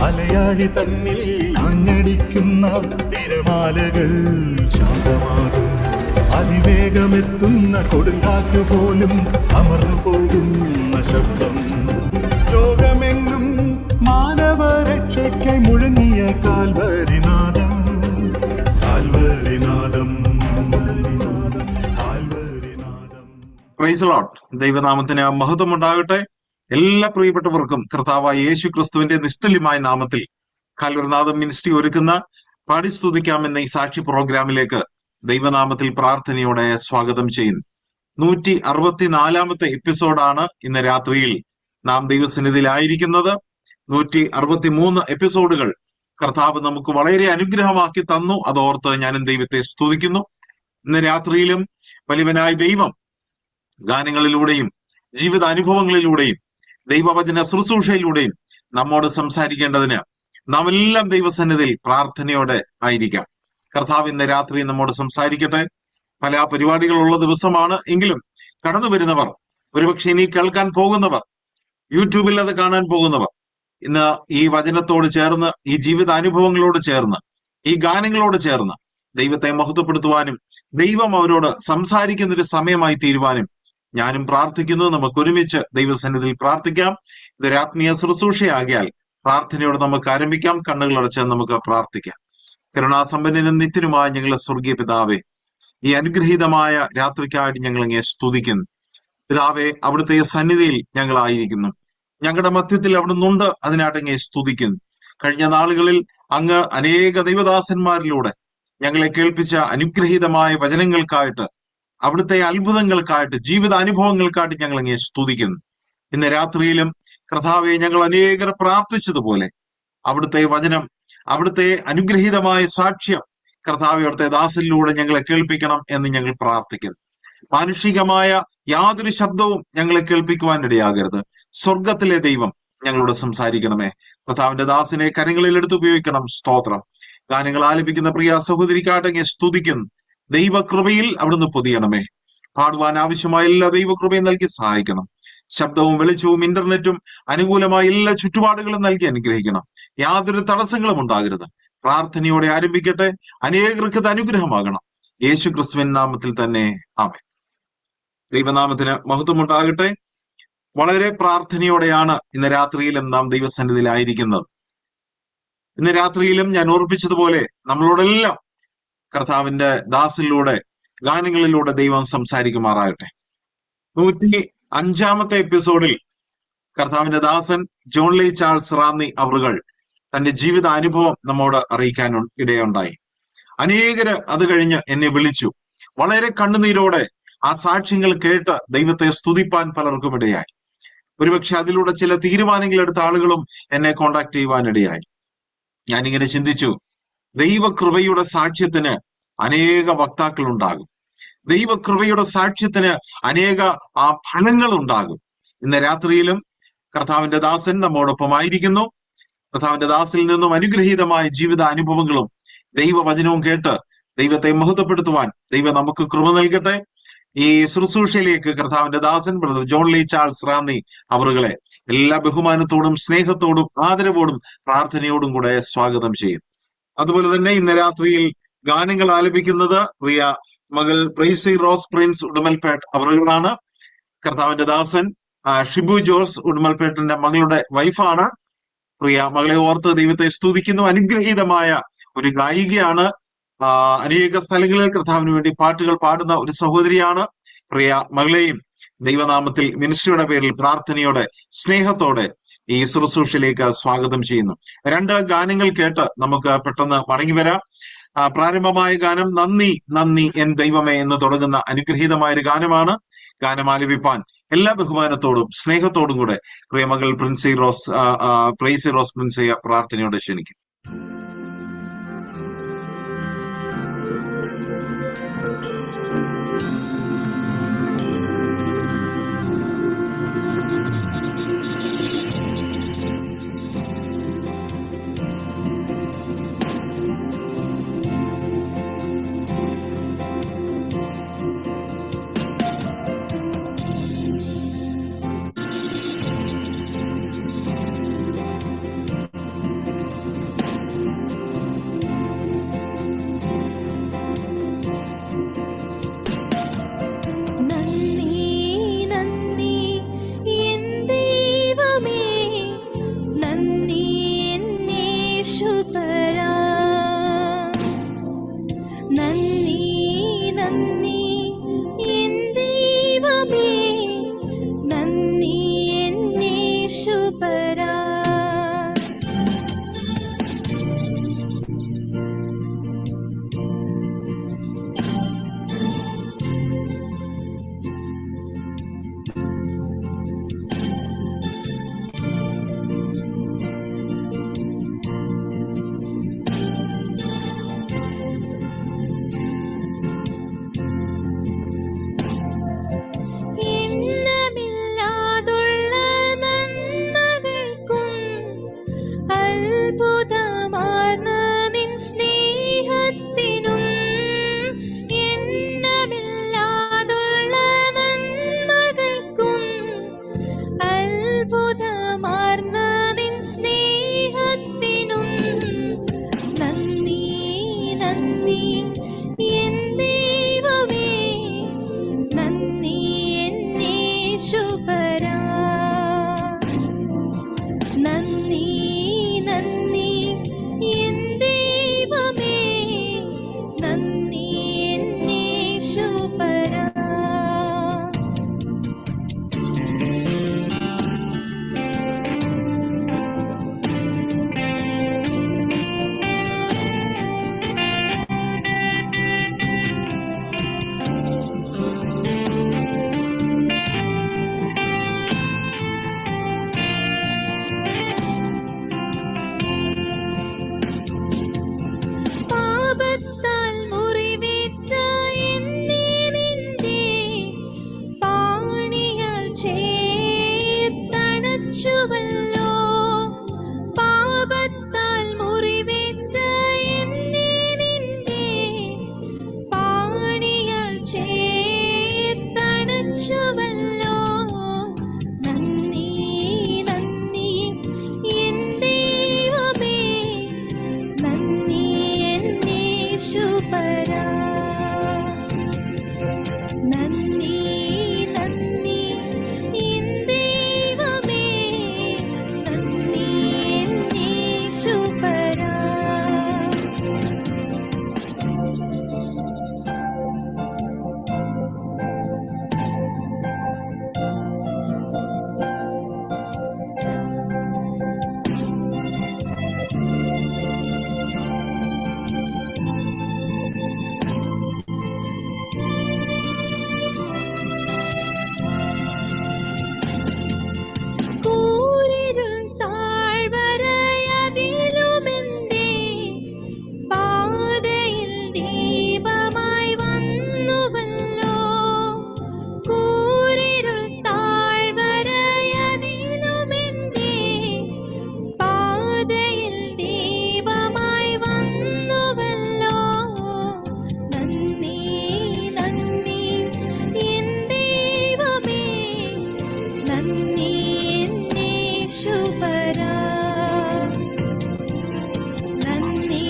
അലയാഴി തന്നിൽ ആഞ്ഞടിക്കുന്ന തിരമാലകൾ ശാന്തമാകും. അതിവേഗമെത്തുന്ന കൊടുങ്കാറ്റ് പോലും അമർന്നു പോകുന്ന ശബ്ദം. ലോകമെങ്ങും മാനവരക്ഷയ്ക്കായി മുഴങ്ങിയ കാൽവരിനാദം, കാൽവരിനാദം, കാൽവരിനാദം. Praise the lord. ദൈവനാമത്തിന് മഹത്വമുണ്ടാകട്ടെ. എല്ലാ പ്രിയപ്പെട്ടവർക്കും കർത്താവായ യേശു ക്രിസ്തുവിന്റെ നിസ്തുല്യമായ നാമത്തിൽ കാൽവരിനാദം മിനിസ്ട്രി ഒരുക്കുന്ന പാടിസ്തുതിക്കാം എന്ന ഈ സാക്ഷി പ്രോഗ്രാമിലേക്ക് ദൈവനാമത്തിൽ പ്രാർത്ഥനയോടെ സ്വാഗതം ചെയ്യുന്നു. 164 എപ്പിസോഡാണ് ഇന്ന് രാത്രിയിൽ നാം ദൈവസന്നിധിയിലായിരിക്കുന്നത്. 163 എപ്പിസോഡുകൾ കർത്താവ് നമുക്ക് വളരെ അനുഗ്രഹമാക്കി തന്നു. അതോർത്ത് ഞാനും ദൈവത്തെ സ്തുതിക്കുന്നു. ഇന്ന് രാത്രിയിലും വലിയവനായ ദൈവം ഗാനങ്ങളിലൂടെയും ജീവിത അനുഭവങ്ങളിലൂടെയും ദൈവവചന ശുശ്രൂഷയിലൂടെയും നമ്മോട് സംസാരിക്കേണ്ടതിന് നാം എല്ലാം ദൈവസന്നിധിയിൽ പ്രാർത്ഥനയോടെ ആയിരിക്കാം. കർത്താവ് ഇന്ന് രാത്രി നമ്മോട് സംസാരിക്കട്ടെ. പല പരിപാടികളുള്ള ദിവസമാണ് എങ്കിലും കടന്നു വരുന്നവർ, ഒരുപക്ഷെ ഇനി കേൾക്കാൻ പോകുന്നവർ, യൂട്യൂബിൽ അത് കാണാൻ പോകുന്നവർ, ഇന്ന് ഈ വചനത്തോട് ചേർന്ന്, ഈ ജീവിത അനുഭവങ്ങളോട് ചേർന്ന്, ഈ ഗാനങ്ങളോട് ചേർന്ന് ദൈവത്തെ മഹത്വപ്പെടുത്തുവാനും ദൈവം അവരോട് സംസാരിക്കുന്നൊരു സമയമായി തീരുവാനും ഞാനും പ്രാർത്ഥിക്കുന്നു. നമുക്ക് ഒരുമിച്ച് ദൈവസന്നിധിയിൽ പ്രാർത്ഥിക്കാം. ഇതൊരു ആത്മീയ ശുശ്രൂഷയാകിയാൽ പ്രാർത്ഥനയോട് നമുക്ക് ആരംഭിക്കാം. കണ്ണുകളടച്ച് നമുക്ക് പ്രാർത്ഥിക്കാം. കരുണാസമ്പന്നനും നിത്യനുമായ ഞങ്ങളെ സ്വർഗീയ പിതാവേ, ഈ അനുഗ്രഹീതമായ രാത്രിക്കായിട്ട് ഞങ്ങൾ അങ്ങേ സ്തുതിക്കുന്നു. പിതാവേ, അവിടുത്തെ സന്നിധിയിൽ ഞങ്ങളായിരിക്കുന്നു. ഞങ്ങളുടെ മധ്യത്തിൽ അവിടുന്നുണ്ട്, അതിനായിട്ട് അങ്ങേ സ്തുതിക്കുന്നു. കഴിഞ്ഞ നാളുകളിൽ അങ്ങ് അനേക ദൈവദാസന്മാരിലൂടെ ഞങ്ങളെ കേൾപ്പിച്ച അനുഗ്രഹീതമായ വചനങ്ങൾക്കായിട്ട്, അവിടുത്തെ അത്ഭുതങ്ങൾക്കായിട്ട്, ജീവിത അനുഭവങ്ങൾക്കായിട്ട് ഞങ്ങൾ അങ്ങേ സ്തുതിക്കുന്നു. ഇന്ന് രാത്രിയിലും കർത്താവെ, ഞങ്ങൾ അനേകർ പ്രാർത്ഥിച്ചതുപോലെ അവിടുത്തെ വചനം, അവിടുത്തെ അനുഗ്രഹീതമായ സാക്ഷ്യം കർത്താവെ അവിടുത്തെ ദാസനിലൂടെ ഞങ്ങളെ കേൾപ്പിക്കണം എന്ന് ഞങ്ങൾ പ്രാർത്ഥിക്കുന്നു. മാനുഷികമായ യാതൊരു ശബ്ദവും ഞങ്ങളെ കേൾപ്പിക്കുവാൻ ഇടയാകരുത്. സ്വർഗത്തിലെ ദൈവം ഞങ്ങളോട് സംസാരിക്കണമേ. കർത്താവിന്റെ ദാസനെ കരങ്ങളിൽ എടുത്ത് ഉപയോഗിക്കണം. സ്തോത്രം. ഗാനങ്ങൾ ആലപിക്കുന്ന പ്രിയ സഹോദരിക്കാട്ടെങ്കിൽ സ്തുതിക്കുന്നു. ദൈവകൃപയിൽ അവിടുന്ന് പൊതിയണമേ. പാടുവാൻ ആവശ്യമായ എല്ലാ ദൈവകൃപയും നൽകി സഹായിക്കണം. ശബ്ദവും വെളിച്ചവും ഇന്റർനെറ്റും അനുകൂലമായ എല്ലാ ചുറ്റുപാടുകളും നൽകി അനുഗ്രഹിക്കണം. യാതൊരു തടസ്സങ്ങളും ഉണ്ടാകരുത്. പ്രാർത്ഥനയോടെ ആരംഭിക്കട്ടെ. അനേകർക്ക് ഇത് അനുഗ്രഹമാകണം. യേശു ക്രിസ്തുവിൻ നാമത്തിൽ തന്നെ ആമേൻ. ദൈവനാമത്തിന് മഹത്വമുണ്ടാകട്ടെ. വളരെ പ്രാർത്ഥനയോടെയാണ് ഇന്ന് രാത്രിയിലും നാം ദൈവസന്നിധിയിലായിരിക്കുന്നത്. ഇന്ന് രാത്രിയിലും ഞാൻ ഓർപ്പിച്ചതുപോലെ നമ്മളോടെല്ലാം കർത്താവിന്റെ ദാസിലൂടെ, ഗാനങ്ങളിലൂടെ ദൈവം സംസാരിക്കുമാറാകട്ടെ. 105 എപ്പിസോഡിൽ കർത്താവിന്റെ ദാസൻ ജോൺ ലീ ചാൾസ് റാന്നി അവറുകൾ തന്റെ ജീവിത അനുഭവം നമ്മോട് അറിയിക്കാൻ ഇടയുണ്ടായി. അനേകര് അത് കഴിഞ്ഞ് എന്നെ വിളിച്ചു. വളരെ കണ്ണുനീരോടെ ആ സാക്ഷ്യങ്ങൾ കേട്ട് ദൈവത്തെ സ്തുതിപ്പാൻ പലർക്കും ഇടയായി. ഒരുപക്ഷെ അതിലൂടെ ചില തീരുമാനങ്ങൾ എടുത്ത ആളുകളും എന്നെ കോണ്ടാക്ട് ചെയ്യുവാനിടയായി. ഞാനിങ്ങനെ ചിന്തിച്ചു, ദൈവകൃപയുടെ സാക്ഷ്യത്തിന് അനേക വക്താക്കൾ ഉണ്ടാകും. ദൈവകൃപയുടെ സാക്ഷ്യത്തിന് അനേക ഫലങ്ങൾ ഉണ്ടാകും. ഇന്ന് രാത്രിയിലും കർത്താവിന്റെ ദാസൻ നമ്മോടൊപ്പമായിരിക്കുന്നു. കർത്താവിന്റെ ദാസിൽ നിന്നും അനുഗ്രഹീതമായ ജീവിത അനുഭവങ്ങളും ദൈവവചനവും കേട്ട് ദൈവത്തെ മഹത്വപ്പെടുത്തുവാൻ ദൈവം നമുക്ക് കൃപ നൽകട്ടെ. ഈ ശുശ്രൂഷയിലേക്ക് കർത്താവിന്റെ ദാസൻ brother John Lee Charles Ranni അവറുകളെ എല്ലാ ബഹുമാനത്തോടും സ്നേഹത്തോടും ആദരവോടും പ്രാർത്ഥനയോടും കൂടെ സ്വാഗതം ചെയ്യും. അതുപോലെ തന്നെ ഇന്ന് രാത്രിയിൽ ഗാനങ്ങൾ ആലപിക്കുന്നത് പ്രിയ മകൾ പ്രൈസി റോസ് പ്രിൻസ് ഉടുമൽപേട്ട് അവറുകളാണ്. കർത്താവിന്റെ ദാസൻ ഷിബു ജോർജ് ഉടുമൽപേട്ടിന്റെ മകളുടെ വൈഫാണ്. പ്രിയ മകളെ ഓർത്ത് ദൈവത്തെ സ്തുതിക്കുന്നു. അനുഗ്രഹീതമായ ഒരു ഗായികയാണ്. അനേക സ്ഥലങ്ങളിൽ കർത്താവിന് വേണ്ടി പാട്ടുകൾ പാടുന്ന ഒരു സഹോദരിയാണ്. പ്രിയ മകളെയും ദൈവനാമത്തിൽ മിനിസ്ട്രിയുടെ പേരിൽ പ്രാർത്ഥനയോടെ സ്നേഹത്തോടെ ഈ ശുശ്രൂഷയിലേക്ക് സ്വാഗതം ചെയ്യുന്നു. 2 ഗാനങ്ങൾ കേട്ട് നമുക്ക് പെട്ടെന്ന് മടങ്ങി വരാം. പ്രാരംഭമായ ഗാനം നന്ദി നന്ദി എൻ ദൈവമേ എന്ന് തുടങ്ങുന്ന അനുഗ്രഹീതമായ ഒരു ഗാനമാണ്. ഗാനം ആലപിപ്പാൻ എല്ലാ ബഹുമാനത്തോടും സ്നേഹത്തോടും കൂടെ പ്രിയമകൾ പ്രൈസി റോസ് പ്രിൻസിയെ പ്രാർത്ഥനയോടെ ക്ഷണിക്കും. അത്ഭുതമാർന്ന നിൻ സ്നേഹത്തിനും എണ്ണമില്ലാതുള്ള നന്മകൾക്കും, അത്ഭുതമാർന്ന നിൻ സ്നേഹത്തിനും നന്ദി നന്ദി എൻ ദൈവമേ, നന്ദി എൻ യേശുപരാ. നന്ദി നന്ദി എൻ ദൈവമേ, നന്ദി എൻ യേശുപരാ. പാപത്താൽ മുറിവേറ്റ എന്നെ നിന്റെ പാണിയാൽ ചേർത്തണച്ചുവല്ലോ. പാപത്താൽ മുറിവേറ്റ എന്നെ നിന്റെ പാണിയാൽ ചേർത്തണച്ചുവല്ലോ. നന്ദി നന്ദി എൻ ദൈവമേ, നന്ദി എൻ യേശുപരാ. നന്ദി നന്ദി എൻ ദൈവമേ, നന്ദി എൻ യേശുപരാ. കൂരിരുൾ താഴ്വരയതിലുമെന്റെ പാതയിൽ ദീപമായി വന്നുവല്ലോ. കൂരിരുൾ താഴ്വരയതിലുമെന്റെ പാതയിൽ ദീപമായി വന്നുവല്ലോ. നന്ദി നന്ദി എൻ ദൈവമേ, നന്ദി എൻ യേശുപരാ. നന്ദി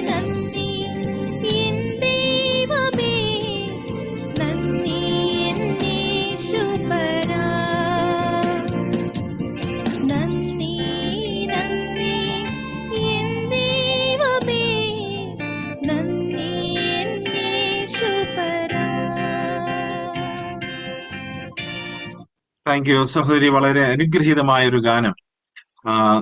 നന്ദി എൻ ദൈവമേ, നന്ദി എൻ യേശുപരാ. നന്ദി നന്ദി എൻ ദൈവമേ, നന്ദി എൻ യേശുപരാ. താങ്ക് യു സഹോദരി. വളരെ അനുഗ്രഹീതമായ ഒരു ഗാനം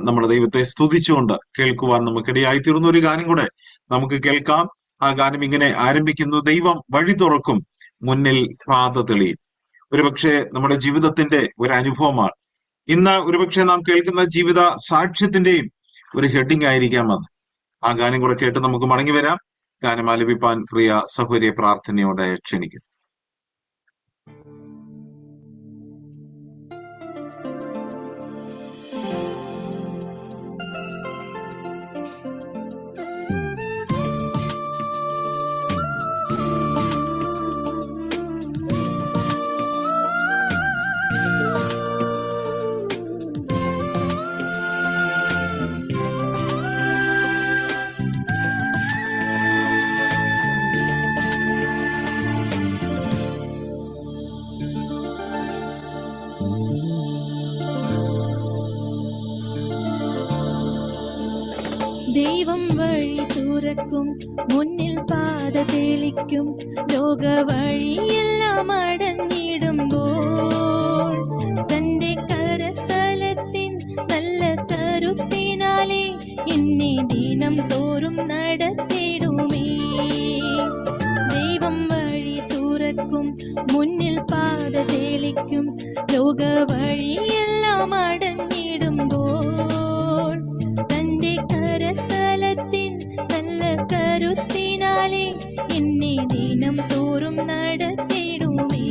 നമ്മുടെ ദൈവത്തെ സ്തുതിച്ചുകൊണ്ട് കേൾക്കുവാൻ നമുക്കിടയായി തീർന്ന ഒരു ഗാനം കൂടെ നമുക്ക് കേൾക്കാം. ആ ഗാനം ഇങ്ങനെ ആരംഭിക്കുന്നു: ദൈവം വഴി തുറക്കും, മുന്നിൽ പാത തെളിയും. ഒരുപക്ഷെ നമ്മുടെ ജീവിതത്തിന്റെ ഒരു അനുഭവമാണ് ഇന്ന് ഒരുപക്ഷെ നാം കേൾക്കുന്ന ജീവിത സാക്ഷ്യത്തിന്റെയും ഒരു ഹെഡിങ് ആയിരിക്കാം അത്. ആ ഗാനം കൂടെ കേട്ട് നമുക്ക് മടങ്ങി വരാം. ഗാനം ആലപിപ്പാൻ പ്രിയ സഹോദരിയെ പ്രാർത്ഥനയോടെ ക്ഷണിക്കുന്നു. ദൈവം വഴി തുറക്കും, മുന്നിൽ പാത തെളിക്കും, ലോക വഴിയെല്ലാം അടഞ്ഞിടുമ്പോൾ തന്റെ കരതലത്തിൻ നല്ല കരുത്തിനാലെ എന്നെ ദിനം തോറും നടത്തിടുമേ. ദൈവം വഴി തുറക്കും, മുന്നിൽ പാത തെളിക്കും, ലോക വഴിയെല്ലാം അടഞ്ഞിടുമ്പോൾ തന്റെ കരതലത്തിൻ നല്ല കരുത്തിനാലെ എന്നെ ദിനം തോറും നടത്തിടുമേ.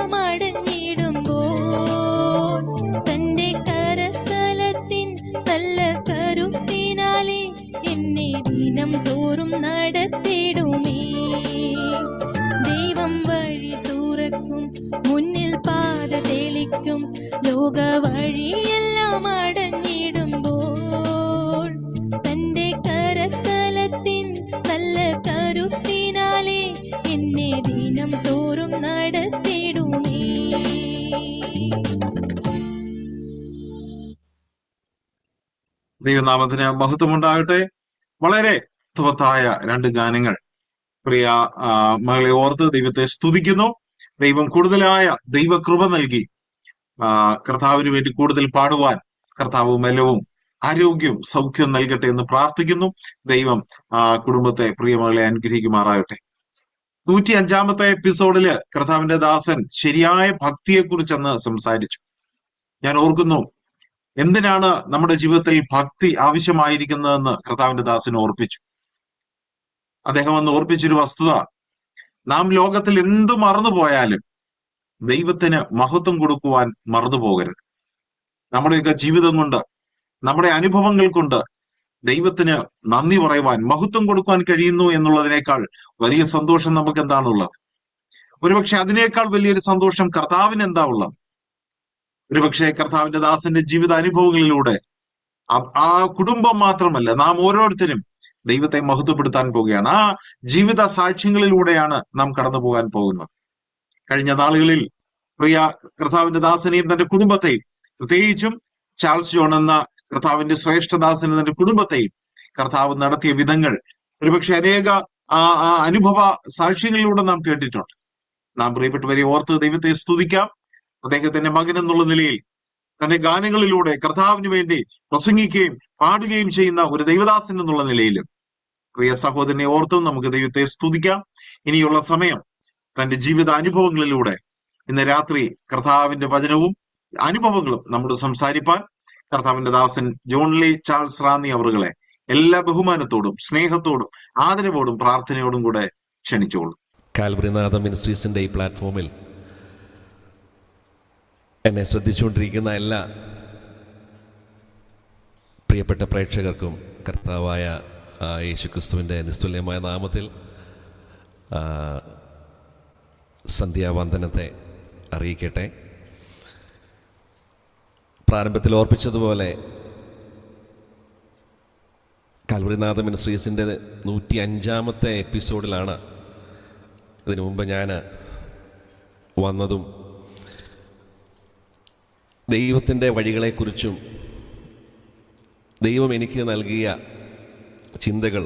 എല്ലാം അടഞ്ഞിടുമ്പോൾ തന്റെ കരസ്ഥലത്തിൻ നല്ല കരുത്തിനാലെ എന്നെ ദിനം തോറും നടത്തിടുമേ. ദൈവം വഴി തുറക്കും, മുന്നിൽ പാത തെളിക്കും, ലോക വഴിയെല്ലാം അടഞ്ഞിടുമ്പോൾ തന്റെ കരസ്ഥലത്തിൻ നല്ല കരുത്തിനാലെ എന്നെ ദിനം തോറും നടത്തിടുമേ. ദൈവനാമത്തിന് മഹത്വമുണ്ടാകട്ടെ. വളരെ അർത്ഥവത്തായ രണ്ട് ഗാനങ്ങൾ പ്രിയ മകളെ ഓർത്ത് ദൈവത്തെ സ്തുതിക്കുന്നു. ദൈവം കൂടുതലായ ദൈവകൃപ നൽകി കർത്താവിന് വേണ്ടി കൂടുതൽ പാടുവാൻ കർത്താവ് ബലവും ആരോഗ്യവും സൗഖ്യവും നൽകട്ടെ എന്ന് പ്രാർത്ഥിക്കുന്നു. ദൈവം കുടുംബത്തെ പ്രിയമകളെ അനുഗ്രഹിക്കുമാറാകട്ടെ. 105-ാമത്തെ എപ്പിസോഡില് കർത്താവിന്റെ ദാസൻ ശരിയായ ഭക്തിയെക്കുറിച്ചെന്ന് സംസാരിച്ചു. ഞാൻ ഓർക്കുന്നു, എന്തിനാണ് നമ്മുടെ ജീവിതത്തിൽ ഭക്തി ആവശ്യമായിരിക്കുന്നതെന്ന് കർത്താവിന്റെ ദാസൻ ഓർപ്പിച്ചു. അദ്ദേഹം അന്ന് ഓർപ്പിച്ചൊരു വസ്തുത, നാം ലോകത്തിൽ എന്തു മറന്നുപോയാലും ദൈവത്തിന് മഹത്വം കൊടുക്കുവാൻ മറന്നു പോകരുത്. നമ്മുടെയൊക്കെ ജീവിതം കൊണ്ട്, നമ്മുടെ അനുഭവങ്ങൾ കൊണ്ട് ദൈവത്തിന് നന്ദി പറയുവാൻ, മഹത്വം കൊടുക്കുവാൻ കഴിയുന്നു എന്നുള്ളതിനേക്കാൾ വലിയ സന്തോഷം നമുക്ക് എന്താണുള്ളത്? ഒരുപക്ഷെ അതിനേക്കാൾ വലിയൊരു സന്തോഷം കർത്താവിന് എന്താ ഉള്ളത്? ഒരുപക്ഷെ കർത്താവിന്റെ ദാസന്റെ ജീവിത അനുഭവങ്ങളിലൂടെ ആ കുടുംബം മാത്രമല്ല, നാം ഓരോരുത്തരും ദൈവത്തെ മഹത്വപ്പെടുത്താൻ പോവുകയാണ്. ആ ജീവിത സാക്ഷ്യങ്ങളിലൂടെയാണ് നാം കടന്നു പോകാൻ പോകുന്നത്. കഴിഞ്ഞ നാളുകളിൽ പ്രിയ കർത്താവിന്റെ ദാസനെയും തന്റെ കുടുംബത്തെയും, പ്രത്യേകിച്ചും ചാൾസ് ജോൺ എന്ന കർത്താവിന്റെ ശ്രേഷ്ഠദാസനെ തന്റെ കുടുംബത്തെയും കർത്താവ് നടത്തിയ വിധങ്ങൾ ഒരുപക്ഷെ അനേക അനുഭവ സാക്ഷ്യങ്ങളിലൂടെ നാം കേട്ടിട്ടുണ്ട്. നാം പ്രിയപ്പെട്ടവരെ ഓർത്ത് ദൈവത്തെ സ്തുതിക്കാം. അദ്ദേഹത്തിന്റെ മകൻ എന്നുള്ള നിലയിൽ തന്റെ ഗാനങ്ങളിലൂടെ കർത്താവിന് വേണ്ടി പ്രസംഗിക്കുകയും പാടുകയും ചെയ്യുന്ന ഒരു ദൈവദാസൻ എന്നുള്ള നിലയിലും പ്രിയ സഹോദരനെ ഓർത്തും നമുക്ക് ദൈവത്തെ സ്തുതിക്കാം. ഇനിയുള്ള സമയം തന്റെ ജീവിത അനുഭവങ്ങളിലൂടെ ഇന്ന് രാത്രി കർത്താവിന്റെ വചനവും അനുഭവങ്ങളും നമ്മോട് സംസാരിപ്പാൻ കർത്താവിന്റെ ദാസൻ ജോൺ ലീ ചാൾസ് റാന്നി അവറുകളെ എല്ലാ ബഹുമാനത്തോടും സ്നേഹത്തോടും ആദരവോടും പ്രാർത്ഥനയോടും കൂടെ ക്ഷണിച്ചോളൂ. കാൽവറിനാഥം മിനിസ്ട്രീസിന്റെ ഈ പ്ലാറ്റ്ഫോമിൽ എന്നെ ശ്രദ്ധിച്ചുകൊണ്ടിരിക്കുന്ന എല്ലാ പ്രിയപ്പെട്ട പ്രേക്ഷകർക്കും കർത്താവായ യേശുക്രിസ്തുവിൻ്റെ നിസ്തുല്യമായ നാമത്തിൽ സന്ധ്യാവന്ദനത്തെ അറിയിക്കട്ടെ. പ്രാരംഭത്തിൽ ഓർപ്പിച്ചതുപോലെ കാൽവറിനാഥ മിനിസ്ട്രീസിൻ്റെ 105-ാമത്തെ എപ്പിസോഡിലാണ് ഇതിനു മുമ്പ് ഞാൻ വന്നതും ദൈവത്തിൻ്റെ വഴികളെക്കുറിച്ചും ദൈവം എനിക്ക് നൽകിയ ചിന്തകൾ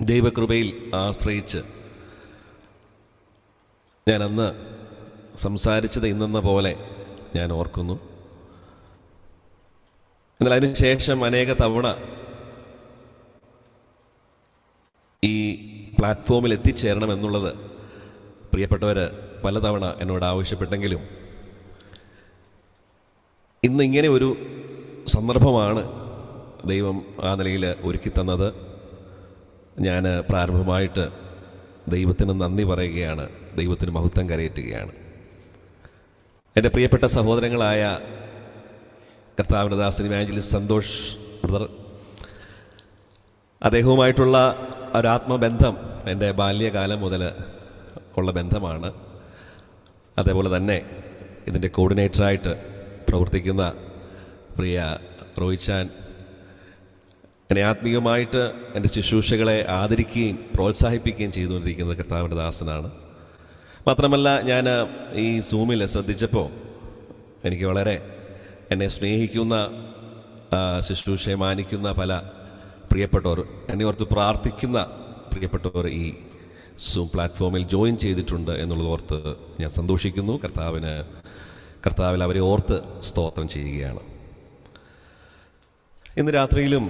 ദൈവകൃപയിൽ ആശ്രയിച്ച് ഞാൻ അന്ന് സംസാരിച്ചത് ഇന്നെന്ന പോലെ ഞാൻ ഓർക്കുന്നു. എന്നാൽ അതിനു ശേഷം അനേക തവണ ഈ പ്ലാറ്റ്ഫോമിൽ എത്തിച്ചേരണമെന്നുള്ളത് പ്രിയപ്പെട്ടവർ പലതവണ എന്നോട് ആവശ്യപ്പെട്ടെങ്കിലും ഇന്ന് ഇങ്ങനെ ഒരു സന്ദർഭമാണ് ദൈവം ആ നിലയിൽ ഒരുക്കി തന്നത്. ഞാൻ പ്രാരംഭമായിട്ട് ദൈവത്തിന് നന്ദി പറയുകയാണ്, ദൈവത്തിന് മഹത്വം കരയേറ്റുകയാണ്. എൻ്റെ പ്രിയപ്പെട്ട സഹോദരങ്ങളായ കർത്താവിൻ്റെ ദാസൻ ഇവാഞ്ചലിസ്റ്റ് സന്തോഷ് ബ്രദർ, അദ്ദേഹവുമായിട്ടുള്ള ഒരാത്മബന്ധം എൻ്റെ ബാല്യകാലം മുതൽ ഉള്ള ബന്ധമാണ്. അതേപോലെ തന്നെ ഇതിൻ്റെ കോർഡിനേറ്ററായിട്ട് പ്രവർത്തിക്കുന്ന പ്രിയ റോയിച്ചാൻ എന്നെ ആത്മീയമായിട്ട് എൻ്റെ ശുശ്രൂഷകളെ ആദരിക്കുകയും പ്രോത്സാഹിപ്പിക്കുകയും ചെയ്തുകൊണ്ടിരിക്കുന്നത് കർത്താവിൻ്റെ ദാസനാണ്. മാത്രമല്ല, ഞാൻ ഈ സൂമിൽ ശ്രദ്ധിച്ചപ്പോൾ എനിക്ക് വളരെ എന്നെ സ്നേഹിക്കുന്ന, ശുശ്രൂഷയെ മാനിക്കുന്ന പല പ്രിയപ്പെട്ടവർ, എന്നെ ഓർത്ത് പ്രാർത്ഥിക്കുന്ന പ്രിയപ്പെട്ടവർ ഈ സൂം പ്ലാറ്റ്ഫോമിൽ ജോയിൻ ചെയ്തിട്ടുണ്ട് എന്നുള്ളത് ഓർത്ത് ഞാൻ സന്തോഷിക്കുന്നു. കർത്താവിൽ അവരെ ഓർത്ത് സ്തോത്രം ചെയ്യുകയാണ്. ഇന്ന് രാത്രിയിലും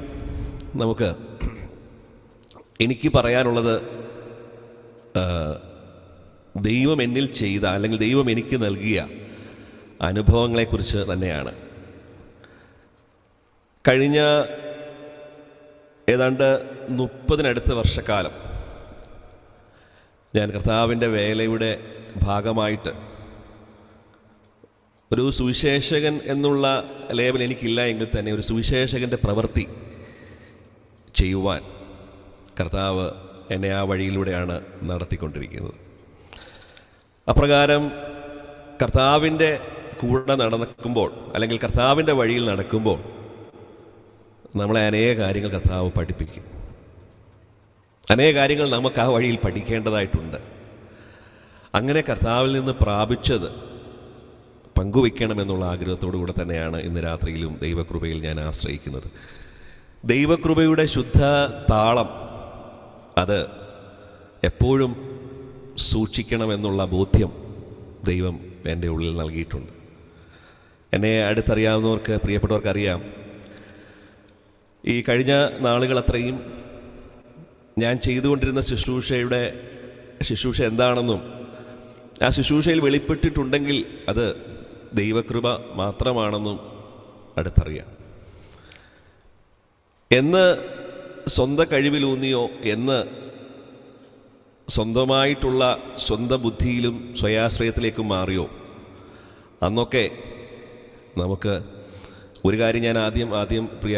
എനിക്ക് പറയാനുള്ളത് ദൈവം എന്നിൽ ചെയ്ത, അല്ലെങ്കിൽ ദൈവം എനിക്ക് നൽകിയ അനുഭവങ്ങളെക്കുറിച്ച് തന്നെയാണ്. കഴിഞ്ഞ ഏതാണ്ട് 30-നടുത്ത വർഷക്കാലം ഞാൻ കർത്താവിൻ്റെ വേലയുടെ ഭാഗമായിട്ട് ഒരു സുവിശേഷകൻ എന്നുള്ള ലേബൽ എനിക്കില്ല എങ്കിൽ തന്നെ ഒരു സുവിശേഷകൻ്റെ പ്രവൃത്തി ചെയ്യുവാൻ കർത്താവ് എന്നെ ആ വഴിയിലൂടെയാണ് നടത്തിക്കൊണ്ടിരിക്കുന്നത്. അപ്രകാരം കർത്താവിൻ്റെ കൂടെ നടക്കുമ്പോൾ അല്ലെങ്കിൽ കർത്താവിൻ്റെ വഴിയിൽ നടക്കുമ്പോൾ നമ്മളെ അനേക കാര്യങ്ങൾ കർത്താവ് പഠിപ്പിക്കും. അനേക കാര്യങ്ങൾ നമുക്ക് ആ വഴിയിൽ പഠിക്കേണ്ടതായിട്ടുണ്ട്. അങ്ങനെ കർത്താവിൽ നിന്ന് പ്രാപിച്ചത് പങ്കുവയ്ക്കണമെന്നുള്ള ആഗ്രഹത്തോടു കൂടെ തന്നെയാണ് ഇന്ന് രാത്രിയിലും ദൈവകൃപയിൽ ഞാൻ ആശ്രയിക്കുന്നത്. ദൈവകൃപയുടെ ശുദ്ധ താളം അത് എപ്പോഴും സൂക്ഷിക്കണമെന്നുള്ള ബോധ്യം ദൈവം എൻ്റെ ഉള്ളിൽ നൽകിയിട്ടുണ്ട്. എന്നെ അടുത്തറിയാവുന്നവർക്ക്, പ്രിയപ്പെട്ടവർക്കറിയാം, ഈ കഴിഞ്ഞ നാളുകളത്രയും ഞാൻ ചെയ്തുകൊണ്ടിരുന്ന ശുശ്രൂഷ എന്താണെന്നും ആ ശുശ്രൂഷയിൽ വെളിപ്പെട്ടിട്ടുണ്ടെങ്കിൽ അത് ദൈവകൃപ മാത്രമാണെന്നും അടുത്തറിയാം. എന്ന് സ്വന്തം കഴിവിലൂന്നിയോ എന്ന് സ്വന്തമായിട്ടുള്ള സ്വന്തം ബുദ്ധിയിലും സ്വയാശ്രയത്തിലേക്കും മാറിയോ അന്നൊക്കെ നമുക്ക് ഒരു കാര്യം ഞാൻ ആദ്യം പ്രിയ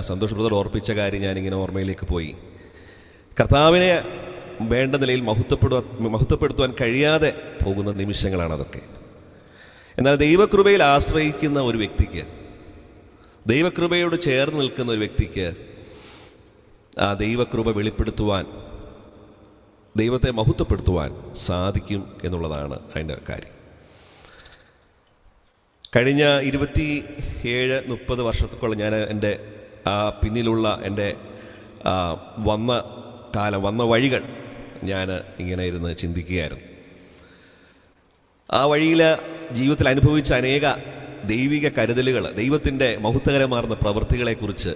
സന്തോഷ് ബ്രദർ ഓർപ്പിച്ച കാര്യം ഞാനിങ്ങനെ ഓർമ്മയിലേക്ക് പോയി. കർത്താവിനെ വേണ്ട നിലയിൽ മഹത്വപ്പെടുത്തുവാൻ കഴിയാതെ പോകുന്ന നിമിഷങ്ങളാണ് അതൊക്കെ. എന്നാൽ ദൈവകൃപയിൽ ആശ്രയിക്കുന്ന ഒരു വ്യക്തിക്ക്, ദൈവകൃപയോട് ചേർന്ന് നിൽക്കുന്ന ഒരു വ്യക്തിക്ക് ആ ദൈവകൃപ വെളിപ്പെടുത്തുവാൻ, ദൈവത്തെ മഹത്വപ്പെടുത്തുവാൻ സാധിക്കും എന്നുള്ളതാണ് അതിൻ്റെ കാര്യം. കഴിഞ്ഞ 27-30 വർഷത്തോളം ഞാൻ എൻ്റെ ആ പിന്നിലുള്ള എൻ്റെ വന്ന വഴികൾ ഞാൻ ഇങ്ങനെ ഇരുന്ന് ചിന്തിക്കുകയായിരുന്നു. ആ വഴിയിൽ ജീവിതത്തിൽ അനുഭവിച്ച അനേക ദൈവിക കരുതലുകൾ, ദൈവത്തിൻ്റെ മഹത്വകരമാർന്ന പ്രവൃത്തികളെക്കുറിച്ച്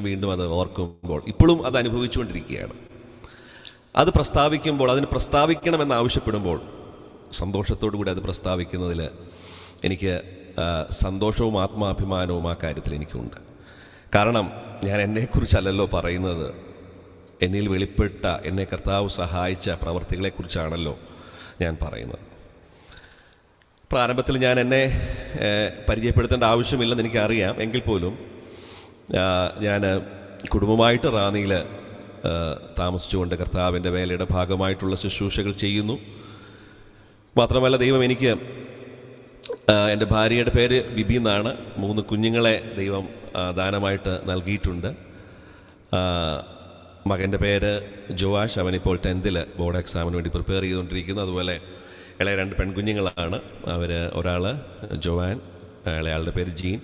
വീണ്ടും അത് ഓർക്കുമ്പോൾ ഇപ്പോഴും അത് അനുഭവിച്ചുകൊണ്ടിരിക്കുകയാണ്. അത് പ്രസ്താവിക്കുമ്പോൾ, അതിന് പ്രസ്താവിക്കണമെന്ന് ആവശ്യപ്പെടുമ്പോൾ സന്തോഷത്തോടു കൂടി അത് പ്രസ്താവിക്കുന്നതിൽ എനിക്ക് സന്തോഷവും ആത്മാഭിമാനവും ആ കാര്യത്തിൽ എനിക്കുണ്ട്. കാരണം ഞാൻ എന്നെക്കുറിച്ചല്ലല്ലോ പറയുന്നത്, എന്നിൽ വെളിപ്പെട്ട, എന്നെ കർത്താവ് സഹായിച്ച പ്രവൃത്തികളെക്കുറിച്ചാണല്ലോ ഞാൻ പറയുന്നത്. പ്രാരംഭത്തിൽ ഞാൻ എന്നെ പരിചയപ്പെടുത്തേണ്ട ആവശ്യമില്ലെന്ന് എനിക്കറിയാം. എങ്കിൽ പോലും ഞാൻ കുടുംബമായിട്ട് റാന്നിയിൽ താമസിച്ചുകൊണ്ട് കർത്താവിൻ്റെ വേലയുടെ ഭാഗമായിട്ടുള്ള ശുശ്രൂഷകൾ ചെയ്യുന്നു. മാത്രമല്ല, ദൈവം എനിക്ക്, എൻ്റെ ഭാര്യയുടെ പേര് ബിബി എന്നാണ്. 3 കുഞ്ഞുങ്ങളെ ദൈവം ദാനമായിട്ട് നൽകിയിട്ടുണ്ട്. മകൻ്റെ പേര് ജോവാഷ്, അവനിപ്പോൾ 10th ബോർഡ് എക്സാമിന് വേണ്ടി പ്രിപ്പയർ ചെയ്തുകൊണ്ടിരിക്കുന്നു. അതുപോലെ ഇളയ 2 പെൺകുഞ്ഞുങ്ങളാണ്. ഒരാൾ ജോവാൻ, ഇളയാളുടെ പേര് ജീൻ.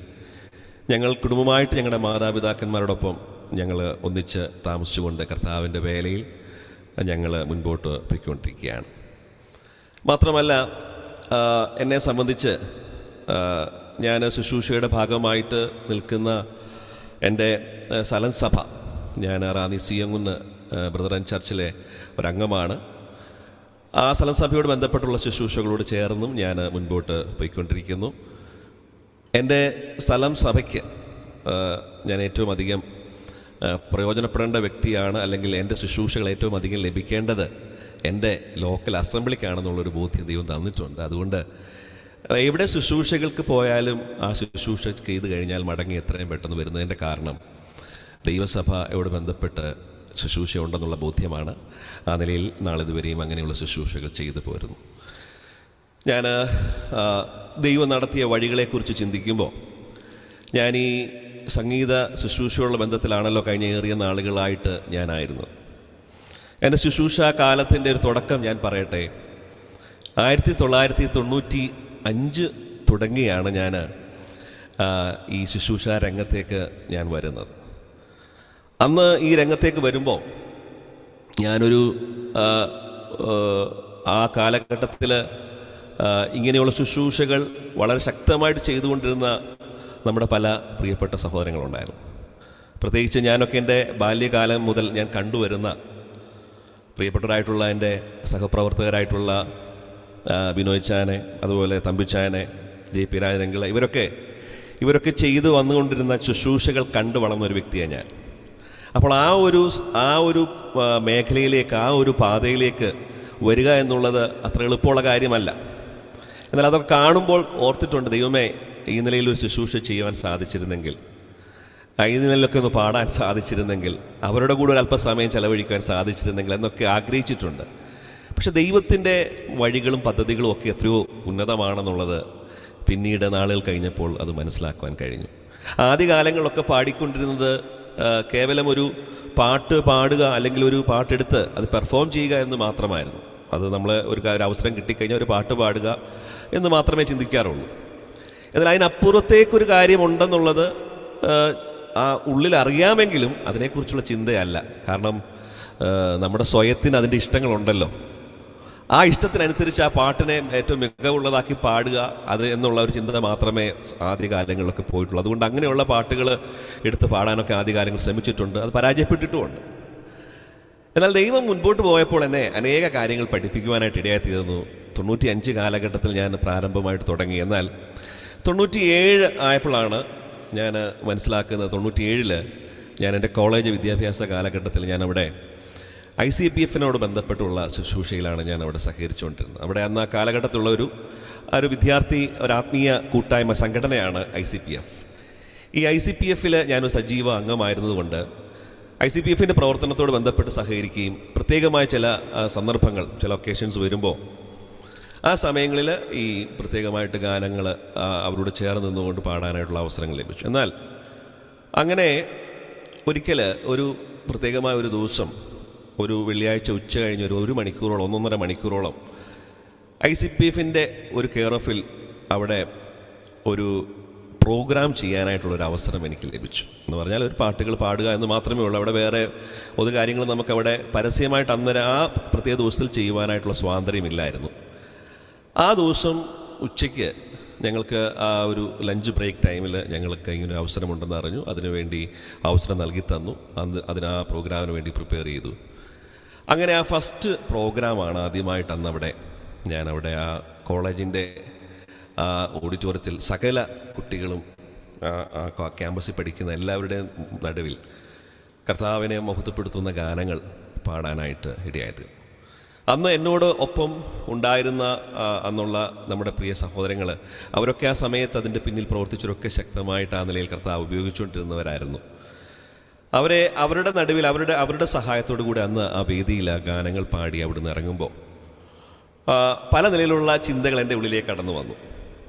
ഞങ്ങൾ കുടുംബമായിട്ട് ഞങ്ങളുടെ മാതാപിതാക്കന്മാരോടൊപ്പം ഞങ്ങൾ ഒന്നിച്ച് താമസിച്ചുകൊണ്ട് കർത്താവിൻ്റെ വേലയിൽ ഞങ്ങൾ മുൻപോട്ട് പോയിക്കൊണ്ടിരിക്കുകയാണ്. മാത്രമല്ല, എന്നെ സംബന്ധിച്ച് ഞാൻ ശുശ്രൂഷയുടെ ഭാഗമായിട്ട് നിൽക്കുന്ന എൻ്റെ സലൻ സഭ, ഞാൻ റാന്നി സിയങ്കുന്ന് ബ്രദറൻ ചർച്ചിലെ ഒരംഗമാണ്. ആ സലൻ സഭയോട് ബന്ധപ്പെട്ടുള്ള ശുശ്രൂഷകളോട് ചേർന്നും ഞാൻ മുൻപോട്ട് പോയിക്കൊണ്ടിരിക്കുന്നു. എൻ്റെ സ്ഥലം സഭയ്ക്ക് ഞാൻ ഏറ്റവും അധികം പ്രയോജനപ്പെടേണ്ട വ്യക്തിയാണ്, അല്ലെങ്കിൽ എൻ്റെ ശുശ്രൂഷകൾ ഏറ്റവും അധികം ലഭിക്കേണ്ടത് എൻ്റെ ലോക്കൽ അസംബ്ലിക്കാണെന്നുള്ളൊരു ബോധ്യം ദൈവം തന്നിട്ടുണ്ട്. അതുകൊണ്ട് എവിടെ ശുശ്രൂഷകൾക്ക് പോയാലും ആ ശുശ്രൂഷ ചെയ്ത് കഴിഞ്ഞാൽ മടങ്ങി എത്രയും പെട്ടെന്ന് വരുന്നതിൻ്റെ കാരണം ദൈവസഭയോട് ബന്ധപ്പെട്ട് ശുശ്രൂഷ ഉണ്ടെന്നുള്ള ബോധ്യമാണ്. ആ നിലയിൽ നാളിതുവരെയും അങ്ങനെയുള്ള ശുശ്രൂഷകൾ ചെയ്തു പോരുന്നു. ഞാൻ ദൈവം നടത്തിയ വഴികളെക്കുറിച്ച് ചിന്തിക്കുമ്പോൾ, ഞാൻ ഈ സംഗീത ശുശ്രൂഷയുള്ള ബന്ധത്തിലാണല്ലോ കഴിഞ്ഞ ഏറിയ നാളുകളായിട്ട് ഞാനായിരുന്നു. എൻ്റെ ശുശ്രൂഷ കാലത്തിൻ്റെ ഒരു തുടക്കം ഞാൻ പറയട്ടെ. 1995 തുടങ്ങിയാണ് ഞാൻ ഈ ശുശ്രൂഷ രംഗത്തേക്ക് ഞാൻ വരുന്നത്. അന്ന് ഈ രംഗത്തേക്ക് വരുമ്പോൾ ഞാനൊരു ആ കാലഘട്ടത്തിൽ ഇങ്ങനെയുള്ള ശുശ്രൂഷകൾ വളരെ ശക്തമായിട്ട് ചെയ്തുകൊണ്ടിരുന്ന നമ്മുടെ പല പ്രിയപ്പെട്ട സഹോദരങ്ങളുണ്ടായിരുന്നു. പ്രത്യേകിച്ച് ഞാനൊക്കെ എൻ്റെ ബാല്യകാലം മുതൽ ഞാൻ കണ്ടുവരുന്ന പ്രിയപ്പെട്ടവരായിട്ടുള്ള എൻ്റെ സഹപ്രവർത്തകരായിട്ടുള്ള ബിനോയ് ചാനെ, അതുപോലെ തമ്പിച്ചാനെ, JP രാജരംഗിള, ഇവരൊക്കെ ചെയ്തു വന്നുകൊണ്ടിരുന്ന ശുശ്രൂഷകൾ കണ്ടു വളർന്ന ഒരു വ്യക്തിയാണ് ഞാൻ. അപ്പോൾ ആ ഒരു മേഖലയിലേക്ക്, ആ ഒരു പാതയിലേക്ക് വരിക എന്നുള്ളത് അത്ര എളുപ്പമുള്ള കാര്യമല്ല. എന്നാൽ അതൊക്കെ കാണുമ്പോൾ ഓർത്തിട്ടുണ്ട്, ദൈവമേ ഈ നിലയിൽ ഒരു ശുശ്രൂഷ ചെയ്യുവാൻ സാധിച്ചിരുന്നെങ്കിൽ, ഈ നിലയിലൊക്കെ ഒന്ന് പാടാൻ സാധിച്ചിരുന്നെങ്കിൽ, അവരുടെ കൂടെ ഒരു അല്പസമയം ചെലവഴിക്കാൻ സാധിച്ചിരുന്നെങ്കിൽ എന്നൊക്കെ ആഗ്രഹിച്ചിട്ടുണ്ട്. പക്ഷെ ദൈവത്തിൻ്റെ വഴികളും പദ്ധതികളും ഒക്കെ എത്രയോ ഉന്നതമാണെന്നുള്ളത് പിന്നീട് നാളുകൾ കഴിഞ്ഞപ്പോൾ അത് മനസ്സിലാക്കുവാൻ കഴിഞ്ഞു. ആദ്യകാലങ്ങളിലൊക്കെ പാടിക്കൊണ്ടിരുന്നത് കേവലം ഒരു പാട്ട് പാടുക അല്ലെങ്കിൽ ഒരു പാട്ടെടുത്ത് അത് പെർഫോം ചെയ്യുക എന്ന് മാത്രമായിരുന്നു. അത് നമ്മൾ ഒരു അവസരം കിട്ടിക്കഴിഞ്ഞാൽ ഒരു പാട്ട് പാടുക എന്ന് മാത്രമേ ചിന്തിക്കാറുള്ളൂ. എന്നാൽ അതിനപ്പുറത്തേക്കൊരു കാര്യമുണ്ടെന്നുള്ളത് ആ ഉള്ളിൽ അറിയാമെങ്കിലും അതിനെക്കുറിച്ചുള്ള ചിന്തയല്ല. കാരണം നമ്മുടെ സ്വയത്തിന് അതിൻ്റെ ഇഷ്ടങ്ങളുണ്ടല്ലോ. ആ ഇഷ്ടത്തിനനുസരിച്ച് ആ പാട്ടിനെ ഏറ്റവും മികവുള്ളതാക്കി പാടുക അത് എന്നുള്ള ഒരു ചിന്ത മാത്രമേ ആദ്യകാലങ്ങളിലൊക്കെ പോയിട്ടുള്ളൂ. അതുകൊണ്ട് അങ്ങനെയുള്ള പാട്ടുകൾ എടുത്ത് പാടാനൊക്കെ ആദ്യകാലങ്ങൾ ശ്രമിച്ചിട്ടുണ്ട്, അത് പരാജയപ്പെട്ടിട്ടുമുണ്ട്. എന്നാൽ ദൈവം മുൻപോട്ട് പോയപ്പോൾ എന്നെ അനേക കാര്യങ്ങൾ പഠിപ്പിക്കുവാനായിട്ട് ഇടയായിത്തീർന്നു. 95 കാലഘട്ടത്തിൽ ഞാൻ പ്രാരംഭമായിട്ട് തുടങ്ങി. എന്നാൽ 97 ആയപ്പോഴാണ് ഞാൻ മനസ്സിലാക്കുന്നത്, 97 ഞാൻ എൻ്റെ കോളേജ് വിദ്യാഭ്യാസ കാലഘട്ടത്തിൽ ഞാൻ അവിടെ ICPF-നോട് ബന്ധപ്പെട്ടുള്ള ശുശ്രൂഷയിലാണ് ഞാൻ അവിടെ സഹകരിച്ചുകൊണ്ടിരുന്നത്. അവിടെ അന്ന് ആ കാലഘട്ടത്തിലുള്ള ഒരു വിദ്യാർത്ഥി ആത്മീയ കൂട്ടായ്മ സംഘടനയാണ് ICPF. ഈ ICPF-ൽ ഞാനൊരു സജീവ അംഗമായിരുന്നതുകൊണ്ട് ICPF-ൻ്റെ പ്രവർത്തനത്തോട് ബന്ധപ്പെട്ട് സഹകരിക്കുകയും പ്രത്യേകമായ ചില സന്ദർഭങ്ങൾ, ചില ഒക്കേഷൻസ് വരുമ്പോൾ ആ സമയങ്ങളിൽ ഈ പ്രത്യേകമായിട്ട് ഗാനങ്ങൾ അവരോട് ചേർന്ന് നിന്നുകൊണ്ട് പാടാനായിട്ടുള്ള അവസരങ്ങൾ ലഭിച്ചു. എന്നാൽ അങ്ങനെ ഒരിക്കൽ ഒരു പ്രത്യേകമായ ഒരു ദിവസം, ഒരു വെള്ളിയാഴ്ച ഉച്ച കഴിഞ്ഞ് ഒരു മണിക്കൂറോളം 1.5 മണിക്കൂറോളം ICPF-ൻ്റെ ഒരു കെയർ ഓഫിൽ അവിടെ ഒരു പ്രോഗ്രാം ചെയ്യാനായിട്ടുള്ളൊരു അവസരം എനിക്ക് ലഭിച്ചു. എന്ന് പറഞ്ഞാൽ ഒരു പാട്ടുകൾ പാടുക എന്ന് മാത്രമേ ഉള്ളൂ. അവിടെ വേറെ ഒരു കാര്യങ്ങൾ നമുക്കവിടെ പരസ്യമായിട്ട് അന്നേരം ആ പ്രത്യേക ദിവസത്തിൽ ചെയ്യുവാനായിട്ടുള്ള സ്വാതന്ത്ര്യമില്ലായിരുന്നു. ആ ദിവസം ഉച്ചയ്ക്ക് ഞങ്ങൾക്ക് ആ ഒരു ലഞ്ച് ബ്രേക്ക് ടൈമിൽ ഞങ്ങൾക്ക് ഇങ്ങനെ അവസരമുണ്ടെന്ന് അറിഞ്ഞു. അതിനുവേണ്ടി അവസരം നൽകി തന്നു. അതിന് ആ പ്രോഗ്രാമിന് വേണ്ടി പ്രിപ്പയർ ചെയ്തു. അങ്ങനെ ആ ഫസ്റ്റ് പ്രോഗ്രാമാണ് ആദ്യമായിട്ട് അന്നവിടെ ഞാനവിടെ ആ കോളേജിൻ്റെ ആ ഓഡിറ്റോറിയത്തിൽ സകല കുട്ടികളും ആ ക്യാമ്പസിൽ പഠിക്കുന്ന എല്ലാവരുടെയും നടുവിൽ കർത്താവിനെ മഹത്വപ്പെടുത്തുന്ന ഗാനങ്ങൾ പാടാനായിട്ട് ഇടയായത്. അന്ന് എന്നോട് ഒപ്പം ഉണ്ടായിരുന്ന അന്നുള്ള നമ്മുടെ പ്രിയ സഹോദരങ്ങൾ, അവരൊക്കെ ആ സമയത്ത് അതിൻ്റെ പിന്നിൽ പ്രവർത്തിച്ചവരൊക്കെ ശക്തമായിട്ട് ആ നിലയിൽ കർത്താവ് ഉപയോഗിച്ചുകൊണ്ടിരുന്നവരായിരുന്നു. അവരുടെ നടുവിൽ അവരുടെ സഹായത്തോടു കൂടി അന്ന് ആ വേദിയിൽ ആ ഗാനങ്ങൾ പാടി അവിടുന്ന് ഇറങ്ങുമ്പോൾ പല നിലയിലുള്ള ചിന്തകൾ എൻ്റെ ഉള്ളിലേക്ക് കടന്നു വന്നു.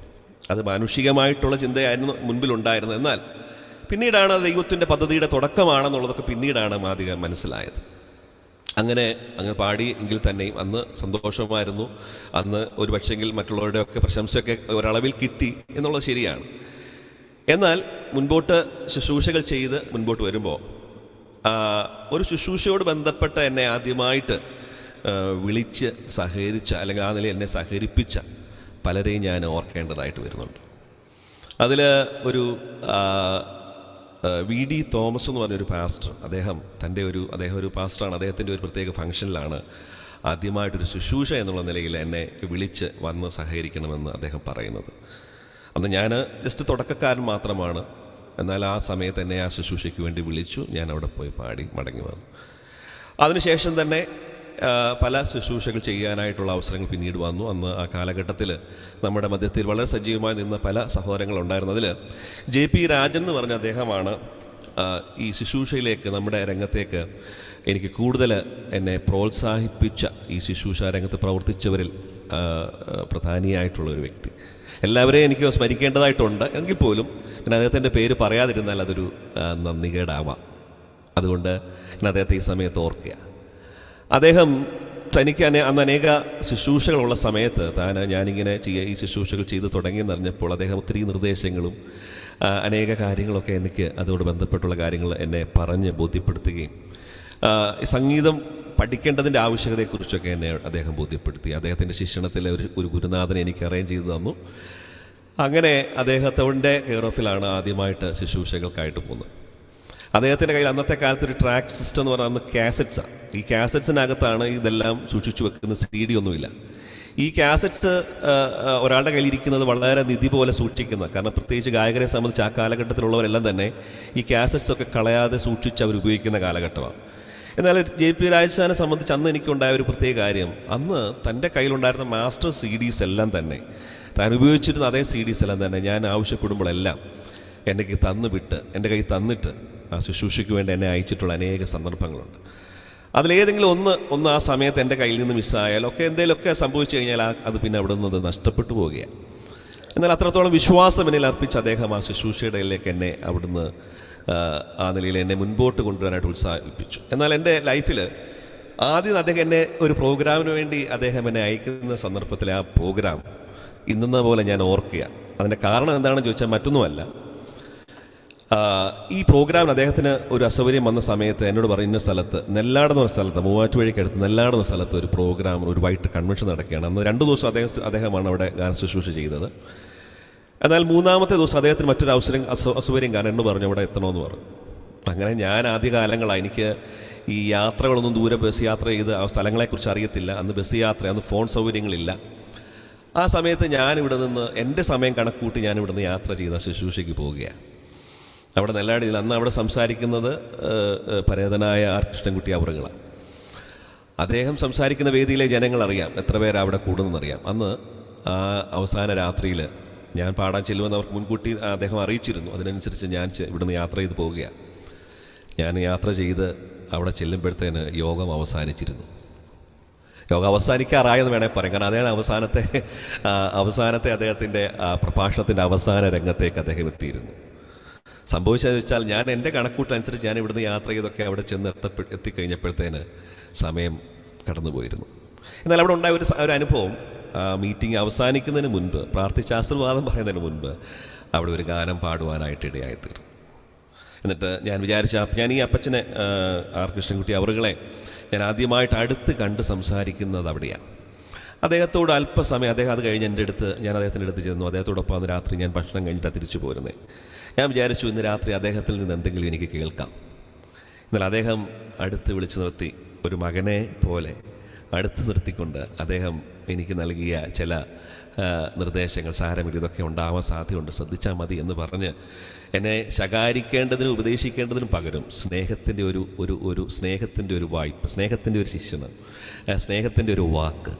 അത് മാനുഷികമായിട്ടുള്ള ചിന്തയായിരുന്നു മുൻപിലുണ്ടായിരുന്നത്. എന്നാൽ പിന്നീടാണ് ദൈവത്തിൻ്റെ പദ്ധതിയുടെ തുടക്കമാണെന്നുള്ളതൊക്കെ പിന്നീടാണ് ആദ്യം മനസ്സിലായത്. അങ്ങനെ പാടി എങ്കിൽ തന്നെയും അന്ന് സന്തോഷമായിരുന്നു. അന്ന് ഒരു പക്ഷെങ്കിൽ മറ്റുള്ളവരുടെയൊക്കെ പ്രശംസയൊക്കെ ഒരളവിൽ കിട്ടി എന്നുള്ളത് ശരിയാണ്. എന്നാൽ മുൻപോട്ട് ശുശ്രൂഷകൾ ചെയ്ത് മുൻപോട്ട് വരുമ്പോൾ ഒരു ശുശ്രൂഷയോട് ബന്ധപ്പെട്ട എന്നെ ആദ്യമായിട്ട് വിളിച്ച് സഹകരിച്ച അല്ലെങ്കിൽ ആ നിലയിൽ എന്നെ സഹകരിപ്പിച്ച പലരെയും ഞാൻ ഓർക്കേണ്ടതായിട്ട് വരുന്നുണ്ട്. അതിൽ ഒരു VD തോമസ് എന്ന് പറഞ്ഞൊരു പാസ്റ്റർ, അദ്ദേഹം ഒരു പാസ്റ്ററാണ്. അദ്ദേഹത്തിൻ്റെ ഒരു പ്രത്യേക ഫംഗ്ഷനിലാണ് ആദ്യമായിട്ടൊരു ശുശ്രൂഷ എന്നുള്ള നിലയിൽ എന്നെ വിളിച്ച് വന്ന് സഹകരിക്കണമെന്ന് അദ്ദേഹം പറയുന്നത്. അന്ന് ഞാൻ ജസ്റ്റ് തുടക്കക്കാരൻ മാത്രമാണ്. എന്നാൽ ആ സമയത്ത് എന്നെ ആ ശുശ്രൂഷയ്ക്ക് വേണ്ടി വിളിച്ചു. ഞാൻ അവിടെ പോയി പാടി മടങ്ങി വന്നു. അതിനുശേഷം തന്നെ പല ശുശ്രൂഷകൾ ചെയ്യാനായിട്ടുള്ള അവസരങ്ങൾ പിന്നീട് വന്നു. അന്ന് ആ കാലഘട്ടത്തിൽ നമ്മുടെ മധ്യത്തിൽ വളരെ സജീവമായി നിന്ന പല സഹോദരങ്ങളുണ്ടായിരുന്നു. അതിൽ JP രാജൻ എന്ന് പറഞ്ഞ അദ്ദേഹമാണ് ഈ ശുശ്രൂഷയിലേക്ക്, നമ്മുടെ രംഗത്തേക്ക് എനിക്ക് കൂടുതൽ എന്നെ പ്രോത്സാഹിപ്പിച്ച, ഈ ശുശ്രൂഷ രംഗത്ത് പ്രവർത്തിച്ചവരിൽ പ്രധാനിയായിട്ടുള്ളൊരു വ്യക്തി. എല്ലാവരെയും എനിക്ക് സ്മരിക്കേണ്ടതായിട്ടുണ്ട്. എങ്കിൽ പോലും ഞാൻ അദ്ദേഹത്തിൻ്റെ പേര് പറയാതിരുന്നാൽ അതൊരു നന്ദികേടാവാം. അതുകൊണ്ട് ഞാൻ അദ്ദേഹത്തെ ഈ സമയത്ത് ഓർക്കുക. അദ്ദേഹം തനിക്ക് അന്ന് അനേക ശുശ്രൂഷകളുള്ള സമയത്ത് ഞാനിങ്ങനെ ഈ ശുശ്രൂഷകൾ ചെയ്ത് തുടങ്ങിയെന്നറിഞ്ഞപ്പോൾ അദ്ദേഹം ഒത്തിരി നിർദ്ദേശങ്ങളും അനേക കാര്യങ്ങളൊക്കെ എനിക്ക് അതോട് ബന്ധപ്പെട്ടുള്ള കാര്യങ്ങൾ എന്നെ പറഞ്ഞ് ബോധ്യപ്പെടുത്തുകയും സംഗീതം പഠിക്കേണ്ടതിൻ്റെ ആവശ്യകതയെക്കുറിച്ചൊക്കെ എന്നെ അദ്ദേഹം ബോധ്യപ്പെടുത്തി. അദ്ദേഹത്തിൻ്റെ ശിക്ഷണത്തിലെ ഒരു ഗുരുനാഥനെ എനിക്ക് അറേഞ്ച് ചെയ്ത് തന്നു. അങ്ങനെ അദ്ദേഹത്തിൻ്റെ കെയർ ഓഫിലാണ് ആദ്യമായിട്ട് ശുശ്രൂഷകൾക്കായിട്ട് പോകുന്നത്. അദ്ദേഹത്തിൻ്റെ കയ്യിൽ അന്നത്തെ കാലത്ത് ഒരു ട്രാക്ക് സിസ്റ്റം എന്ന് പറഞ്ഞാൽ അന്ന് കാസറ്റ്സാണ്. ഈ കാസറ്റ്സിനകത്താണ് ഇതെല്ലാം സൂക്ഷിച്ചു വെക്കുന്ന, CD ഒന്നുമില്ല. ഈ കാസറ്റ്സ് ഒരാളുടെ കയ്യിലിരിക്കുന്നത് വളരെ നിധി പോലെ സൂക്ഷിക്കുന്ന, കാരണം പ്രത്യേകിച്ച് ഗായകരെ സംബന്ധിച്ച് ആ കാലഘട്ടത്തിലുള്ളവരെല്ലാം തന്നെ ഈ കാസറ്റ്സൊക്കെ കളയാതെ സൂക്ഷിച്ച് അവർ ഉപയോഗിക്കുന്ന കാലഘട്ടമാണ്. എന്നാൽ JP രാജനെ സംബന്ധിച്ച് അന്ന് എനിക്കുണ്ടായ ഒരു പ്രത്യേക കാര്യം, അന്ന് തൻ്റെ കയ്യിലുണ്ടായിരുന്ന മാസ്റ്റർ CDs എല്ലാം തന്നെ താൻ ഉപയോഗിച്ചിരുന്ന അതേ CDs എല്ലാം തന്നെ ഞാൻ ആവശ്യപ്പെടുമ്പോഴെല്ലാം എൻ്റെ കൈ തന്നിട്ട് ആ ശുശ്രൂഷയ്ക്ക് വേണ്ടി എന്നെ അയച്ചിട്ടുള്ള അനേക സന്ദർഭങ്ങളുണ്ട്. അതിലേതെങ്കിലും ഒന്ന് ആ സമയത്ത് എൻ്റെ കയ്യിൽ നിന്ന് മിസ്സായാലോ എന്തെങ്കിലുമൊക്കെ സംഭവിച്ചു കഴിഞ്ഞാൽ അത് പിന്നെ അവിടെ നിന്ന് നഷ്ടപ്പെട്ടു പോവുകയാണ്. എന്നാൽ അത്രത്തോളം വിശ്വാസം എന്നിൽ അർപ്പിച്ച് അദ്ദേഹം ആ ശുശ്രൂഷയുടെ ഇടയിലേക്ക് എന്നെ അവിടുന്ന് ആ നിലയിൽ എന്നെ മുൻപോട്ട് കൊണ്ടുവരാനായിട്ട് ഉത്സാഹിപ്പിച്ചു. എന്നാൽ എൻ്റെ ലൈഫിൽ ആദ്യം അദ്ദേഹം എന്നെ ഒരു പ്രോഗ്രാമിന് വേണ്ടി അദ്ദേഹം എന്നെ അയക്കുന്ന സന്ദർഭത്തിൽ ആ പ്രോഗ്രാം ഇന്നെന്ന പോലെ ഞാൻ ഓർക്കുക. അതിൻ്റെ കാരണം എന്താണെന്ന് ചോദിച്ചാൽ മറ്റൊന്നുമല്ല, ഈ പ്രോഗ്രാമിന് അദ്ദേഹത്തിന് ഒരു അസൗകര്യം വന്ന സമയത്ത് എന്നോട് പറയുന്ന സ്ഥലത്ത് നെല്ലാടെന്ന ഒരു സ്ഥലത്ത് മൂവാറ്റുപുഴയ്ക്കടുത്ത് നെല്ലാടെന്ന സ്ഥലത്ത് ഒരു പ്രോഗ്രാം ഒരു വൈകിട്ട് കൺവെൻഷൻ നടക്കുകയാണ്. അന്ന് 2 ദിവസം അദ്ദേഹമാണ് അവിടെ ഗാന ശുശ്രൂഷ ചെയ്തത്. എന്നാൽ 3-ാമത്തെ ദിവസം അദ്ദേഹത്തിന് മറ്റൊരു അസൗകര്യം കാരണം എന്നോട് പറഞ്ഞു അവിടെ എത്തണമെന്ന് പറഞ്ഞു. അങ്ങനെ ഞാൻ ആദ്യകാലങ്ങളാണ് എനിക്ക് ഈ യാത്രകളൊന്നും ദൂരെ ബസ് യാത്ര ചെയ്ത് ആ സ്ഥലങ്ങളെക്കുറിച്ച് അറിയത്തില്ല. അന്ന് ബസ് യാത്ര, അന്ന് ഫോൺ സൗകര്യങ്ങളില്ല. ആ സമയത്ത് ഞാനിവിടെ നിന്ന് എൻ്റെ സമയം കണക്കൂട്ടി ഞാനിവിടെ നിന്ന് യാത്ര ചെയ്ത ശുശ്രൂഷയ്ക്ക് പോവുകയാണ്. അവിടെ നെല്ലാടിയിൽ അന്ന് അവിടെ സംസാരിക്കുന്നത് പരേതനായ ആർ കൃഷ്ണൻകുട്ടി അവറുകളാണ്. അദ്ദേഹം സംസാരിക്കുന്ന വേദിയിലെ ജനങ്ങളറിയാം, എത്ര പേര് അവിടെ കൂടുന്നതെന്നറിയാം. അന്ന് ആ അവസാന രാത്രിയിൽ ഞാൻ പാടാൻ ചെല്ലുമെന്ന് അവർക്ക് മുൻകൂട്ടി അദ്ദേഹം അറിയിച്ചിരുന്നു. അതിനനുസരിച്ച് ഞാൻ ഇവിടുന്ന് യാത്ര ചെയ്ത് പോവുകയാണ്. ഞാൻ യാത്ര ചെയ്ത് അവിടെ ചെല്ലുമ്പോഴത്തേന് യോഗം അവസാനിച്ചിരുന്നു. യോഗം അവസാനിക്കാറായെന്ന് വേണമെങ്കിൽ പറയാം. കാരണം അദ്ദേഹം അവസാനത്തെ അദ്ദേഹത്തിൻ്റെ പ്രഭാഷണത്തിൻ്റെ അവസാന രംഗത്തേക്ക് അദ്ദേഹം എത്തിയിരുന്നു. സംഭവിച്ചതെന്ന് വെച്ചാൽ ഞാൻ എൻ്റെ കണക്കൂട്ടനുസരിച്ച് ഞാൻ ഇവിടുന്ന് യാത്ര ചെയ്തൊക്കെ അവിടെ ചെന്ന് എത്തിക്കഴിഞ്ഞപ്പോഴത്തേന് സമയം കടന്നുപോയിരുന്നു. എന്നാൽ അവിടെ ഉണ്ടായ ഒരു അനുഭവം, മീറ്റിംഗ് അവസാനിക്കുന്നതിന് മുൻപ്, പ്രാർത്ഥിച്ച ആശീർവാദം പറയുന്നതിന് മുൻപ് അവിടെ ഒരു ഗാനം പാടുവാനായിട്ട് ഇടയായിത്തീർന്നു. എന്നിട്ട് ഞാൻ വിചാരിച്ച ഞാൻ ഈ അപ്പച്ചനെ ആർ കൃഷ്ണൻകുട്ടി അവറുകളെ ഞാൻ ആദ്യമായിട്ട് അടുത്ത് കണ്ട് സംസാരിക്കുന്നത് അവിടെയാണ്. അദ്ദേഹത്തോട് അല്പസമയം അദ്ദേഹം അത് കഴിഞ്ഞ് ഞാൻ അദ്ദേഹത്തിൻ്റെ അടുത്ത് ചെന്നു. അദ്ദേഹത്തോടൊപ്പം അന്ന് രാത്രി ഞാൻ ഭക്ഷണം കഴിഞ്ഞിട്ടാണ് തിരിച്ചു പോരുന്നത്. ഞാൻ വിചാരിച്ചു ഇന്ന് രാത്രി അദ്ദേഹത്തിൽ നിന്ന് എന്തെങ്കിലും എനിക്ക് കേൾക്കാം. എന്നാൽ അദ്ദേഹം അടുത്ത് വിളിച്ചു നിർത്തി, ഒരു മകനെ പോലെ അടുത്ത് നിർത്തിക്കൊണ്ട് അദ്ദേഹം എനിക്ക് നൽകിയ ചില നിർദ്ദേശങ്ങൾ, സാരമില്ല ഇതൊക്കെ ഉണ്ടാവാൻ സാധ്യതയുണ്ട്, ശ്രദ്ധിച്ചാൽ മതി എന്ന് പറഞ്ഞ് എന്നെ ശകാരിക്കേണ്ടതിനും ഉപദേശിക്കേണ്ടതിനും പകരം സ്നേഹത്തിൻ്റെ ഒരു വായ്പ, സ്നേഹത്തിൻ്റെ ഒരു ശിക്ഷണം, സ്നേഹത്തിൻ്റെ ഒരു വാക്ക്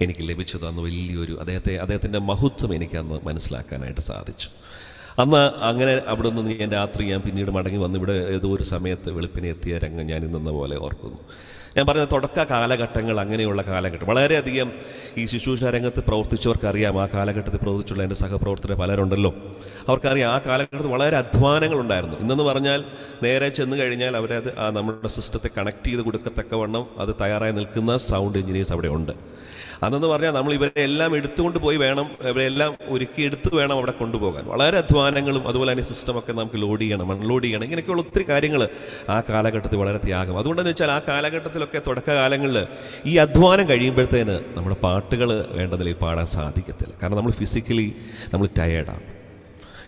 എനിക്ക് ലഭിച്ചു തന്നു. വലിയൊരു അദ്ദേഹത്തിൻ്റെ മഹത്വം എനിക്കന്ന് മനസ്സിലാക്കാനായിട്ട് സാധിച്ചു. അന്ന് അങ്ങനെ അവിടെ നിന്ന് ഞാൻ പിന്നീട് മടങ്ങി വന്ന് ഇവിടെ ഏതോ ഒരു സമയത്ത് വെളുപ്പിനെ എത്തിയ രംഗം ഞാൻ ഇന്നെന്ന പോലെ ഓർക്കുന്നു. ഞാൻ പറഞ്ഞ തുടക്ക കാലഘട്ടങ്ങൾ, അങ്ങനെയുള്ള കാലഘട്ടം വളരെയധികം ഈ ശുശ്രൂഷ രംഗത്ത് പ്രവർത്തിച്ചവർക്കറിയാം. ആ കാലഘട്ടത്തിൽ പ്രവർത്തിച്ചുള്ള എൻ്റെ സഹപ്രവർത്തകർ പലരുണ്ടല്ലോ, അവർക്കറിയാം ആ കാലഘട്ടത്തിൽ വളരെ അധ്വാനങ്ങളുണ്ടായിരുന്നു. ഇന്നെന്ന് പറഞ്ഞാൽ നേരെ ചെന്ന് കഴിഞ്ഞാൽ അവരത് നമ്മുടെ സിസ്റ്റത്തെ കണക്ട് ചെയ്ത് കൊടുക്കത്തക്കവണ്ണം അത് തയ്യാറായി നിൽക്കുന്ന സൗണ്ട് എഞ്ചിനീയേഴ്സ് അവിടെ ഉണ്ട്. അന്നെന്ന് പറഞ്ഞാൽ നമ്മൾ ഇവരെ എല്ലാം എടുത്തുകൊണ്ട് പോയി വേണം, ഇവരെല്ലാം ഒരുക്കിയെടുത്ത് വേണം അവിടെ കൊണ്ടുപോകാൻ. വളരെ അധ്വാനങ്ങളും അതുപോലെ തന്നെ സിസ്റ്റമൊക്കെ നമുക്ക് ലോഡ് ചെയ്യണം, അൺലോഡ് ചെയ്യണം, ഇങ്ങനെയൊക്കെയുള്ള ഒത്തിരി കാര്യങ്ങൾ ആ കാലഘട്ടത്തിൽ വളരെ ത്യാഗം. അതുകൊണ്ടെന്ന് വെച്ചാൽ ആ കാലഘട്ടത്തിലൊക്കെ തുടക്കകാലങ്ങളിൽ ഈ അധ്വാനം കഴിയുമ്പോഴത്തേന് നമ്മുടെ പാട്ടുകൾ വേണ്ട നിലയിൽ പാടാൻ സാധിക്കത്തില്ല. കാരണം നമ്മൾ ഫിസിക്കലി നമ്മൾ ടയേർഡാണ്.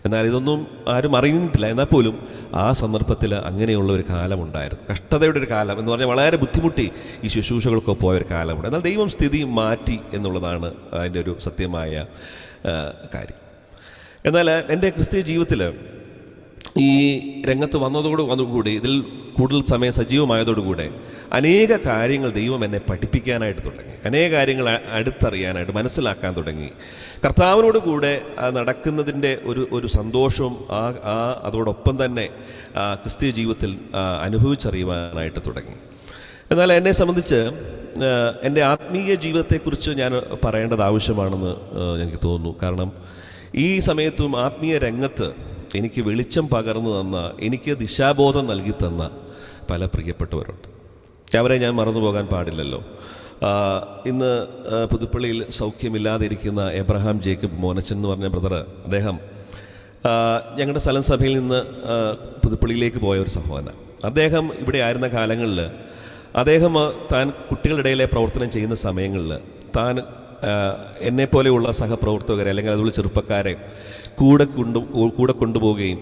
എന്നാൽ ഇതൊന്നും ആരും അറിയുന്നിട്ടില്ല. എന്നാൽ പോലും ആ സന്ദർഭത്തിൽ അങ്ങനെയുള്ള ഒരു കാലമുണ്ടായിരുന്നു, കഷ്ടതയുടെ ഒരു കാലം എന്ന് പറഞ്ഞാൽ വളരെ ബുദ്ധിമുട്ടി ഈ ശുശ്രൂഷകൾക്കൊക്കെ പോയൊരു കാലമുണ്ട്. എന്നാൽ ദൈവം സ്ഥിതി മാറ്റി എന്നുള്ളതാണ് അതിൻ്റെ ഒരു സത്യമായ കാര്യം. എന്നാൽ എൻ്റെ ക്രിസ്തീയ ജീവിതത്തിൽ ഈ രംഗത്ത് വന്നതോടുകൂടി ഇതിൽ കൂടുതൽ സമയം സജീവമായതോടുകൂടെ അനേക കാര്യങ്ങൾ ദൈവം എന്നെ പഠിപ്പിക്കാനായിട്ട് തുടങ്ങി, അനേക കാര്യങ്ങൾ അടുത്തറിയാനായിട്ട് മനസ്സിലാക്കാൻ തുടങ്ങി. കർത്താവിനോട് കൂടെ നടക്കുന്നതിൻ്റെ ഒരു സന്തോഷവും അതോടൊപ്പം തന്നെ ക്രിസ്തീയ ജീവിതത്തിൽ അനുഭവിച്ചറിയുവാനായിട്ട് തുടങ്ങി. എന്നാൽ എന്നെ സംബന്ധിച്ച് എൻ്റെ ആത്മീയ ജീവിതത്തെക്കുറിച്ച് ഞാൻ പറയേണ്ടത് ആവശ്യമാണെന്ന് എനിക്ക് തോന്നുന്നു. കാരണം ഈ സമയത്തും ആത്മീയ രംഗത്ത് എനിക്ക് വെളിച്ചം പകർന്നു തന്ന, എനിക്ക് ദിശാബോധം നൽകി തന്ന പല പ്രിയപ്പെട്ടവരുണ്ട്. അവരെ ഞാൻ മറന്നു പോകാൻ പാടില്ലല്ലോ. ഇന്ന് പുതുപ്പള്ളിയിൽ സൗഖ്യമില്ലാതിരിക്കുന്ന എബ്രഹാം ജേക്കബ് മോനച്ചൻ എന്ന് പറഞ്ഞ ബ്രദർ, അദ്ദേഹം ഞങ്ങളുടെ സ്ഥലം സഭയിൽ നിന്ന് പുതുപ്പള്ളിയിലേക്ക് പോയ ഒരു സഹോദരൻ. അദ്ദേഹം ഇവിടെ ആയിരുന്ന കാലങ്ങളിൽ അദ്ദേഹം താൻ കുട്ടികളുടെ ഇടയിലെ പ്രവർത്തനം ചെയ്യുന്ന സമയങ്ങളിൽ താൻ എന്നെപ്പോലെയുള്ള സഹപ്രവർത്തകരെ അല്ലെങ്കിൽ അതുപോലെ ചെറുപ്പക്കാരെ കൂടെ കൊണ്ടുപോവുകയും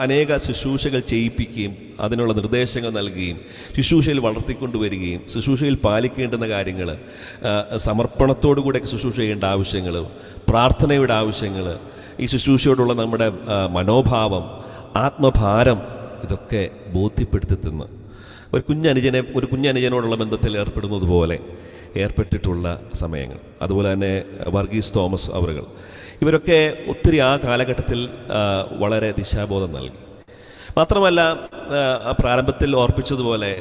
അനേക ശുശ്രൂഷകൾ ചെയ്യിപ്പിക്കുകയും അതിനുള്ള നിർദ്ദേശങ്ങൾ നൽകുകയും ശുശ്രൂഷയിൽ വളർത്തിക്കൊണ്ടുവരികയും ശുശ്രൂഷയിൽ പാലിക്കേണ്ടുന്ന കാര്യങ്ങൾ, സമർപ്പണത്തോടുകൂടെ ശുശ്രൂഷ ചെയ്യേണ്ട ആവശ്യങ്ങൾ, പ്രാർത്ഥനയുടെ ആവശ്യങ്ങൾ, ഈ ശുശ്രൂഷയോടുള്ള നമ്മുടെ മനോഭാവം, ആത്മഭാരം, ഇതൊക്കെ ബോധ്യപ്പെടുത്തി തന്ന് ഒരു കുഞ്ഞനുജനോടുള്ള ബന്ധത്തിൽ ഏർപ്പെടുന്നത് പോലെ ഏർപ്പെട്ടിട്ടുള്ള സമയങ്ങൾ. അതുപോലെ തന്നെ വർഗീസ് തോമസ് അവറുകൾ, ഇവരൊക്കെ ഒത്തിരി ആ കാലഘട്ടത്തിൽ വളരെ ദിശാബോധം നൽകി. മാത്രമല്ല, പ്രാരംഭത്തിൽ ഓർപ്പിച്ചതുപോലെ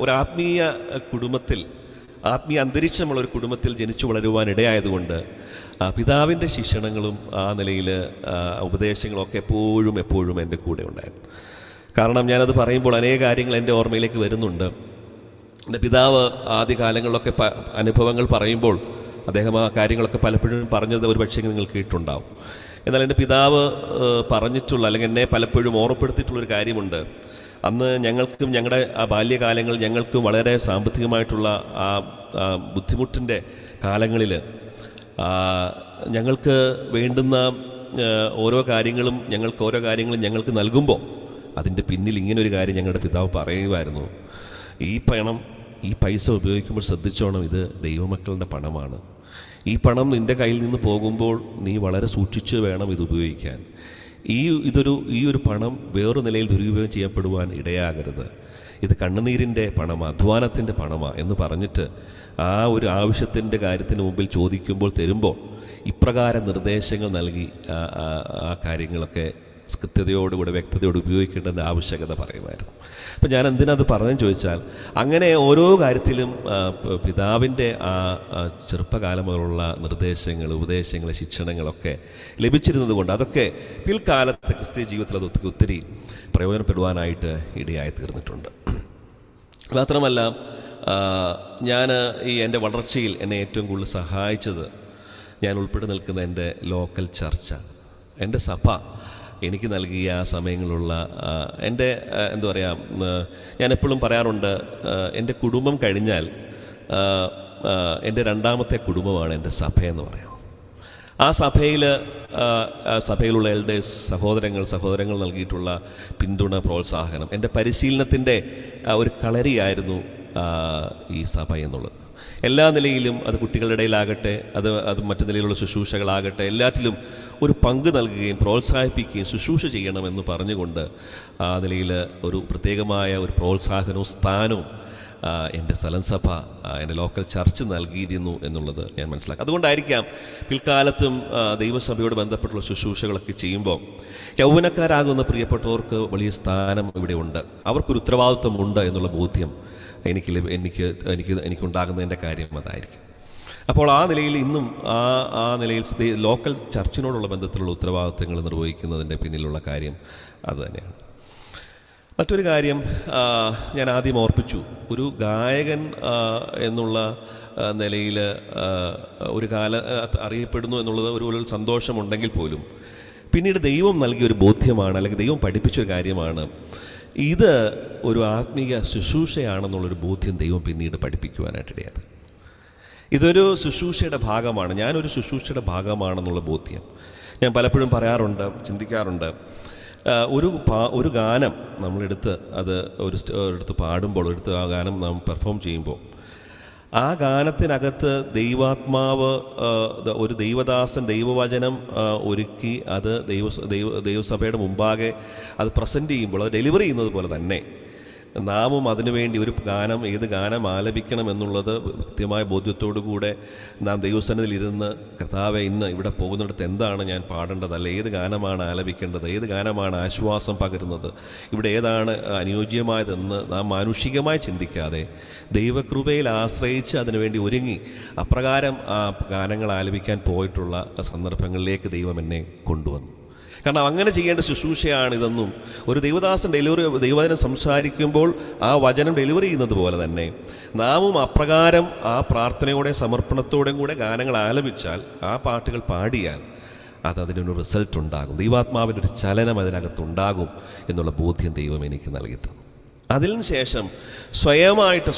ഒരു ആത്മീയ കുടുംബത്തിൽ, ആത്മീയ അന്തരീക്ഷമുള്ള ഒരു കുടുംബത്തിൽ ജനിച്ചു വളരുവാൻ ഇടയായതുകൊണ്ട് പിതാവിൻ്റെ ശിക്ഷണങ്ങളും ആ നിലയിൽ ഉപദേശങ്ങളൊക്കെ എപ്പോഴും എൻ്റെ കൂടെ ഉണ്ടായിരുന്നു. കാരണം ഞാനത് പറയുമ്പോൾ അനേക കാര്യങ്ങൾ എൻ്റെ ഓർമ്മയിലേക്ക് വരുന്നുണ്ട്. എൻ്റെ പിതാവ് ആദ്യകാലങ്ങളിലൊക്കെ അനുഭവങ്ങൾ പറയുമ്പോൾ അദ്ദേഹം ആ കാര്യങ്ങളൊക്കെ പലപ്പോഴും പറഞ്ഞത് ഒരു പക്ഷേ നിങ്ങൾ കേട്ടിട്ടുണ്ടാവും. എന്നാൽ എൻ്റെ പിതാവ് പറഞ്ഞിട്ടുള്ള, അല്ലെങ്കിൽ എന്നെ പലപ്പോഴും ഓർമ്മപ്പെടുത്തിയിട്ടുള്ളൊരു കാര്യമുണ്ട്. അന്ന് ഞങ്ങൾക്കും ഞങ്ങളുടെ ആ ബാല്യകാലങ്ങൾ ഞങ്ങൾക്കും വളരെ സാമ്പത്തികമായിട്ടുള്ള ആ ബുദ്ധിമുട്ടിൻ്റെ കാലങ്ങളിൽ ഞങ്ങൾക്ക് വേണ്ടുന്ന ഓരോ കാര്യങ്ങളും ഞങ്ങൾക്ക് നൽകുമ്പോൾ അതിൻ്റെ പിന്നിൽ ഇങ്ങനൊരു കാര്യം ഞങ്ങളുടെ പിതാവ് പറയുമായിരുന്നു: ഈ പൈസ ഉപയോഗിക്കുമ്പോൾ ശ്രദ്ധിച്ചോണം, ഇത് ദൈവമക്കളുടെ പണമാണ്. ഈ പണം നിൻ്റെ കയ്യിൽ നിന്ന് പോകുമ്പോൾ നീ വളരെ സൂക്ഷിച്ച് വേണം ഇത് ഉപയോഗിക്കാൻ. ഈ ഒരു പണം വേറൊരു നിലയിൽ ദുരുപയോഗം ചെയ്യപ്പെടുവാൻ ഇടയാകരുത്. ഇത് കണ്ണുനീരിൻ്റെ പണമാണ്, അധ്വാനത്തിൻ്റെ പണമാണ് എന്ന് പറഞ്ഞിട്ട് ആ ഒരു ആവശ്യത്തിൻ്റെ കാര്യത്തിന് മുമ്പിൽ ചോദിക്കുമ്പോൾ തരുമ്പോൾ ഇപ്രകാരം നിർദ്ദേശങ്ങൾ നൽകി ആ കാര്യങ്ങളൊക്കെ കൃത്യതയോടുകൂടെ വ്യക്തതയോട് ഉപയോഗിക്കേണ്ടതിൻ്റെ ആവശ്യകത പറയുമായിരുന്നു. അപ്പം ഞാൻ എന്തിനത് പറഞ്ഞെന്ന് ചോദിച്ചാൽ, അങ്ങനെ ഓരോ കാര്യത്തിലും പിതാവിൻ്റെ ആ ചെറുപ്പകാലം മുതലുള്ള നിർദ്ദേശങ്ങൾ, ഉപദേശങ്ങൾ, ശിക്ഷണങ്ങളൊക്കെ ലഭിച്ചിരുന്നത് കൊണ്ട് അതൊക്കെ പിൽക്കാലത്തെ ക്രിസ്തീയ ജീവിതത്തിൽ അത് ഒത്തിരി പ്രയോജനപ്പെടുവാനായിട്ട് ഇടയായി തീർന്നിട്ടുണ്ട്. മാത്രമല്ല, ഞാൻ എൻ്റെ വളർച്ചയിൽ എന്നെ ഏറ്റവും കൂടുതൽ സഹായിച്ചത് ഞാൻ ഉൾപ്പെടെ നിൽക്കുന്ന എൻ്റെ ലോക്കൽ ചർച്ച, എൻ്റെ സഭ എനിക്ക് നൽകിയ ആ സമയങ്ങളുള്ള എൻ്റെ എന്താ പറയുക, ഞാൻ എപ്പോഴും പറയാറുണ്ട്, എൻ്റെ കുടുംബം കഴിഞ്ഞാൽ എൻ്റെ രണ്ടാമത്തെ കുടുംബമാണ് എൻ്റെ സഭയെന്ന് പറയാം. ആ സഭയിലുള്ള എൽഡേഴ്സ്, സഹോദരങ്ങൾ നൽകിയിട്ടുള്ള പിന്തുണ, പ്രോത്സാഹനം, എൻ്റെ പരിശീലനത്തിൻ്റെ ഒരു കളരിയായിരുന്നു ഈ സഭ എന്നുള്ളത്. എല്ലാ നിലയിലും, അത് കുട്ടികളുടെ ഇടയിലാകട്ടെ, അത് മറ്റു നിലയിലുള്ള ശുശ്രൂഷകളാകട്ടെ, എല്ലാറ്റിലും ഒരു പങ്ക് നൽകുകയും പ്രോത്സാഹിപ്പിക്കുകയും ശുശ്രൂഷ ചെയ്യണമെന്ന് പറഞ്ഞുകൊണ്ട് ആ നിലയിൽ ഒരു പ്രത്യേകമായ ഒരു പ്രോത്സാഹനവും സ്ഥാനവും എൻ്റെ സ്ഥലം സഭ, എൻ്റെ ലോക്കൽ ചർച്ച് നൽകിയിരുന്നു എന്നുള്ളത് ഞാൻ മനസ്സിലാക്കി. അതുകൊണ്ടായിരിക്കാം പിൽക്കാലത്തും ദൈവസഭയോട് ബന്ധപ്പെട്ടുള്ള ശുശ്രൂഷകളൊക്കെ ചെയ്യുമ്പോൾ യൗവനക്കാരാകുന്ന പ്രിയപ്പെട്ടവർക്ക് വലിയ സ്ഥാനം ഇവിടെ ഉണ്ട്, അവർക്കൊരു ഉത്തരവാദിത്വമുണ്ട് എന്നുള്ള ബോധ്യം എനിക്കുണ്ടാകുന്നതിൻ്റെ കാര്യം അതായിരിക്കും. അപ്പോൾ ആ നിലയിൽ ഇന്നും ആ നിലയിൽ ലോക്കൽ ചർച്ചിനോടുള്ള ബന്ധത്തിലുള്ള ഉത്തരവാദിത്തങ്ങൾ നിർവഹിക്കുന്നതിൻ്റെ പിന്നിലുള്ള കാര്യം അതുതന്നെയാണ്. മറ്റൊരു കാര്യം ഞാൻ ആദ്യം ഓർപ്പിച്ചു, ഒരു ഗായകൻ എന്നുള്ള നിലയിൽ ഒരു അറിയപ്പെടുന്നു എന്നുള്ളത് ഒരു സന്തോഷമുണ്ടെങ്കിൽ പോലും പിന്നീട് ദൈവം നൽകിയൊരു ബോധ്യമാണ്, അല്ലെങ്കിൽ ദൈവം പഠിപ്പിച്ചൊരു കാര്യമാണ്, ഇത് ഒരു ആത്മീയ ശുശ്രൂഷയാണെന്നുള്ളൊരു ബോധ്യം ദൈവം പിന്നീട് പഠിപ്പിക്കുവാനായിട്ടിടയായത്. ഇതൊരു ശുശ്രൂഷയുടെ ഭാഗമാണ്, ഞാനൊരു ശുശ്രൂഷയുടെ ഭാഗമാണെന്നുള്ള ബോധ്യം ഞാൻ പലപ്പോഴും പറയാറുണ്ട്, ചിന്തിക്കാറുണ്ട്. ഒരു ഗാനം നമ്മളെടുത്ത് എടുത്ത് പാടുമ്പോൾ, ആ ഗാനം നാം പെർഫോം ചെയ്യുമ്പോൾ ആ ഗാനത്തിനകത്ത് ദൈവാത്മാവ്, ഒരു ദൈവദാസൻ ദൈവവചനം ഒരുക്കി അത് ദൈവസഭയുടെ മുമ്പാകെ അത് പ്രസൻറ്റ് ചെയ്യുമ്പോൾ, അത് ഡെലിവറി ചെയ്യുന്നത് പോലെ തന്നെ നാമും അതിനുവേണ്ടി ഒരു ഗാനം, ഏത് ഗാനം ആലപിക്കണം എന്നുള്ളത് കൃത്യമായ ബോധ്യത്തോടു കൂടെ നാം ദൈവസന്നിധിയിൽ ഇരുന്ന്, കർത്താവെ ഇന്ന് ഇവിടെ പോകുന്നിടത്ത് എന്താണ് ഞാൻ പാടേണ്ടത്, അല്ല ഏത് ഗാനമാണ് ആലപിക്കേണ്ടത്, ഏത് ഗാനമാണ് ആശ്വാസം പകരുന്നത്, ഇവിടെ ഏതാണ് അനുയോജ്യമായതെന്ന് നാം മാനുഷികമായി ചിന്തിക്കാതെ ദൈവകൃപയിൽ ആശ്രയിച്ച് അതിനുവേണ്ടി ഒരുങ്ങി അപ്രകാരം ആ ഗാനങ്ങൾ ആലപിക്കാൻ പോയിട്ടുള്ള സന്ദർഭങ്ങളിലേക്ക് ദൈവം എന്നെ കൊണ്ടുവന്നു. കാരണം അങ്ങനെ ചെയ്യേണ്ട ശുശ്രൂഷയാണിതെന്നും, ഒരു ദൈവദാസൻ ദൈവവചനം സംസാരിക്കുമ്പോൾ ആ വചനം ഡെലിവറി ചെയ്യുന്നത് പോലെ തന്നെ നാമും അപ്രകാരം ആ പ്രാർത്ഥനയോടെ സമർപ്പണത്തോടെയും കൂടെ ഗാനങ്ങൾ ആലപിച്ചാൽ, ആ പാട്ടുകൾ പാടിയാൽ അതിനൊരു റിസൾട്ട് ഉണ്ടാകും, ദൈവാത്മാവിൻ്റെ ഒരു ചലനം അതിനകത്തുണ്ടാകും എന്നുള്ള ബോധ്യം ദൈവം എനിക്ക് നൽകി തന്നു. അതിന് ശേഷം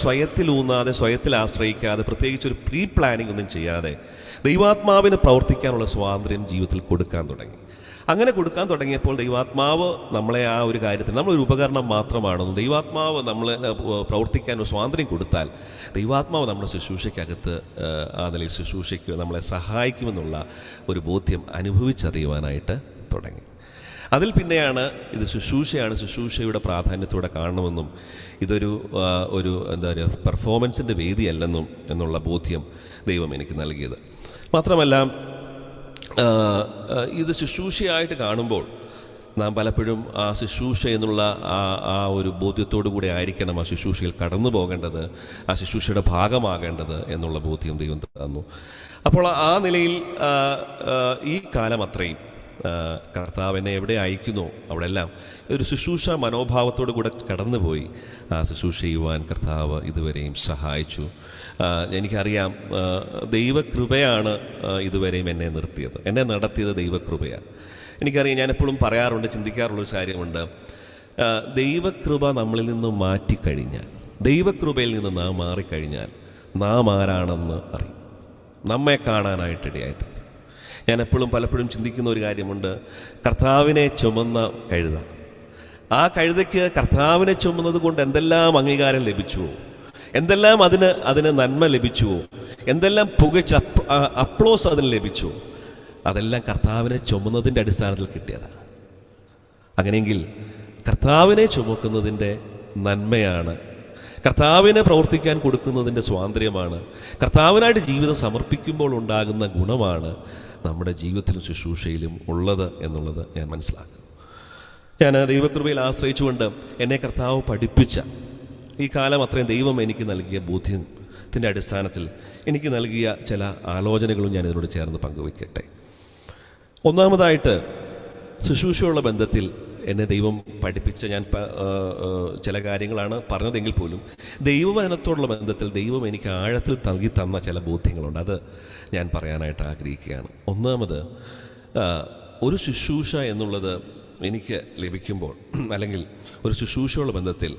സ്വയത്തിലൂന്നാതെ, സ്വയത്തിൽ ആശ്രയിക്കാതെ, പ്രത്യേകിച്ച് ഒരു പ്രീ പ്ലാനിംഗ് ഒന്നും ചെയ്യാതെ ദൈവാത്മാവിന് പ്രവർത്തിക്കാനുള്ള സ്വാതന്ത്ര്യം ജീവിതത്തിൽ കൊടുക്കാൻ തുടങ്ങി. അങ്ങനെ കൊടുക്കാൻ തുടങ്ങിയപ്പോൾ ദൈവാത്മാവ് നമ്മളെ ആ ഒരു കാര്യത്തിൽ, നമ്മളൊരു ഉപകരണം മാത്രമാണെന്നും ദൈവാത്മാവ് നമ്മളെ പ്രവർത്തിക്കാൻ ഒരു സ്വാതന്ത്ര്യം കൊടുത്താൽ ദൈവാത്മാവ് നമ്മുടെ ശുശ്രൂഷയ്ക്കകത്ത് ആ നിലയിൽ ശുശ്രൂഷയ്ക്ക് നമ്മളെ സഹായിക്കുമെന്നുള്ള ഒരു ബോധ്യം അനുഭവിച്ചറിയുവാനായിട്ട് തുടങ്ങി. അതിൽ പിന്നെയാണ് ഇത് ശുശ്രൂഷയാണ്, ശുശ്രൂഷയുടെ പ്രാധാന്യത്തോടെ കാണണമെന്നും ഇതൊരു എന്താ പറയുക പെർഫോമൻസിൻ്റെ വേദിയല്ലെന്നും എന്നുള്ള ബോധ്യം ദൈവം എനിക്ക് നൽകിയത്. മാത്രമല്ല ഇത് ശുശ്രൂഷയായിട്ട് കാണുമ്പോൾ നാം പലപ്പോഴും ആ ശുശ്രൂഷ എന്നുള്ള ആ ഒരു ബോധ്യത്തോടു കൂടെ ആയിരിക്കണം ആ ശുശ്രൂഷയിൽ കടന്നു പോകേണ്ടത്, ആ ശുശ്രൂഷയുടെ ഭാഗമാകേണ്ടത് എന്നുള്ള ബോധ്യം ദൈവം തന്നു. അപ്പോൾ ആ നിലയിൽ ഈ കാലം അത്രയും കർത്താവ് എന്നെ എവിടെ അയക്കുന്നോ അവിടെല്ലാം ഒരു ശുശ്രൂഷ മനോഭാവത്തോടു കൂടെ കടന്നുപോയി ആ ശുശ്രൂഷ ചെയ്യുവാൻ കർത്താവ് ഇതുവരെയും സഹായിച്ചു. എനിക്കറിയാം ദൈവകൃപയാണ് ഇതുവരെയും എന്നെ നിർത്തിയത്, എന്നെ നടത്തിയത് ദൈവകൃപയാണ്. എനിക്കറിയാം, ഞാനെപ്പോഴും പറയാറുണ്ട്, ചിന്തിക്കാറുള്ളൊരു കാര്യമുണ്ട്, ദൈവകൃപ നമ്മളിൽ നിന്ന് മാറ്റിക്കഴിഞ്ഞാൽ, ദൈവകൃപയിൽ നിന്ന് നാം മാറിക്കഴിഞ്ഞാൽ നാം ആരാണെന്ന് അറിയും, നമ്മെ കാണാനായിട്ടിടയായിത്തീരും. ഞാൻ പലപ്പോഴും ചിന്തിക്കുന്ന ഒരു കാര്യമുണ്ട്, കർത്താവിനെ ചുമന്ന കഴുത, ആ കഴുതയ്ക്ക് കർത്താവിനെ ചുമന്നത് കൊണ്ട് എന്തെല്ലാം അംഗീകാരം ലഭിച്ചുവോ, എന്തെല്ലാം അതിന് നന്മ ലഭിച്ചുവോ, എന്തെല്ലാം പുകച്ച അപ്ലോസ് അതിന് ലഭിച്ചുവോ, അതെല്ലാം കർത്താവിനെ ചുമന്നതിൻ്റെ അടിസ്ഥാനത്തിൽ കിട്ടിയതാണ്. അങ്ങനെയെങ്കിൽ കർത്താവിനെ ചുമക്കുന്നതിൻ്റെ നന്മയാണ്, കർത്താവിനെ പ്രവർത്തിക്കാൻ കൊടുക്കുന്നതിൻ്റെ സ്വാതന്ത്ര്യമാണ്, കർത്താവിനായിട്ട് ജീവിതം സമർപ്പിക്കുമ്പോൾ ഉണ്ടാകുന്ന ഗുണമാണ് നമ്മുടെ ജീവിതത്തിലും ശുശ്രൂഷയിലും ഉള്ളത് എന്നുള്ളത് ഞാൻ മനസ്സിലാക്കുന്നു. ഞാൻ ദൈവകൃപയിൽ ആശ്രയിച്ചുകൊണ്ട് എന്നെ കർത്താവ് പഠിപ്പിച്ച ഈ കാലം അത്രയും ദൈവം എനിക്ക് നൽകിയ ബോധ്യത്തിൻ്റെ അടിസ്ഥാനത്തിൽ എനിക്ക് നൽകിയ ചില ആലോചനകളും ഞാൻ ഇതിനോട് ചേർന്ന് പങ്കുവയ്ക്കട്ടെ. ഒന്നാമതായിട്ട്, ശുശ്രൂഷയുള്ള ബന്ധത്തിൽ എന്നെ ദൈവം പഠിപ്പിച്ച ഞാൻ ചില കാര്യങ്ങളാണ് പറഞ്ഞതെങ്കിൽ പോലും ദൈവവചനത്തോടുള്ള ബന്ധത്തിൽ ദൈവം എനിക്ക് ആഴത്തിൽ നൽകി തന്ന ചില ബോധ്യങ്ങളുണ്ട്, അത് ഞാൻ പറയാനായിട്ട് ആഗ്രഹിക്കുകയാണ്. ഒന്നാമത്, ഒരു ശുശ്രൂഷ എന്നുള്ളത് എനിക്ക് ലഭിക്കുമ്പോൾ, അല്ലെങ്കിൽ ഒരു ശുശ്രൂഷയുള്ള ബന്ധത്തിൽ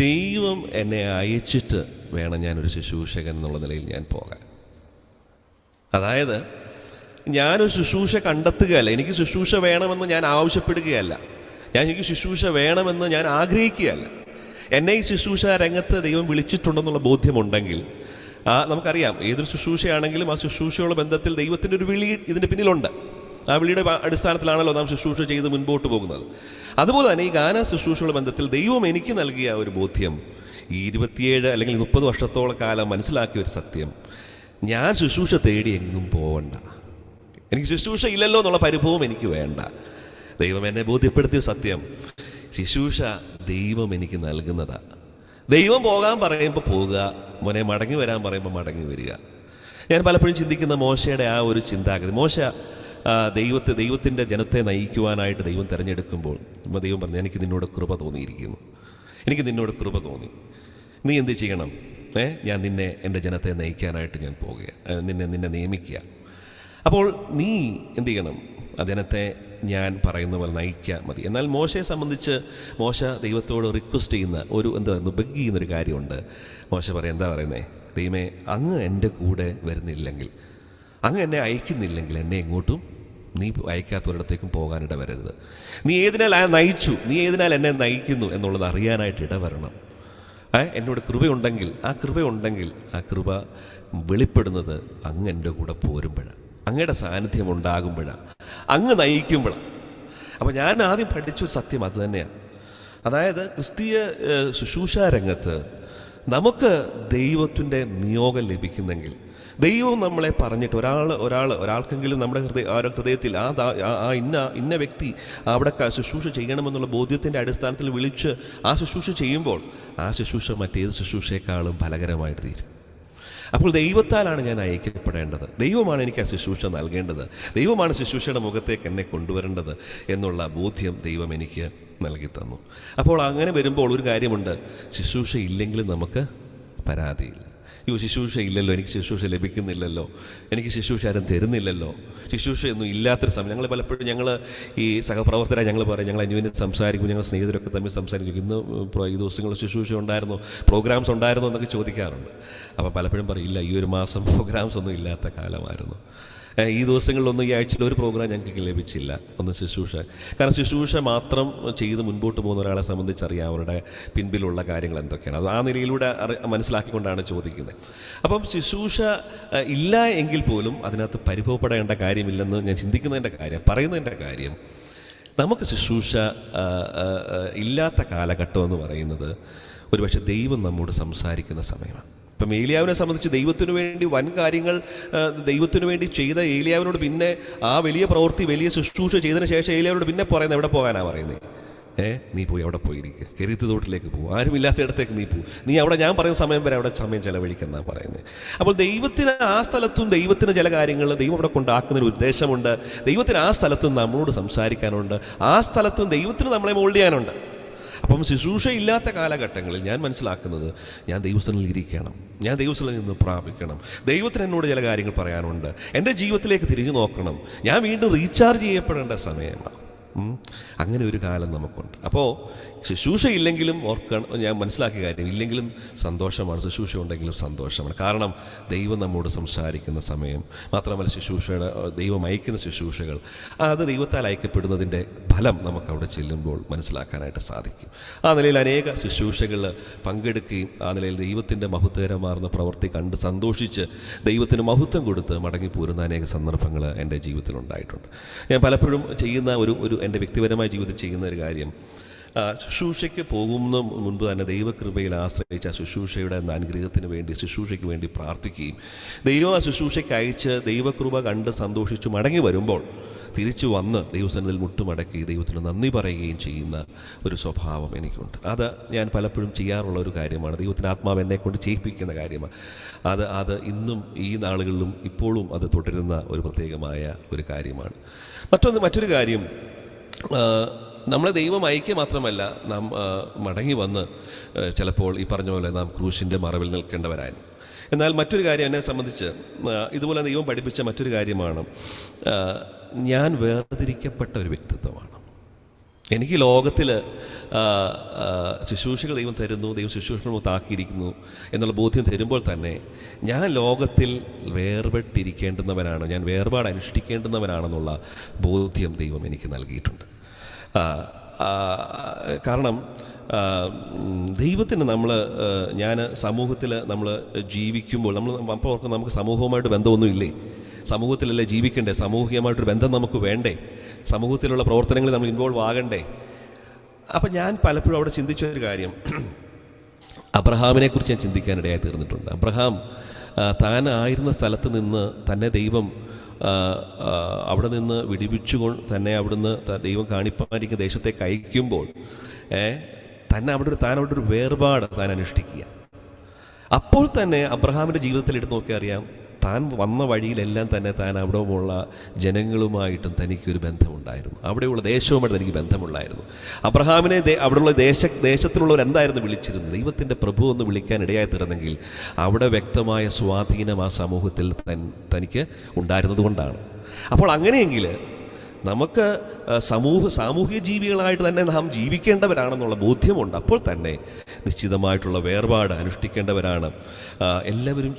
ദൈവം എന്നെ അയച്ചിട്ട് വേണം ഞാനൊരു ശുശ്രൂഷകൻ എന്നുള്ള നിലയിൽ ഞാൻ പോകാൻ. അതായത് ഞാനൊരു ശുശ്രൂഷ കണ്ടെത്തുകയല്ല, എനിക്ക് ശുശ്രൂഷ വേണമെന്ന് ഞാൻ ആവശ്യപ്പെടുകയല്ല, എനിക്ക് ശുശ്രൂഷ വേണമെന്ന് ഞാൻ ആഗ്രഹിക്കുകയല്ല. എന്നെ ഈ ശുശ്രൂഷ രംഗത്ത് ദൈവം വിളിച്ചിട്ടുണ്ടെന്നുള്ള ബോധ്യമുണ്ടെങ്കിൽ, നമുക്കറിയാം ഏതൊരു ശുശ്രൂഷയാണെങ്കിലും ആ ശുശ്രൂഷയുള്ള ബന്ധത്തിൽ ദൈവത്തിൻ്റെ ഒരു വിളി ഇതിൻ്റെ പിന്നിലുണ്ട്. ആ വിളിയുടെ അടിസ്ഥാനത്തിലാണല്ലോ നാം ശുശ്രൂഷ ചെയ്ത് മുൻപോട്ട് പോകുന്നത്. അതുപോലെ തന്നെ ഈ ഗാന ശുശ്രൂഷയുള്ള ബന്ധത്തിൽ ദൈവം എനിക്ക് നൽകിയ ഒരു ബോധ്യം, ഈ 27 അല്ലെങ്കിൽ 30 വർഷത്തോളം കാലം മനസ്സിലാക്കിയ ഒരു സത്യം, ഞാൻ ശുശ്രൂഷ തേടി എങ്ങും പോവണ്ട, എനിക്ക് ശുശ്രൂഷ ഇല്ലല്ലോ എന്നുള്ള പരിഭവം എനിക്ക് വേണ്ട. ദൈവം എന്നെ ബോധ്യപ്പെടുത്തിയ സത്യം, ശുശ്രൂഷ ദൈവം എനിക്ക് നൽകുന്നതാണ്. ദൈവം പോകാൻ പറയുമ്പോൾ പോകുക, മോനെ മടങ്ങി വരാൻ പറയുമ്പോൾ മടങ്ങി വരിക. ഞാൻ പലപ്പോഴും ചിന്തിക്കുന്ന മോശയുടെ ആ ഒരു ചിന്താഗതി, മോശ ദൈവത്തിൻ്റെ ജനത്തെ നയിക്കുവാനായിട്ട് ദൈവം തിരഞ്ഞെടുക്കുമ്പോൾ ദൈവം പറഞ്ഞു, എനിക്ക് നിന്നോട് കൃപ തോന്നിയിരിക്കുന്നു, എനിക്ക് നിന്നോട് കൃപ തോന്നി, നീ എന്ത് ചെയ്യണം, ഞാൻ നിന്നെ എൻ്റെ ജനത്തെ നയിക്കാനായിട്ട് ഞാൻ പോകുക, നിന്നെ നിയമിക്കുക. അപ്പോൾ നീ എന്ത് ചെയ്യണം, ആ ജനത്തെ ഞാൻ പറയുന്ന പോലെ നയിക്കാൻ മതി. എന്നാൽ മോശയെ സംബന്ധിച്ച് മോശ ദൈവത്തോട് റിക്വസ്റ്റ് ചെയ്യുന്ന ബെഗ് ചെയ്യുന്നൊരു കാര്യമുണ്ട്. മോശ എന്താ പറയുന്നത്, ദൈവമേ, അങ്ങ് എൻ്റെ കൂടെ വരുന്നില്ലെങ്കിൽ, അങ്ങ് എന്നെ അയക്കുന്നില്ലെങ്കിൽ എന്നെ എങ്ങോട്ടും നീ അയക്കാത്തൊരിടത്തേക്കും പോകാനിട വരരുത്. നീ ഏതിനാൽ നയിച്ചു, നീ ഏതിനാൽ എന്നെ നയിക്കുന്നു എന്നുള്ളത് അറിയാനായിട്ട് ഇടവരണം. എന്നോട് കൃപയുണ്ടെങ്കിൽ ആ കൃപ വെളിപ്പെടുന്നത് അങ്ങ് എൻ്റെ കൂടെ പോരുമ്പോഴാണ്, അങ്ങയുടെ സാന്നിധ്യം ഉണ്ടാകുമ്പോഴാണ്, അങ്ങ് നയിക്കുമ്പോഴാണ്. അപ്പോൾ ഞാൻ ആദ്യം പഠിച്ചൊരു സത്യം അത് തന്നെയാണ്. അതായത് ക്രിസ്തീയ ശുശ്രൂഷാ രംഗത്ത് നമുക്ക് ദൈവത്തിൻ്റെ നിയോഗം ലഭിക്കുന്നെങ്കിൽ, ദൈവം നമ്മളെ പറഞ്ഞിട്ട് ഒരാൾക്കെങ്കിലും നമ്മുടെ ഹൃദയത്തിൽ ഇന്ന വ്യക്തി അവിടെ ശുശ്രൂഷ ചെയ്യണമെന്നുള്ള ബോധ്യത്തിൻ്റെ അടിസ്ഥാനത്തിൽ വിളിച്ച് ആ ശുശ്രൂഷ ചെയ്യുമ്പോൾ ആ ശുശ്രൂഷ മറ്റേത് ശുശ്രൂഷയെക്കാളും ഫലകരമായിട്ട് തീരും. അപ്പോൾ ദൈവത്താലാണ് ഞാൻ അയക്കപ്പെടേണ്ടത്, ദൈവമാണ് എനിക്ക് ആ ശുശ്രൂഷ നൽകേണ്ടത്, ദൈവമാണ് ശുശ്രൂഷയുടെ മുഖത്തേക്ക് എന്നെ കൊണ്ടുവരേണ്ടത് എന്നുള്ള ബോധ്യം ദൈവം എനിക്ക് നൽകി തന്നു. അപ്പോൾ അങ്ങനെ വരുമ്പോൾ ഒരു കാര്യമുണ്ട്, ശുശ്രൂഷ ഇല്ലെങ്കിലും നമുക്ക് പരാതിയില്ല. ശുശ്രൂഷ ഇല്ലല്ലോ, എനിക്ക് ശുശ്രൂഷ ലഭിക്കുന്നില്ലല്ലോ, എനിക്ക് ശുശ്രൂഷ ആരും തരുന്നില്ലല്ലോ, ശുശ്രൂഷയൊന്നും ഇല്ലാത്തൊരു സമയം പലപ്പോഴും ഈ സഹപ്രവർത്തകരായി ഞങ്ങൾ അന്യോന്യം സംസാരിക്കും, ഞങ്ങൾ സ്നേഹിതരൊക്കെ തമ്മിൽ സംസാരിക്കും, ഇന്ന് ഈ ദിവസങ്ങളിൽ ശുശ്രൂഷ ഉണ്ടായിരുന്നോ, പ്രോഗ്രാംസ് ഉണ്ടായിരുന്നോ എന്നൊക്കെ ചോദിക്കാറുണ്ട്. അപ്പോൾ പലപ്പോഴും പറയില്ല, ഈ ഒരു മാസം പ്രോഗ്രാംസ് ഒന്നും ഇല്ലാത്ത കാലമായിരുന്നു, ഈ ദിവസങ്ങളിലൊന്നും ഈ ആഴ്ചയിൽ ഒരു പ്രോഗ്രാം ഞങ്ങൾക്ക് ലഭിച്ചില്ല, ഒന്ന് ശുശ്രൂഷ. കാരണം ശുശ്രൂഷ മാത്രം ചെയ്ത് മുൻപോട്ട് പോകുന്ന ഒരാളെ സംബന്ധിച്ചറിയാം അവരുടെ പിൻപിലുള്ള കാര്യങ്ങൾ എന്തൊക്കെയാണ്. അത് ആ നിലയിലൂടെ മനസ്സിലാക്കിക്കൊണ്ടാണ് ചോദിക്കുന്നത്. അപ്പം ശുശ്രൂഷ ഇല്ല എങ്കിൽ പോലും അതിനകത്ത് പരിഭവപ്പെടേണ്ട കാര്യമില്ലെന്ന് ഞാൻ ചിന്തിക്കുന്നതിൻ്റെ കാര്യം, പറയുന്നതിൻ്റെ കാര്യം, നമുക്ക് ശുശ്രൂഷ ഇല്ലാത്ത കാലഘട്ടം എന്ന് പറയുന്നത് ഒരുപക്ഷെ ദൈവം നമ്മോട് സംസാരിക്കുന്ന സമയമാണ്. ഇപ്പം ഏലിയാവിനെ സംബന്ധിച്ച് ദൈവത്തിനു വേണ്ടി വൻ കാര്യങ്ങൾ ദൈവത്തിനു വേണ്ടി ചെയ്ത ഏലിയാവിനോട് പിന്നെ ആ വലിയ പ്രവൃത്തി, വലിയ ശുശ്രൂഷ ചെയ്തതിന് ശേഷം ഏലിയാവിനോട് പിന്നെ പറയുന്നത് എവിടെ പോകാനാണ് പറയുന്നത്? നീ പോയി അവിടെ പോയിരിക്കുക, കെരീത്ത് തോട്ടിലേക്ക് പോകും, ആരുമില്ലാത്തയിടത്തേക്ക് നീ പോകും, നീ അവിടെ ഞാൻ പറയുന്ന സമയം വരെ അവിടെ സമയം ചെലവഴിക്കുന്നതാണ് പറയുന്നത്. അപ്പോൾ ദൈവത്തിന് ആ സ്ഥലത്തും ദൈവത്തിന് ചില കാര്യങ്ങൾ ദൈവം അവിടെ കൊണ്ടാക്കുന്നതിന് ഉദ്ദേശമുണ്ട്. ദൈവത്തിന് ആ സ്ഥലത്തും നമ്മളോട് സംസാരിക്കാനുണ്ട്, ആ സ്ഥലത്തും ദൈവത്തിന് നമ്മളെ മോൾഡ് ചെയ്യാനുണ്ട്. അപ്പം ശുശ്രൂഷ ഇല്ലാത്ത കാലഘട്ടങ്ങളിൽ ഞാൻ മനസ്സിലാക്കുന്നത്, ഞാൻ ദൈവസ്ഥനിൽ ഇരിക്കണം, ഞാൻ ദൈവസ്ഥനിൽ നിന്ന് പ്രാപിക്കണം, ദൈവത്തിന് എന്നോട് ചില കാര്യങ്ങൾ പറയാനുണ്ട്, എൻ്റെ ജീവിതത്തിലേക്ക് തിരിഞ്ഞു നോക്കണം, ഞാൻ വീണ്ടും റീചാർജ് ചെയ്യപ്പെടേണ്ട സമയമാണ്. അങ്ങനെ ഒരു കാലം നമുക്കുണ്ട്. അപ്പോൾ ശുശ്രൂഷ ഇല്ലെങ്കിലും ഓർക്കണം, ഞാൻ മനസ്സിലാക്കിയ കാര്യം, ഇല്ലെങ്കിലും സന്തോഷമാണ്, ശുശ്രൂഷ ഉണ്ടെങ്കിലും സന്തോഷമാണ്. കാരണം ദൈവം നമ്മോട് സംസാരിക്കുന്ന സമയം മാത്രമല്ല, ശുശ്രൂഷയുടെ ദൈവം അയക്കുന്ന ശുശ്രൂഷകൾ അത് ദൈവത്താൽ അയക്കപ്പെടുന്നതിൻ്റെ ഫലം നമുക്ക് അവിടെ ചെല്ലുമ്പോൾ മനസ്സിലാക്കാനായിട്ട് സാധിക്കും. ആ നിലയിൽ അനേക ശുശ്രൂഷകൾ പങ്കെടുക്കുകയും ആ നിലയിൽ ദൈവത്തിൻ്റെ മഹത്വകരമാർന്ന പ്രവൃത്തി കണ്ട് സന്തോഷിച്ച് ദൈവത്തിന് മഹത്വം കൊടുത്ത് മടങ്ങിപ്പോരുന്ന അനേക സന്ദർഭങ്ങൾ എൻ്റെ ജീവിതത്തിലുണ്ടായിട്ടുണ്ട്. ഞാൻ പലപ്പോഴും ചെയ്യുന്ന ഒരു എൻ്റെ വ്യക്തിപരമായ ജീവിതത്തിൽ ചെയ്യുന്ന ഒരു കാര്യം, ശുശ്രൂഷയ്ക്ക് പോകുന്ന മുൻപ് തന്നെ ദൈവകൃപയിൽ ആശ്രയിച്ച ശുശ്രൂഷയുടെ അനുഗ്രഹത്തിന് വേണ്ടി, ശുശ്രൂഷയ്ക്ക് വേണ്ടി പ്രാർത്ഥിക്കുകയും ദൈവം ആ ശുശ്രൂഷയ്ക്ക് അയച്ച് ദൈവകൃപ കണ്ട് സന്തോഷിച്ച് മടങ്ങി വരുമ്പോൾ തിരിച്ചു വന്ന് ദൈവസന്നിധിയിൽ മുട്ടുമടക്കി ദൈവത്തിന് നന്ദി പറയുകയും ചെയ്യുന്ന ഒരു സ്വഭാവം എനിക്കുണ്ട്. അത് ഞാൻ പലപ്പോഴും ചെയ്യാറുള്ള ഒരു കാര്യമാണ്. ദൈവത്തിൻ്റെ ആത്മാവ് എന്നെക്കൊണ്ട് ചെയ്യിപ്പിക്കുന്ന കാര്യമാണ്. അത് ഇന്നും ഈ നാളുകളിലും ഇപ്പോഴും അത് തുടരുന്ന ഒരു പ്രത്യേകമായ ഒരു കാര്യമാണ്. മറ്റൊരു കാര്യം, നമ്മളെ ദൈവം അയക്കുക മാത്രമല്ല, നാം മടങ്ങി വന്ന് ചിലപ്പോൾ ഈ പറഞ്ഞ പോലെ നാം ക്രൂശിൻ്റെ മറവിൽ നിൽക്കേണ്ടവരായിരുന്നു. എന്നാൽ മറ്റൊരു കാര്യം എന്നെ സംബന്ധിച്ച് ഇതുപോലെ ദൈവം പഠിപ്പിച്ച മറ്റൊരു കാര്യമാണ്, ഞാൻ വേർതിരിക്കപ്പെട്ട ഒരു വ്യക്തിത്വമാണ്. എനിക്ക് ലോകത്തിൽ ശുശ്രൂഷകൾ ദൈവം തരുന്നു, ദൈവം ശുശ്രൂഷകൾ താക്കിയിരിക്കുന്നു എന്നുള്ള ബോധ്യം തരുമ്പോൾ തന്നെ ഞാൻ ലോകത്തിൽ വേർപെട്ടിരിക്കേണ്ടുന്നവനാണ്, ഞാൻ വേർപാട് അനുഷ്ഠിക്കേണ്ടുന്നവനാണെന്നുള്ള ബോധ്യം ദൈവം എനിക്ക് നൽകിയിട്ടുണ്ട്. കാരണം ദൈവത്തിന് ഞാൻ സമൂഹത്തിൽ നമ്മൾ ജീവിക്കുമ്പോൾ അപ്പോൾ ഓർക്കും, നമുക്ക് സമൂഹവുമായിട്ട് ബന്ധമൊന്നുമില്ലേ? സമൂഹത്തിലല്ലേ ജീവിക്കണ്ടേ? സാമൂഹികമായിട്ടൊരു ബന്ധം നമുക്ക് വേണ്ടേ? സമൂഹത്തിലുള്ള പ്രവർത്തനങ്ങളിൽ നമ്മൾ ഇൻവോൾവ് ആകണ്ടേ? അപ്പം ഞാൻ പലപ്പോഴും അവിടെ ചിന്തിച്ച ഒരു കാര്യം, അബ്രഹാമിനെക്കുറിച്ച് ഞാൻ ചിന്തിക്കാനിടയായി തീർന്നിട്ടുണ്ട്. അബ്രഹാം താൻ ആയിരുന്ന സ്ഥലത്ത് നിന്ന് തന്നെ ദൈവം അവിടെ നിന്ന് വിടിവിച്ചുകൊണ്ട് തന്നെ അവിടുന്ന് ദൈവം കാണിപ്പാനിരിക്കുന്ന ദേശത്തേക്ക് അയക്കുമ്പോൾ താൻ അവിടെ ഒരു വേർപാട് താൻ അനുഷ്ഠിക്കുക. അപ്പോൾ തന്നെ അബ്രഹാമിൻ്റെ ജീവിതത്തിൽ എടുത്ത് നോക്കി അറിയാം, താൻ വന്ന വഴിയിലെല്ലാം തന്നെ താൻ അവിടെയുള്ള ജനങ്ങളുമായിട്ടും തനിക്കൊരു ബന്ധമുണ്ടായിരുന്നു, അവിടെയുള്ള ദേശവുമായിട്ട് തനിക്ക് ബന്ധമുണ്ടായിരുന്നു. അബ്രഹാമിനെ അവിടെയുള്ള ദേശത്തിലുള്ളവരെന്തായിരുന്നു വിളിച്ചിരുന്നത്? ദൈവത്തിൻ്റെ പ്രഭു എന്ന് വിളിക്കാൻ ഇടയായി തീർന്നെങ്കിൽ അവിടെ വ്യക്തമായ സ്വാധീനം ആ സമൂഹത്തിൽ തനിക്ക് ഉണ്ടായിരുന്നത് കൊണ്ടാണ്. അപ്പോൾ അങ്ങനെയെങ്കിൽ നമുക്ക് സാമൂഹിക ജീവികളായിട്ട് തന്നെ നാം ജീവിക്കേണ്ടവരാണെന്നുള്ള ബോധ്യമുണ്ട്. അപ്പോൾ തന്നെ നിശ്ചിതമായിട്ടുള്ള വേർപാട് അനുഷ്ഠിക്കേണ്ടവരാണ്. എല്ലാവരും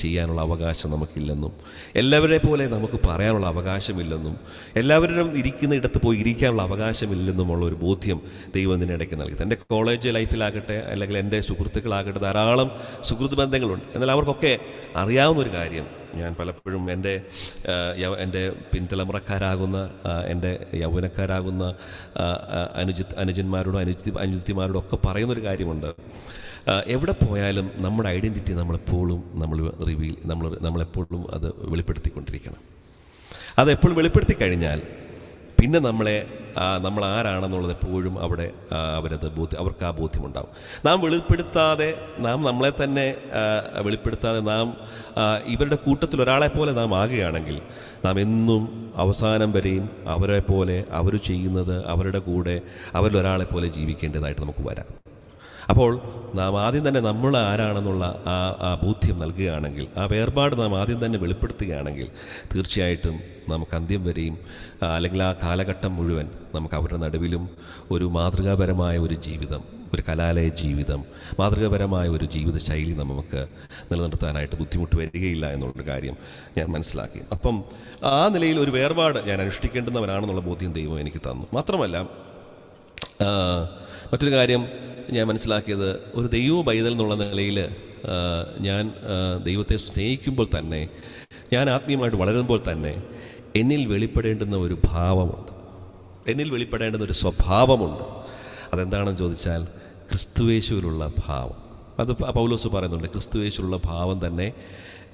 ചെയ്യാനുള്ള അവകാശം നമുക്കില്ലെന്നും, എല്ലാവരെ പോലെ നമുക്ക് പറയാനുള്ള അവകാശമില്ലെന്നും, എല്ലാവരും ഇരിക്കുന്ന ഇടത്ത് പോയി ഇരിക്കാനുള്ള അവകാശമില്ലെന്നുമുള്ള ഒരു ബോധ്യം ദൈവം ഇതിനിടയ്ക്ക് നൽകി. എൻ്റെ കോളേജ് ലൈഫിലാകട്ടെ അല്ലെങ്കിൽ എൻ്റെ സുഹൃത്തുക്കളാകട്ടെ ധാരാളം സുഹൃത്ത് ബന്ധങ്ങളുണ്ട്. എന്നാൽ അവർക്കൊക്കെ അറിയാവുന്നൊരു കാര്യം, ഞാൻ പലപ്പോഴും എൻ്റെ പിൻതലമുറക്കാരാകുന്ന എൻ്റെ യൗവനക്കാരാകുന്ന അനുജന്മാരോടും അനുജത്തിമാരോടും ഒക്കെ പറയുന്നൊരു കാര്യമുണ്ട്, എവിടെ പോയാലും നമ്മുടെ ഐഡൻറ്റിറ്റി നമ്മളെപ്പോഴും നമ്മളെപ്പോഴും അത് വെളിപ്പെടുത്തിക്കൊണ്ടിരിക്കണം. അതെപ്പോഴും വെളിപ്പെടുത്തി കഴിഞ്ഞാൽ പിന്നെ നമ്മൾ ആരാണെന്നുള്ളത് എപ്പോഴും അവിടെ അവർക്ക് ആ ബോധ്യമുണ്ടാവും. നാം വെളിപ്പെടുത്താതെ, നാം നമ്മളെ തന്നെ വെളിപ്പെടുത്താതെ നാം ഇവരുടെ കൂട്ടത്തിൽ ഒരാളെപ്പോലെ നാം ആകുകയാണെങ്കിൽ നാം എന്നും അവസാനം വരെയും അവരെ പോലെ, അവർ ചെയ്യുന്നത്, അവരുടെ കൂടെ അവരിലൊരാളെപ്പോലെ ജീവിക്കേണ്ടതായിട്ട് നമുക്ക് വരാം. അപ്പോൾ നാം ആദ്യം തന്നെ നമ്മൾ ആരാണെന്നുള്ള ആ ബോധ്യം നൽകുകയാണെങ്കിൽ, ആ വേർപാട് നാം ആദ്യം തന്നെ വെളിപ്പെടുത്തുകയാണെങ്കിൽ തീർച്ചയായിട്ടും നമുക്ക് അന്ത്യം വരെയും അല്ലെങ്കിൽ ആ കാലഘട്ടം മുഴുവൻ നമുക്ക് അവരുടെ നടുവിലും ഒരു മാതൃകാപരമായ ഒരു ജീവിതം, ഒരു കലാലയ ജീവിതം, മാതൃകാപരമായ ഒരു ജീവിത ശൈലി നമുക്ക് നിലനിർത്താനായിട്ട് ബുദ്ധിമുട്ട് വരികയില്ല എന്നുള്ളൊരു കാര്യം ഞാൻ മനസ്സിലാക്കി. അപ്പം ആ നിലയിൽ ഒരു വേർപാട് ഞാൻ അനുഷ്ഠിക്കേണ്ടുന്നവനാണെന്നുള്ള ബോധ്യം ദൈവം എനിക്ക് തന്നു. മാത്രമല്ല മറ്റൊരു കാര്യം ഞാൻ മനസ്സിലാക്കിയത്, ഒരു ദൈവ പൈതൽ എന്നുള്ള നിലയിൽ ഞാൻ ദൈവത്തെ സ്നേഹിക്കുമ്പോൾ തന്നെ, ഞാൻ ആത്മീയമായിട്ട് വളരുമ്പോൾ തന്നെ എന്നിൽ വെളിപ്പെടേണ്ടുന്ന ഒരു ഭാവമുണ്ട്. എന്നിൽ വെളിപ്പെടേണ്ടുന്ന ഒരു സ്വഭാവമുണ്ട്. അതെന്താണെന്ന് ചോദിച്ചാൽ ക്രിസ്തുയേശുവിലുള്ള ഭാവം. അത് പൗലോസ് പറയുന്നുണ്ട്, ക്രിസ്തുയേശുവിലുള്ള ഭാവം തന്നെ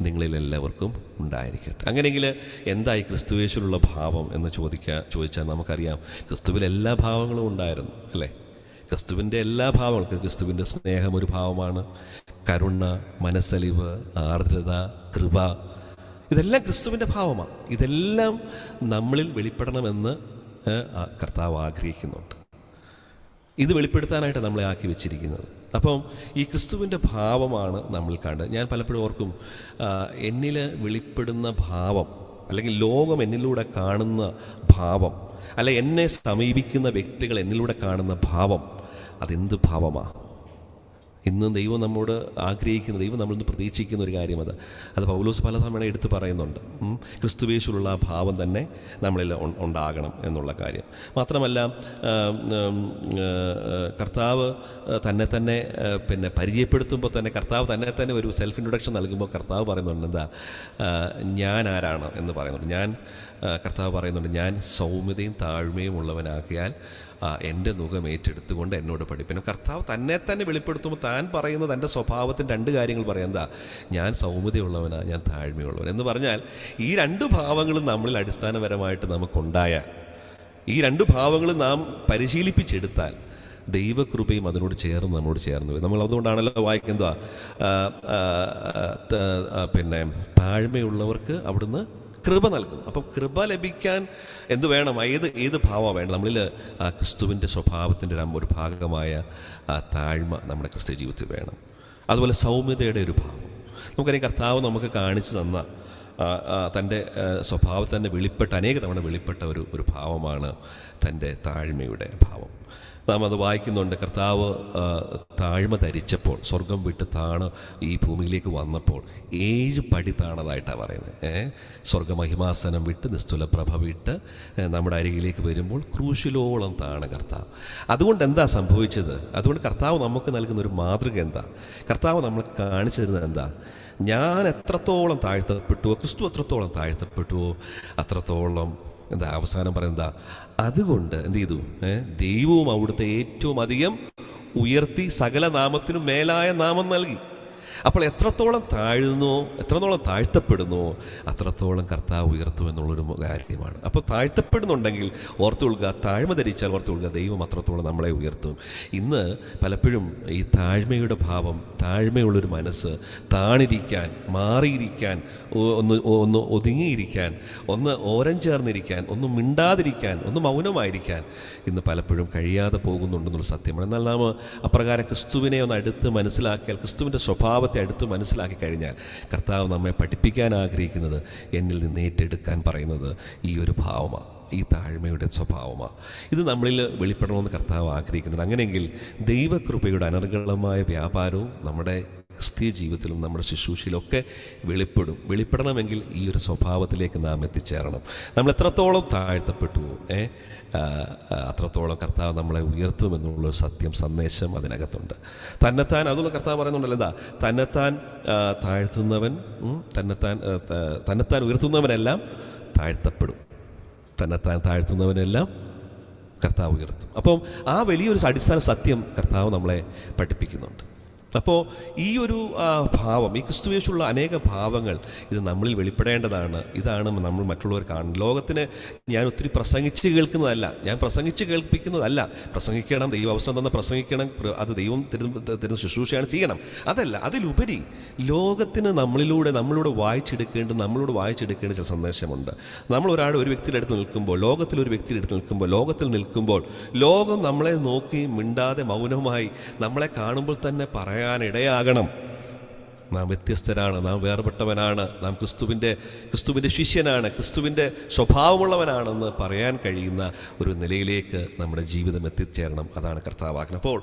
നിങ്ങളിൽ എല്ലാവർക്കും ഉണ്ടായിരിക്കട്ടെ. അങ്ങനെയെങ്കിൽ എന്തായി ക്രിസ്തുയേശുവിലുള്ള ഭാവം എന്ന് ചോദിച്ചാൽ നമുക്കറിയാം, ക്രിസ്തുവിൽ എല്ലാ ഭാവങ്ങളും ഉണ്ടായിരുന്നു അല്ലേ? ക്രിസ്തുവിൻ്റെ എല്ലാ ഭാവങ്ങൾക്കും, ക്രിസ്തുവിൻ്റെ സ്നേഹം ഒരു ഭാവമാണ്, കരുണ, മനസ്സലിവ്, ആർദ്രത, കൃപ, ഇതെല്ലാം ക്രിസ്തുവിൻ്റെ ഭാവമാണ്. ഇതെല്ലാം നമ്മളിൽ വെളിപ്പെടണമെന്ന് കർത്താവ് ആഗ്രഹിക്കുന്നുണ്ട്. ഇത് വെളിപ്പെടുത്താനായിട്ട് നമ്മളെ ആക്കി വെച്ചിരിക്കുന്നത്. അപ്പം ഈ ക്രിസ്തുവിൻ്റെ ഭാവമാണ് നമ്മൾ കണ്ടത്. ഞാൻ പലപ്പോഴും ഓർക്കും, എന്നിൽ വെളിപ്പെടുന്ന ഭാവം, അല്ലെങ്കിൽ ലോകം എന്നിലൂടെ കാണുന്ന ഭാവം, അല്ല എന്നെ സമീപിക്കുന്ന വ്യക്തികൾ എന്നിലൂടെ കാണുന്ന ഭാവം, അതെന്ത് ഭാവമാണ്? ഇന്ന് ദൈവം നമ്മോട് ആഗ്രഹിക്കുന്ന, ദൈവം നമ്മളിന്ന് പ്രതീക്ഷിക്കുന്ന ഒരു കാര്യം അത് പൗലോസ് പല തവണ എടുത്ത് പറയുന്നുണ്ട്. ക്രിസ്തുവേശുള്ള ആ ഭാവം തന്നെ നമ്മളിൽ ഉണ്ടാകണം എന്നുള്ള കാര്യം. മാത്രമല്ല, കർത്താവ് തന്നെ പിന്നെ പരിചയപ്പെടുത്തുമ്പോൾ തന്നെ, കർത്താവ് തന്നെ ഒരു സെൽഫ് ഇൻട്രൊഡക്ഷൻ നൽകുമ്പോൾ കർത്താവ് പറയുന്നുണ്ട്, എന്താ ഞാൻ ആരാണ് എന്ന് പറയുന്നുണ്ട്. കർത്താവ് പറയുന്നുണ്ട്, ഞാൻ സൗമ്യതയും താഴ്മയും ഉള്ളവനാക്കിയാൽ എൻ്റെ മുഖം ഏറ്റെടുത്തുകൊണ്ട് എന്നോട് പഠിപ്പിക്കണം. കർത്താവ് തന്നെ വെളിപ്പെടുത്തുമ്പോൾ താൻ പറയുന്നത് തൻ്റെ സ്വഭാവത്തിന് രണ്ട് കാര്യങ്ങൾ പറയാം. എന്താ? ഞാൻ സൗമ്യതയുള്ളവനാ, ഞാൻ താഴ്മയുള്ളവൻ എന്ന് പറഞ്ഞാൽ ഈ രണ്ട് ഭാവങ്ങളും നമ്മളിൽ അടിസ്ഥാനപരമായിട്ട് നമുക്കുണ്ടായാൽ, ഈ രണ്ട് ഭാവങ്ങളും നാം പരിശീലിപ്പിച്ചെടുത്താൽ ദൈവകൃപയും അതിനോട് ചേർന്ന് നമ്മോട് ചേർന്ന് നമ്മൾ അതുകൊണ്ടാണല്ലോ വായിക്കുന്നത്, പിന്നെ താഴ്മയുള്ളവർക്ക് അവിടുന്ന് കൃപ നൽകും. അപ്പം കൃപ ലഭിക്കാൻ എന്ത് വേണം? ഏത് ഭാവമാണ് വേണം? നമ്മളിൽ ആ ക്രിസ്തുവിൻ്റെ സ്വഭാവത്തിൻ്റെ ഒരു ഭാഗമായ ആ താഴ്മ നമ്മുടെ ക്രിസ്ത്യ ജീവിതത്തിൽ വേണം. അതുപോലെ സൗമ്യതയുടെ ഒരു ഭാവം. നമുക്കറിയാം, കർത്താവ് നമുക്ക് കാണിച്ചു തന്ന തൻ്റെ സ്വഭാവത്തിൽ തന്നെ അനേക തവണ വെളിപ്പെട്ട ഒരു ഭാവമാണ് തൻ്റെ താഴ്മയുടെ ഭാവം. നാം അത് വായിക്കുന്നുണ്ട്. കർത്താവ് താഴ്മ ധരിച്ചപ്പോൾ, സ്വർഗം വിട്ട് ഈ ഭൂമിയിലേക്ക് വന്നപ്പോൾ 7 പടി താണതായിട്ടാണ് പറയുന്നത്. സ്വർഗമഹിമാസനം വിട്ട്, നിസ്തുല പ്രഭ വിട്ട് നമ്മുടെ അരികിലേക്ക് വരുമ്പോൾ ക്രൂശിലോളം താണ് കർത്താവ്. അതുകൊണ്ട് എന്താ സംഭവിച്ചത്? അതുകൊണ്ട് കർത്താവ് നമുക്ക് നൽകുന്ന ഒരു മാതൃക എന്താ? കർത്താവ് നമ്മൾക്ക് കാണിച്ചു തരുന്നത് എന്താ? ഞാൻ എത്രത്തോളം താഴ്ത്തപ്പെട്ടുവോ, ക്രിസ്തു എത്രത്തോളം താഴ്ത്തപ്പെട്ടുവോ അത്രത്തോളം എന്താ അവസാനം പറയുന്നതാ, അതുകൊണ്ട് എന്ത് ചെയ്തു? ദൈവവും അവിടുത്തെ ഏറ്റവും അധികം ഉയർത്തി സകല നാമത്തിനും മേലായ നാമം നൽകി. അപ്പോൾ എത്രത്തോളം എത്രത്തോളം താഴ്ത്തപ്പെടുന്നോ അത്രത്തോളം കർത്താവ് ഉയർത്തും എന്നുള്ളൊരു കാര്യമാണ്. അപ്പോൾ താഴ്ത്തപ്പെടുന്നുണ്ടെങ്കിൽ ഓർത്തുകൊള്ളുക, താഴ്മ ധരിച്ചാൽ ഓർത്തുകൊള്ളുക, ദൈവം അത്രത്തോളം നമ്മളെ ഉയർത്തും. ഇന്ന് പലപ്പോഴും ഈ താഴ്മയുടെ ഭാവം, താഴ്മയുള്ളൊരു മനസ്സ്, താണിരിക്കാൻ, മാറിയിരിക്കാൻ, ഒന്ന് ഒതുങ്ങിയിരിക്കാൻ, ഒന്ന് ഓരം ചേർന്നിരിക്കാൻ, ഒന്ന് മിണ്ടാതിരിക്കാൻ, ഒന്ന് മൗനമായിരിക്കാൻ ഇന്ന് പലപ്പോഴും കഴിയാതെ പോകുന്നുണ്ടെന്നുള്ള സത്യമാണ്. എന്നാൽ നാം അപ്രകാരം ക്രിസ്തുവിനെ ഒന്ന് അടുത്ത് മനസ്സിലാക്കിയാൽ, ക്രിസ്തുവിൻ്റെ സ്വഭാവത്തെ അടുത്ത് മനസ്സിലാക്കി കഴിഞ്ഞാൽ, കർത്താവ് നമ്മെ പഠിപ്പിക്കാൻ ആഗ്രഹിക്കുന്നത്, എന്നിൽ നിന്ന് ഏറ്റെടുക്കാൻ പറയുന്നത് ഈ ഒരു ഭാവമാണ്, ഈ താഴ്മയുടെ സ്വഭാവമാണ്. ഇത് നമ്മളിൽ വെളിപ്പെടണമെന്ന് കർത്താവ് ആഗ്രഹിക്കുന്നുണ്ട്. അങ്ങനെയെങ്കിൽ ദൈവകൃപയുടെ അനർഗളമായ വ്യാപാരവും നമ്മുടെ ക്രിസ്തീയ ജീവിതത്തിലും നമ്മുടെ ശുശ്രൂഷയിലൊക്കെ വെളിപ്പെടണമെങ്കിൽ ഈ ഒരു സ്വഭാവത്തിലേക്ക് നാം എത്തിച്ചേരണം. നമ്മൾ എത്രത്തോളം താഴ്ത്തപ്പെട്ടുവോ അത്രത്തോളം കർത്താവ് നമ്മളെ ഉയർത്തുമെന്നുള്ളൊരു സന്ദേശം അതിനകത്തുണ്ട്. അതുള്ള കർത്താവ് പറയുന്നുണ്ടല്ലോ, എന്താ? തന്നെത്താൻ ഉയർത്തുന്നവനെല്ലാം താഴ്ത്തപ്പെടും, താഴ്ത്തുന്നവനെല്ലാം കർത്താവ് ഉയർത്തും. അപ്പം ആ വലിയൊരു അടിസ്ഥാന സത്യം കർത്താവ് നമ്മളെ പഠിപ്പിക്കുന്നുണ്ട്. അപ്പോൾ ഈ ഒരു ഭാവം, ഈ ക്രിസ്തുവേശുള്ള അനേക ഭാവങ്ങൾ ഇത് നമ്മളിൽ വെളിപ്പെടേണ്ടതാണ്. ഇതാണ് നമ്മൾ മറ്റുള്ളവർ കാണുന്നത്. ലോകത്തിന് ഞാൻ ഒത്തിരി പ്രസംഗിച്ച് കേൾക്കുന്നതല്ല, ഞാൻ പ്രസംഗിച്ച് കേൾപ്പിക്കുന്നതല്ല. പ്രസംഗിക്കണം, ദൈവ അവസരം തന്നെ പ്രസംഗിക്കണം, അത് ദൈവം തരുന്ന ശുശ്രൂഷയാണ് ചെയ്യണം. അതല്ല, അതിലുപരി ലോകത്തിന് നമ്മളോട് വായിച്ചെടുക്കേണ്ട ചില സന്ദേശമുണ്ട്. നമ്മൾ ഒരു വ്യക്തിയുടെ അടുത്ത് നിൽക്കുമ്പോൾ, ലോകത്തിൽ നിൽക്കുമ്പോൾ ലോകം നമ്മളെ നോക്കി മിണ്ടാതെ മൗനമായി നമ്മളെ കാണുമ്പോൾ തന്നെ പറയാനിടയാകണം, നാം വ്യത്യസ്തരാണ്, നാം വേർപെട്ടവനാണ്, നാം ക്രിസ്തുവിൻ്റെ ശിഷ്യനാണ്, ക്രിസ്തുവിൻ്റെ സ്വഭാവമുള്ളവനാണെന്ന് പറയാൻ കഴിയുന്ന ഒരു നിലയിലേക്ക് നമ്മുടെ ജീവിതം എത്തിച്ചേരണം. അതാണ് കർത്താവാക്കുന്നത്. അപ്പോൾ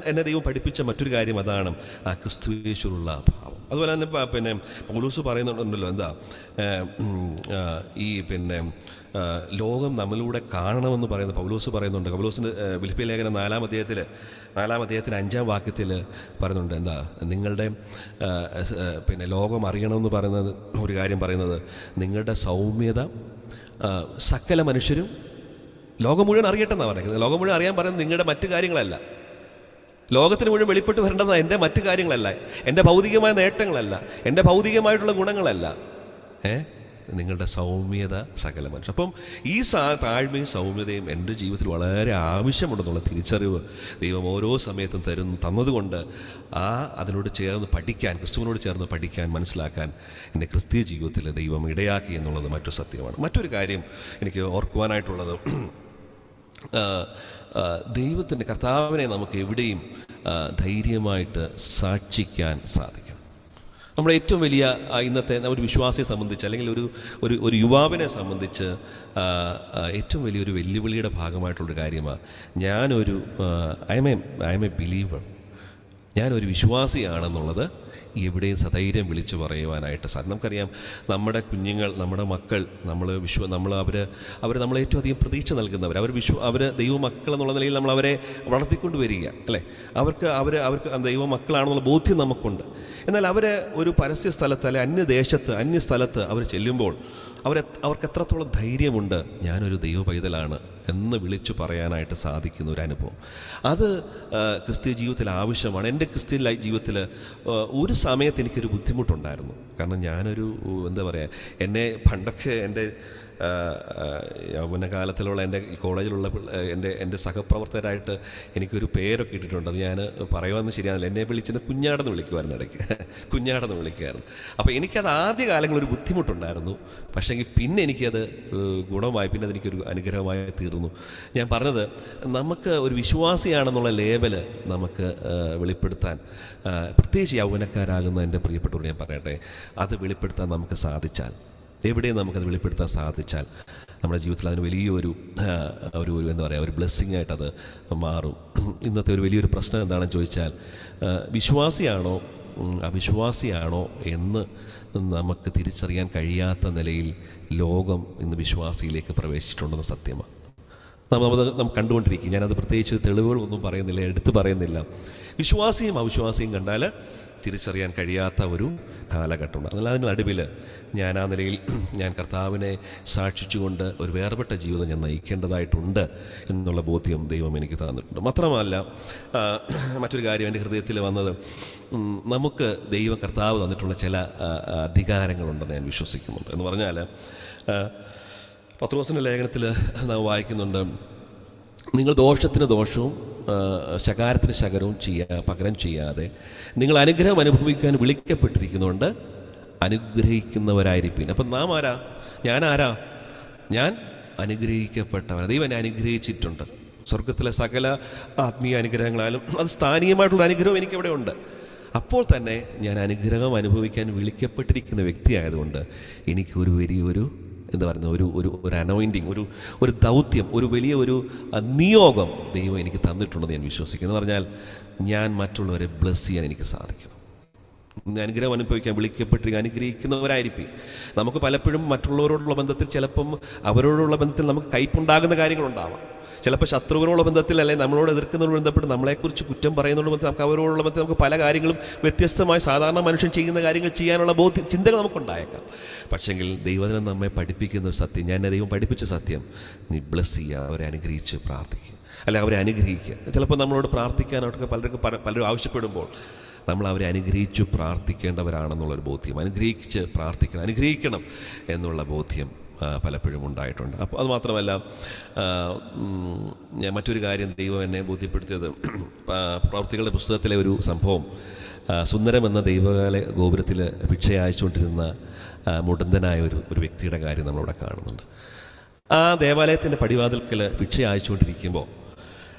എന്നെ ദൈവം പഠിപ്പിച്ച മറ്റൊരു കാര്യം അതാണ്, ആ ക്രിസ്തുയേശുള്ള ഭാവം. അതുപോലെ തന്നെ പൗലോസ് പറയുന്നുണ്ടല്ലോ, എന്താ ലോകം നമ്മളിലൂടെ കാണണമെന്ന് പറയുന്നത് പൗലോസ് പറയുന്നുണ്ട്. പൗലോസിൻ്റെ ഫിലിപ്പിയ ലേഖനം 4-ാം അധ്യായത്തിൽ 5-ാം വാക്യത്തിൽ പറയുന്നുണ്ട്, എന്താ നിങ്ങളുടെ ലോകം അറിയണമെന്ന് പറയുന്നത് ഒരു കാര്യം പറയുന്നത്, നിങ്ങളുടെ സൗമ്യത സകല മനുഷ്യരും ലോകം മുഴുവൻ അറിയട്ടെ എന്നാണ് പറയുന്നത്. ലോകം മുഴുവൻ അറിയാൻ പറയുന്നത് നിങ്ങളുടെ മറ്റു കാര്യങ്ങളല്ല, ലോകത്തിന് മുഴുവൻ വെളിപ്പെട്ട് വരേണ്ടത് എൻ്റെ മറ്റു കാര്യങ്ങളല്ല, എൻ്റെ ഭൗതികമായ നേട്ടങ്ങളല്ല, എൻ്റെ ഭൗതികമായിട്ടുള്ള ഗുണങ്ങളല്ല, നിങ്ങളുടെ സൗമ്യത സകല മനുഷ്യൻ. അപ്പം ഈ താഴ്മയും സൗമ്യതയും എൻ്റെ ജീവിതത്തിൽ വളരെ ആവശ്യമുണ്ടെന്നുള്ള തിരിച്ചറിവ് ദൈവം ഓരോ സമയത്തും തന്നതുകൊണ്ട് അതിനോട് ചേർന്ന് പഠിക്കാൻ, ക്രിസ്തുവിനോട് ചേർന്ന് പഠിക്കാൻ, മനസ്സിലാക്കാൻ എൻ്റെ ക്രിസ്തീയ ജീവിതത്തിൽ ദൈവം ഇടയാക്കി എന്നുള്ളത് മറ്റൊരു സത്യമാണ്. മറ്റൊരു കാര്യം എനിക്ക് ഓർക്കുവാനായിട്ടുള്ളത്, ദൈവത്തിൻ്റെ കർത്താവിനെ നമുക്ക് എവിടെയും ധൈര്യമായിട്ട് സാക്ഷിക്കാൻ സാധിക്കും. നമ്മുടെ ഏറ്റവും വലിയ ഇന്നത്തെ ഒരു വിശ്വാസിയെ സംബന്ധിച്ച്, അല്ലെങ്കിൽ ഒരു യുവാവിനെ സംബന്ധിച്ച് ഏറ്റവും വലിയൊരു വെല്ലുവിളിയുടെ ഭാഗമായിട്ടുള്ളൊരു കാര്യമാണ് ഞാനൊരു ഐ എം എ ബിലീവർ, ഞാനൊരു വിശ്വാസിയാണെന്നുള്ളത് എവിടെയും സധൈര്യം വിളിച്ചു പറയുവാനായിട്ട് സാധിക്കും. നമുക്കറിയാം, നമ്മുടെ കുഞ്ഞുങ്ങൾ, നമ്മുടെ മക്കൾ, അവർ നമ്മളെ ഏറ്റവും അധികം പ്രതീക്ഷ നൽകുന്നവർ, അവർ ദൈവമക്കൾ എന്നുള്ള നിലയിൽ നമ്മൾ അവരെ വളർത്തിക്കൊണ്ട് വരിക അല്ലേ. അവർക്ക് ദൈവമക്കളാണെന്നുള്ള ബോധ്യം നമുക്കുണ്ട്. എന്നാൽ അവർ ഒരു പരസ്യ സ്ഥലത്ത് അല്ലെ അന്യസ്ഥലത്ത് അവർ ചെല്ലുമ്പോൾ അവർക്ക് എത്രത്തോളം ധൈര്യമുണ്ട് ഞാനൊരു ദൈവ പൈതലാണ് എന്ന് വിളിച്ചു പറയാനായിട്ട് സാധിക്കുന്ന ഒരു അനുഭവം. അത് ക്രിസ്തീയ ജീവിതത്തിൽ ആവശ്യമാണ്. എൻ്റെ ക്രിസ്ത്യൻ ജീവിതത്തിൽ ഒരു സമയത്ത് എനിക്കൊരു ബുദ്ധിമുട്ടുണ്ടായിരുന്നു. കാരണം ഞാനൊരു എന്നെ പണ്ടൊക്കെ എൻ്റെ യൗവനകാലത്തിലുള്ള എൻ്റെ കോളേജിലുള്ള എൻ്റെ സഹപ്രവർത്തകരായിട്ട് എനിക്കൊരു പേരൊക്കെ ഇട്ടിട്ടുണ്ട്. അത് ഞാൻ പറയുവാന്ന് ശരിയാണല്ലോ, എന്നെ വിളിച്ചത് കുഞ്ഞാടെന്ന് വിളിക്കുമായിരുന്നു, ഇടയ്ക്ക് കുഞ്ഞാടെന്ന് വിളിക്കുമായിരുന്നു. അപ്പോൾ എനിക്കത് ആദ്യ കാലങ്ങളൊരു ബുദ്ധിമുട്ടുണ്ടായിരുന്നു. പക്ഷേങ്കിൽ പിന്നെ എനിക്കത് ഗുണമായി, പിന്നെ അതെനിക്കൊരു അനുഗ്രഹമായി തീർന്നു. ഞാൻ പറഞ്ഞത്, നമുക്ക് ഒരു വിശ്വാസിയാണെന്നുള്ള ലേബല് നമുക്ക് വെളിപ്പെടുത്താൻ, പ്രത്യേകിച്ച് യൗവനക്കാരാകുന്ന എൻ്റെ പ്രിയപ്പെട്ടവർ ഞാൻ പറയട്ടെ, അത് വെളിപ്പെടുത്താൻ നമുക്ക് സാധിച്ചാൽ, എവിടെയും നമുക്കത് വെളിപ്പെടുത്താൻ സാധിച്ചാൽ നമ്മുടെ ജീവിതത്തിൽ അതിന് വലിയൊരു ഒരു ബ്ലെസ്സിങ് ആയിട്ടത് മാറും. ഇന്നത്തെ ഒരു വലിയൊരു പ്രശ്നം എന്താണെന്ന് ചോദിച്ചാൽ, വിശ്വാസിയാണോ അവിശ്വാസിയാണോ എന്ന് നമുക്ക് തിരിച്ചറിയാൻ കഴിയാത്ത നിലയിൽ ലോകം ഇന്ന് വിശ്വാസിയിലേക്ക് പ്രവേശിച്ചിട്ടുണ്ടെന്ന് സത്യമാണ്. നമുക്ക് കണ്ടുകൊണ്ടിരിക്കും. ഞാനത് പ്രത്യേകിച്ച് തെളിവുകളൊന്നും പറയുന്നില്ല, എടുത്തു പറയുന്നില്ല. വിശ്വാസിയും അവിശ്വാസിയും കണ്ടാൽ തിരിച്ചറിയാൻ കഴിയാത്ത ഒരു കാലഘട്ടമുണ്ട്. എന്നാൽ അതിന് നടുവിൽ ഞാൻ ആ നിലയിൽ ഞാൻ കർത്താവിനെ സാക്ഷിച്ചുകൊണ്ട് ഒരു വേർപെട്ട ജീവിതം ഞാൻ നയിക്കേണ്ടതായിട്ടുണ്ട് എന്നുള്ള ബോധ്യം ദൈവം എനിക്ക് തന്നിട്ടുണ്ട്. മാത്രമല്ല, മറ്റൊരു കാര്യം എൻ്റെ ഹൃദയത്തിൽ വന്നത്, നമുക്ക് ദൈവം കർത്താവ് തന്നിട്ടുള്ള ചില അധികാരങ്ങളുണ്ടെന്ന് ഞാൻ വിശ്വസിക്കുന്നുണ്ട്. എന്ന് പറഞ്ഞാൽ, പത്രോസിൻ്റെ ലേഖനത്തിൽ നാം വായിക്കുന്നുണ്ട്, നിങ്ങൾ ദോഷത്തിന് ദോഷവും ശകാരത്തിന് ശകരവും പകരം ചെയ്യാതെ നിങ്ങൾ അനുഗ്രഹം അനുഭവിക്കാൻ വിളിക്കപ്പെട്ടിരിക്കുന്നുണ്ട്, അനുഗ്രഹിക്കുന്നവരായിരിക്കും. അപ്പം നാം ആരാ? ഞാൻ അനുഗ്രഹിക്കപ്പെട്ടവൻ. ദൈവം എന്നെ അനുഗ്രഹിച്ചിട്ടുണ്ട്. സ്വർഗത്തിലെ സകല ആത്മീയ അനുഗ്രഹങ്ങളാലും അത് സ്ഥാനീയമായിട്ടുള്ള അനുഗ്രഹം എനിക്കവിടെ ഉണ്ട്. അപ്പോൾ തന്നെ ഞാൻ അനുഗ്രഹം അനുഭവിക്കാൻ വിളിക്കപ്പെട്ടിരിക്കുന്ന വ്യക്തിയായതുകൊണ്ട് എനിക്ക് ഒരു വലിയൊരു ഒരു അനോയിൻറ്റിങ്, ഒരു ദൗത്യം, ഒരു വലിയ നിയോഗം ദൈവം എനിക്ക് തന്നിട്ടുണ്ടെന്ന് ഞാൻ വിശ്വസിക്കുന്നു. എന്ന് പറഞ്ഞാൽ, ഞാൻ മറ്റുള്ളവരെ ബ്ലെസ് ചെയ്യാൻ എനിക്ക് സാധിക്കണം. അനുഗ്രഹം അനുഭവിക്കാൻ അനുഗ്രഹിക്കുന്നവരായിരിക്കും. നമുക്ക് പലപ്പോഴും മറ്റുള്ളവരോടുള്ള ബന്ധത്തിൽ, ചിലപ്പം അവരോടുള്ള ബന്ധത്തിൽ നമുക്ക് കയ്പുണ്ടാകുന്ന കാര്യങ്ങളുണ്ടാവാം. ചിലപ്പോൾ ശത്രുവിനോടുള്ള ബന്ധത്തിൽ, അല്ലെങ്കിൽ നമ്മളോട് എതിർക്കുന്നതിനോട് ബന്ധപ്പെട്ട് നമ്മളെക്കുറിച്ച് കുറ്റം പറയുന്നതോട് ബന്ധത്തിൽ നമുക്ക് അവരോടുള്ള ബന്ധത്തിൽ നമുക്ക് പല കാര്യങ്ങളും വ്യത്യസ്തമായി സാധാരണ മനുഷ്യൻ ചെയ്യുന്ന കാര്യങ്ങൾ ചെയ്യാനുള്ള ചിന്തകൾ നമുക്കുണ്ടായേക്കാം. പക്ഷെങ്കിൽ ദൈവം നമ്മെ പഠിപ്പിക്കുന്ന ഒരു സത്യം, ഞാൻ ദൈവം പഠിപ്പിച്ച സത്യം, നീ ബ്ലെസ് ചെയ്യുക, അവരെ അനുഗ്രഹിച്ച് പ്രാർത്ഥിക്കുക, അല്ലെ അവരെ അനുഗ്രഹിക്കുക. ചിലപ്പോൾ നമ്മളോട് പ്രാർത്ഥിക്കാനൊക്കെ പലരും ആവശ്യപ്പെടുമ്പോൾ നമ്മൾ അവരെ അനുഗ്രഹിച്ചു പ്രാർത്ഥിക്കേണ്ടവരാണെന്നുള്ളൊരു ബോധ്യം, അനുഗ്രഹിക്കണം എന്നുള്ള ബോധ്യം പലപ്പോഴും ഉണ്ടായിട്ടുണ്ട്. അപ്പോൾ അത് മാത്രമല്ല, ഞാൻ മറ്റൊരു കാര്യം ദൈവം എന്നെ ബോധ്യപ്പെടുത്തിയത്, പ്രവൃത്തികളുടെ പുസ്തകത്തിലെ ഒരു സംഭവം, സുന്ദരം എന്ന ദൈവകാല ഗോപുരത്തിൽ ഭിക്ഷ അയച്ചുകൊണ്ടിരുന്ന മുടന്തനായ ഒരു വ്യക്തിയുടെ കാര്യം നമ്മളിവിടെ കാണുന്നുണ്ട്. ആ ദേവാലയത്തിൻ്റെ പടിവാതിൽക്കൽ ഭിക്ഷ അയച്ചുകൊണ്ടിരിക്കുമ്പോൾ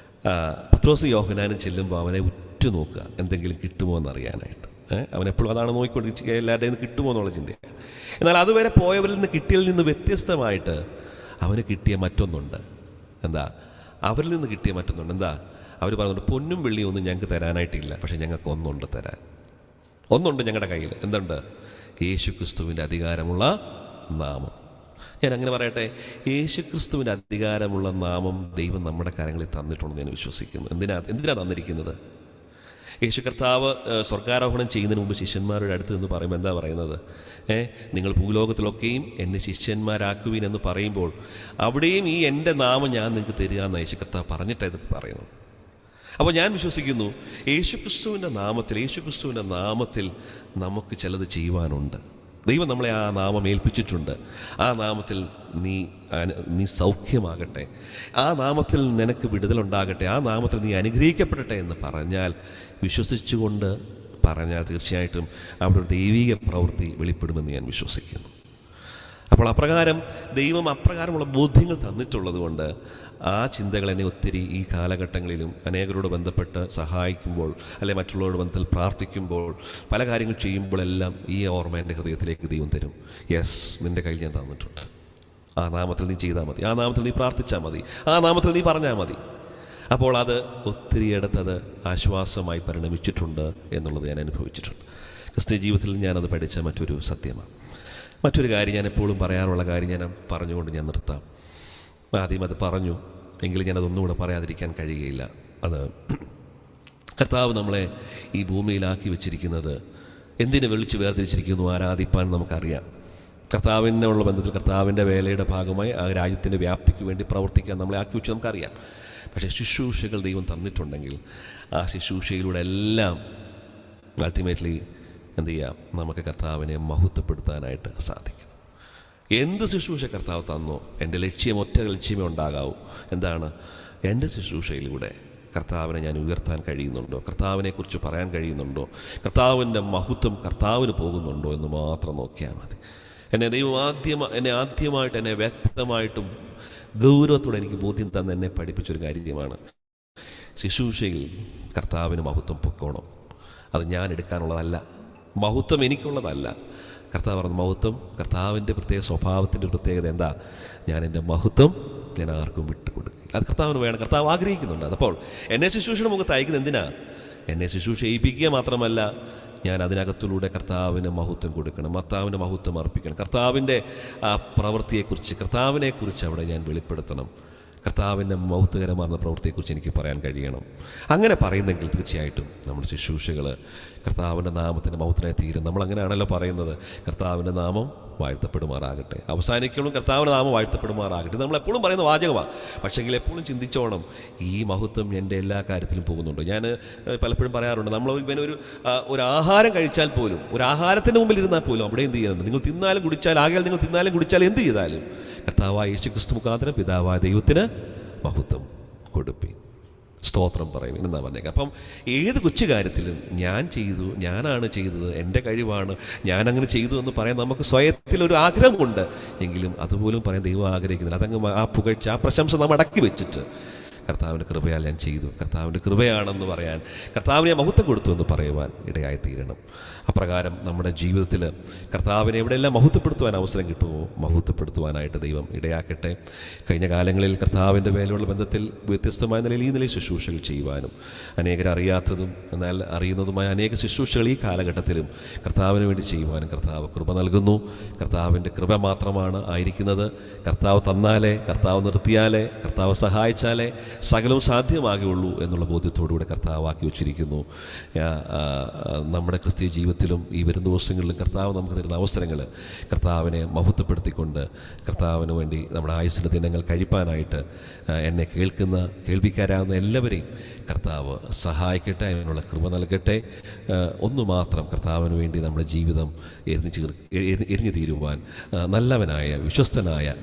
പത്രോസ് യോഹന്നാനും ചെല്ലുമ്പോൾ അവനെ ഉറ്റുനോക്കുക, എന്തെങ്കിലും കിട്ടുമോ എന്നറിയാനായിട്ട്. അവനെപ്പോഴും അതാണ് നോക്കിക്കൊണ്ടിരിക്കുക, എല്ലാവരുടെയും നിന്ന് കിട്ടുമോ എന്നുള്ള ചിന്തയാണ്. എന്നാൽ അതുവരെ പോയവരിൽ നിന്ന് കിട്ടിയതിൽ നിന്ന് വ്യത്യസ്തമായിട്ട് അവന് കിട്ടിയ മറ്റൊന്നുണ്ട്. അവരിൽ നിന്ന് കിട്ടിയ മറ്റൊന്നുണ്ട്. അവർ പറയുന്നുണ്ട്, പൊന്നും വെള്ളിയും ഒന്നും ഞങ്ങൾക്ക് തരാനായിട്ടില്ല, പക്ഷെ ഞങ്ങൾക്ക് ഒന്നുണ്ട് തരാൻ. ഒന്നുണ്ട് ഞങ്ങളുടെ കയ്യിൽ. എന്തുണ്ട്? യേശുക്രിസ്തുവിൻ്റെ അധികാരമുള്ള നാമം. ഞാൻ അങ്ങനെ പറയട്ടെ, യേശുക്രിസ്തുവിൻ്റെ അധികാരമുള്ള നാമം ദൈവം നമ്മുടെ കാര്യങ്ങളിൽ തന്നിട്ടുണ്ടെന്ന് ഞാൻ വിശ്വസിക്കുന്നു. എന്തിനാ തന്നിരിക്കുന്നത്? യേശു കർത്താവ് സ്വർഗാരോഹണം ചെയ്യുന്നതിന് മുമ്പ് ശിഷ്യന്മാരുടെ അടുത്ത് നിന്ന് പറയുമ്പോൾ എന്താ പറയുന്നത്? നിങ്ങൾ ഭൂലോകത്തിലൊക്കെയും എന്നെ ശിഷ്യന്മാരാക്കുവിൻ എന്ന് പറയുമ്പോൾ അവിടെയും ഈ എൻ്റെ നാമം ഞാൻ നിങ്ങൾക്ക് തരിക എന്ന് യേശു കർത്താവ് പറഞ്ഞിട്ടാണ് ഇത് പറയുന്നത്. അപ്പോൾ ഞാൻ വിശ്വസിക്കുന്നു യേശുക്രിസ്തുവിൻ്റെ നാമത്തിൽ നമുക്ക് ചിലത് ചെയ്യുവാനുണ്ട്. ദൈവം നമ്മളെ ആ നാമം ഏൽപ്പിച്ചിട്ടുണ്ട്. ആ നാമത്തിൽ നീ സൗഖ്യമാകട്ടെ, ആ നാമത്തിൽ നിനക്ക് വിടുതലുണ്ടാകട്ടെ, ആ നാമത്തിൽ നീ അനുഗ്രഹിക്കപ്പെടട്ടെ എന്ന് പറഞ്ഞാൽ, വിശ്വസിച്ചുകൊണ്ട് പറഞ്ഞാൽ തീർച്ചയായിട്ടും അവിടെ ഒരു ദൈവിക പ്രവൃത്തി വെളിപ്പെടുമെന്ന് ഞാൻ വിശ്വസിക്കുന്നു. അപ്പോൾ ദൈവം അപ്രകാരമുള്ള ബോധ്യങ്ങൾ തന്നിട്ടുള്ളത് കൊണ്ട് ആ ചിന്തകൾ എന്നെ ഒത്തിരി ഈ കാലഘട്ടങ്ങളിലും അനേകരോട് ബന്ധപ്പെട്ട് സഹായിക്കുമ്പോൾ, അല്ലെ മറ്റുള്ളവരോട് ബന്ധത്തിൽ പ്രാർത്ഥിക്കുമ്പോൾ, പല കാര്യങ്ങൾ ചെയ്യുമ്പോഴെല്ലാം ഈ ഓർമ്മ എൻ്റെ ഹൃദയത്തിലേക്ക് ദൈവം തരും. യെസ്, നിൻ്റെ കയ്യിൽ ഞാൻ തന്നിട്ടുണ്ട്. ആ നാമത്തിൽ നീ ചെയ്താൽ മതി, ആ നാമത്തിൽ നീ പ്രാർത്ഥിച്ചാൽ മതി, ആ നാമത്തിൽ നീ പറഞ്ഞാൽ മതി. അപ്പോൾ അത് ഒത്തിരിയിടത്തത് ആശ്വാസമായി പരിണമിച്ചിട്ടുണ്ട് എന്നുള്ളത് ഞാൻ അനുഭവിച്ചിട്ടുണ്ട്. ക്രിസ്ത്യ ജീവിതത്തിൽ ഞാനത് പഠിച്ച മറ്റൊരു സത്യമാണ്. മറ്റൊരു കാര്യം ഞാൻ എപ്പോഴും പറയാറുള്ള കാര്യം ഞാൻ പറഞ്ഞുകൊണ്ട് ഞാൻ നിർത്താം. ആദ്യം അത് പറഞ്ഞു എങ്കിലും ഞാനതൊന്നുകൂടെ പറയാതിരിക്കാൻ കഴിയുകയില്ല. അത് കർത്താവ് നമ്മളെ ഈ ഭൂമിയിലാക്കി വെച്ചിരിക്കുന്നത് എന്തിനു വിളിച്ച് വേർതിരിച്ചിരിക്കുന്നു? ആരാധിപ്പാൻ നമുക്കറിയാം. കർത്താവിനുള്ള ബന്ധത്തിൽ കർത്താവിൻ്റെ വേലയുടെ ഭാഗമായി ആ രാജ്യത്തിൻ്റെ വ്യാപ്തിക്ക് വേണ്ടി പ്രവർത്തിക്കാൻ നമ്മളെ ആക്കി വെച്ച് നമുക്കറിയാം. പക്ഷേ ശുശ്രൂഷകൾ ദൈവം തന്നിട്ടുണ്ടെങ്കിൽ ആ ശുശ്രൂഷയിലൂടെ എല്ലാം അൾട്ടിമേറ്റ്ലി എന്ത് ചെയ്യാം? നമുക്ക് കർത്താവിനെ മഹത്വപ്പെടുത്താനായിട്ട് സാധിക്കും. എന്ത് ശുശ്രൂഷ കർത്താവ് തന്നോ, എൻ്റെ ലക്ഷ്യം ഒറ്റ ലക്ഷ്യമേ ഉണ്ടാകാവൂ. എന്താണ്? എൻ്റെ ശുശ്രൂഷയിലൂടെ കർത്താവിനെ ഞാൻ ഉയർത്താൻ കഴിയുന്നുണ്ടോ, കർത്താവിനെക്കുറിച്ച് പറയാൻ കഴിയുന്നുണ്ടോ, കർത്താവിൻ്റെ മഹത്വം കർത്താവിന് പോകുന്നുണ്ടോ എന്ന് മാത്രം നോക്കിയാൽ മതി. എന്നെ ആദ്യമായിട്ട് എന്നെ വ്യക്തമായിട്ടും ഗൗരവത്തോടെ എനിക്ക് ബോധ്യം തന്ന് എന്നെ പഠിപ്പിച്ചൊരു കാര്യമാണ്, ശുശ്രൂഷയിൽ കർത്താവിന് മഹത്വം പൊക്കോണം. അത് ഞാൻ എടുക്കാനുള്ളതല്ല, മഹത്വം എനിക്കുള്ളതല്ല. കർത്താവ് പറഞ്ഞ മഹത്വം കർത്താവിൻ്റെ പ്രത്യേക സ്വഭാവത്തിൻ്റെ പ്രത്യേകത എന്താ? ഞാൻ എൻ്റെ മഹത്വം ഞാൻ ആർക്കും വിട്ടുകൊടുക്കും. അത് കർത്താവിന് വേണം, കർത്താവ് ആഗ്രഹിക്കുന്നുണ്ട്. അപ്പോൾ എന്നെ ശുശ്രൂഷയുടെ മുഖത്ത് അയക്കുന്നത് എന്തിനാ? എന്നെ ശുശ്രൂഷ ചെയ്യിപ്പിക്കുക മാത്രമല്ല, ഞാൻ അതിനകത്തിലൂടെ കർത്താവിന് മഹത്വം കൊടുക്കണം, കർത്താവിന് മഹത്വം അർപ്പിക്കണം, കർത്താവിൻ്റെ ആ പ്രവൃത്തിയെക്കുറിച്ച്, കർത്താവിനെക്കുറിച്ച് അവിടെ ഞാൻ വെളിപ്പെടുത്തണം. കർത്താവിൻ്റെ മഹത്വകരമാർന്ന പ്രവൃത്തിയെക്കുറിച്ച് എനിക്ക് പറയാൻ കഴിയണം. അങ്ങനെ പറയുന്നെങ്കിൽ തീർച്ചയായിട്ടും നമ്മുടെ ശുശ്രൂഷകൾ കർത്താവിൻ്റെ നാമത്തിൻ്റെ മഹത്വത്തിനായി തീരും. നമ്മളങ്ങനെയാണല്ലോ പറയുന്നത്, കർത്താവിൻ്റെ നാമം വാഴ്ത്തപ്പെടുമാറാകട്ടെ. അവസാനിക്കണം കർത്താവിൻ്റെ നാമം വാഴ്ത്തപ്പെടുമാറാകട്ടെ. നമ്മളെപ്പോഴും പറയുന്ന വാചകമാണ്. പക്ഷേങ്കിൽ എപ്പോഴും ചിന്തിച്ചോണം, ഈ മഹത്വം എൻ്റെ എല്ലാ കാര്യത്തിലും പോകുന്നുണ്ടോ? ഞാൻ പലപ്പോഴും പറയാറുണ്ട്, നമ്മൾ ഒരു ആഹാരം കഴിച്ചാൽ പോലും, ഒരു ആഹാരത്തിൻ്റെ മുമ്പിൽ ഇരുന്നാൽ പോലും അവിടെ എന്ത് ചെയ്യുന്നുണ്ട്? നിങ്ങൾ തിന്നാലും കുടിച്ചാൽ എന്ത് ചെയ്താലും കർത്താവായ യേശുക്രിസ്തു മുഖാന്തരം പിതാവായ ദൈവത്തിന് മഹത്വം കൊടുപ്പീൻ, സ്തോത്രം പറയും എന്നാ പറഞ്ഞേക്കാം. അപ്പം ഏത് കൊച്ചു കാര്യത്തിലും ഞാനാണ് ചെയ്തത്, എൻ്റെ കഴിവാണ്, ഞാനങ്ങനെ ചെയ്തു എന്ന് പറയാൻ നമുക്ക് സ്വയത്തിലൊരു ആഗ്രഹമുണ്ട്. എങ്കിലും അതുപോലും പറയാൻ ദൈവം ആഗ്രഹിക്കുന്നില്ല. അതങ്ങ് ആ പുകഴ്ച, ആ പ്രശംസ നാം അടക്കി വെച്ചിട്ട് കർത്താവിൻ്റെ കൃപയാൽ ഞാൻ ചെയ്തു, കർത്താവിൻ്റെ കൃപയാണെന്ന് പറയാൻ, കർത്താവിനെ മഹത്വം കൊടുത്തു എന്ന് പറയുവാൻ ഇടയായി തീരണം. അപ്രകാരം നമ്മുടെ ജീവിതത്തിൽ കർത്താവിനെ എവിടെയെല്ലാം മഹത്വപ്പെടുത്തുവാൻ അവസരം കിട്ടുമോ മഹത്വപ്പെടുത്തുവാനായിട്ട് ദൈവം ഇടയാക്കട്ടെ. കഴിഞ്ഞ കാലങ്ങളിൽ കർത്താവിൻ്റെ വേലയുള്ള ബന്ധത്തിൽ വ്യത്യസ്തമായ നിലയിൽ ശുശ്രൂഷകൾ ചെയ്യുവാനും, അനേകരറിയാത്തതും എന്നാൽ അറിയുന്നതുമായ അനേക ശുശ്രൂഷകൾ ഈ കാലഘട്ടത്തിലും കർത്താവിന് വേണ്ടി ചെയ്യുവാനും കർത്താവ് കൃപ നൽകുന്നു. കർത്താവിൻ്റെ കൃപ മാത്രമാണ് ആയിരിക്കുന്നത്. കർത്താവ് തന്നാലേ, കർത്താവ് നിർത്തിയാലേ, കർത്താവ് സഹായിച്ചാലേ സകലവും സാധ്യമാകുള്ളൂ എന്നുള്ള ബോധ്യത്തോടുകൂടെ കർത്താവാക്കി വച്ചിരിക്കുന്നു. നമ്മുടെ ക്രിസ്തീയ ജീവിതത്തിലും ഈ വരും ദിവസങ്ങളിലും കർത്താവ് നമുക്ക് തരുന്ന അവസരങ്ങൾ കർത്താവിനെ മഹത്വപ്പെടുത്തിക്കൊണ്ട് കർത്താവിന് വേണ്ടി നമ്മുടെ ആയുസ്സിൻ്റെ ദിനങ്ങൾ കഴിപ്പാനായിട്ട് എന്നെ കേൾപ്പിക്കാരാവുന്ന എല്ലാവരെയും കർത്താവ് സഹായിക്കട്ടെ, അതിനുള്ള കൃപ നൽകട്ടെ. ഒന്നു മാത്രം, കർത്താവിന് വേണ്ടി നമ്മുടെ ജീവിതം എരിഞ്ഞു തീരുവാൻ, നല്ലവനായ വിശ്വസ്തനായ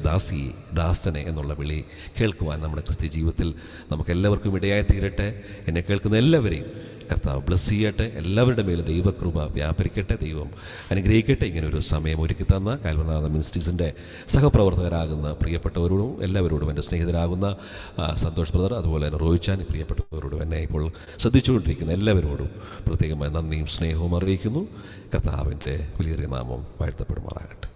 ദാസനെ എന്നുള്ള വിളി കേൾക്കുവാൻ നമ്മുടെ ക്രിസ്തീയ ജീവിതത്തിൽ നമുക്കെല്ലാവർക്കും ഇടയായി തീരട്ടെ. എന്നെ കേൾക്കുന്ന എല്ലാവരെയും കർത്താവ് ബ്ലസ് ചെയ്യട്ടെ. എല്ലാവരുടെ മേലും ദൈവകൃപ വ്യാപരിക്കട്ടെ. ദൈവം അനുഗ്രഹിക്കട്ടെ. ഇങ്ങനെ ഒരു സമയം ഒരുക്കി തന്ന കാൽവനാഥ മിനിസ്ട്രീസിൻ്റെ സഹപ്രവർത്തകരാകുന്ന പ്രിയപ്പെട്ടവരോടും എല്ലാവരോടും, എൻ്റെ സ്നേഹിതരാകുന്ന സന്തോഷ് ബ്രദർ, അതുപോലെ തന്നെ റോയിച്ചാൻ, പ്രിയപ്പെട്ടവരോടും എന്നെ ഇപ്പോൾ ശ്രദ്ധിച്ചുകൊണ്ടിരിക്കുന്ന എല്ലാവരോടും പ്രത്യേകമായ നന്ദിയും സ്നേഹവും അറിയിക്കുന്നു. കർത്താവിൻ്റെ വലിയ നാമം വാഴ്ത്തപ്പെടുമാറാകട്ടെ.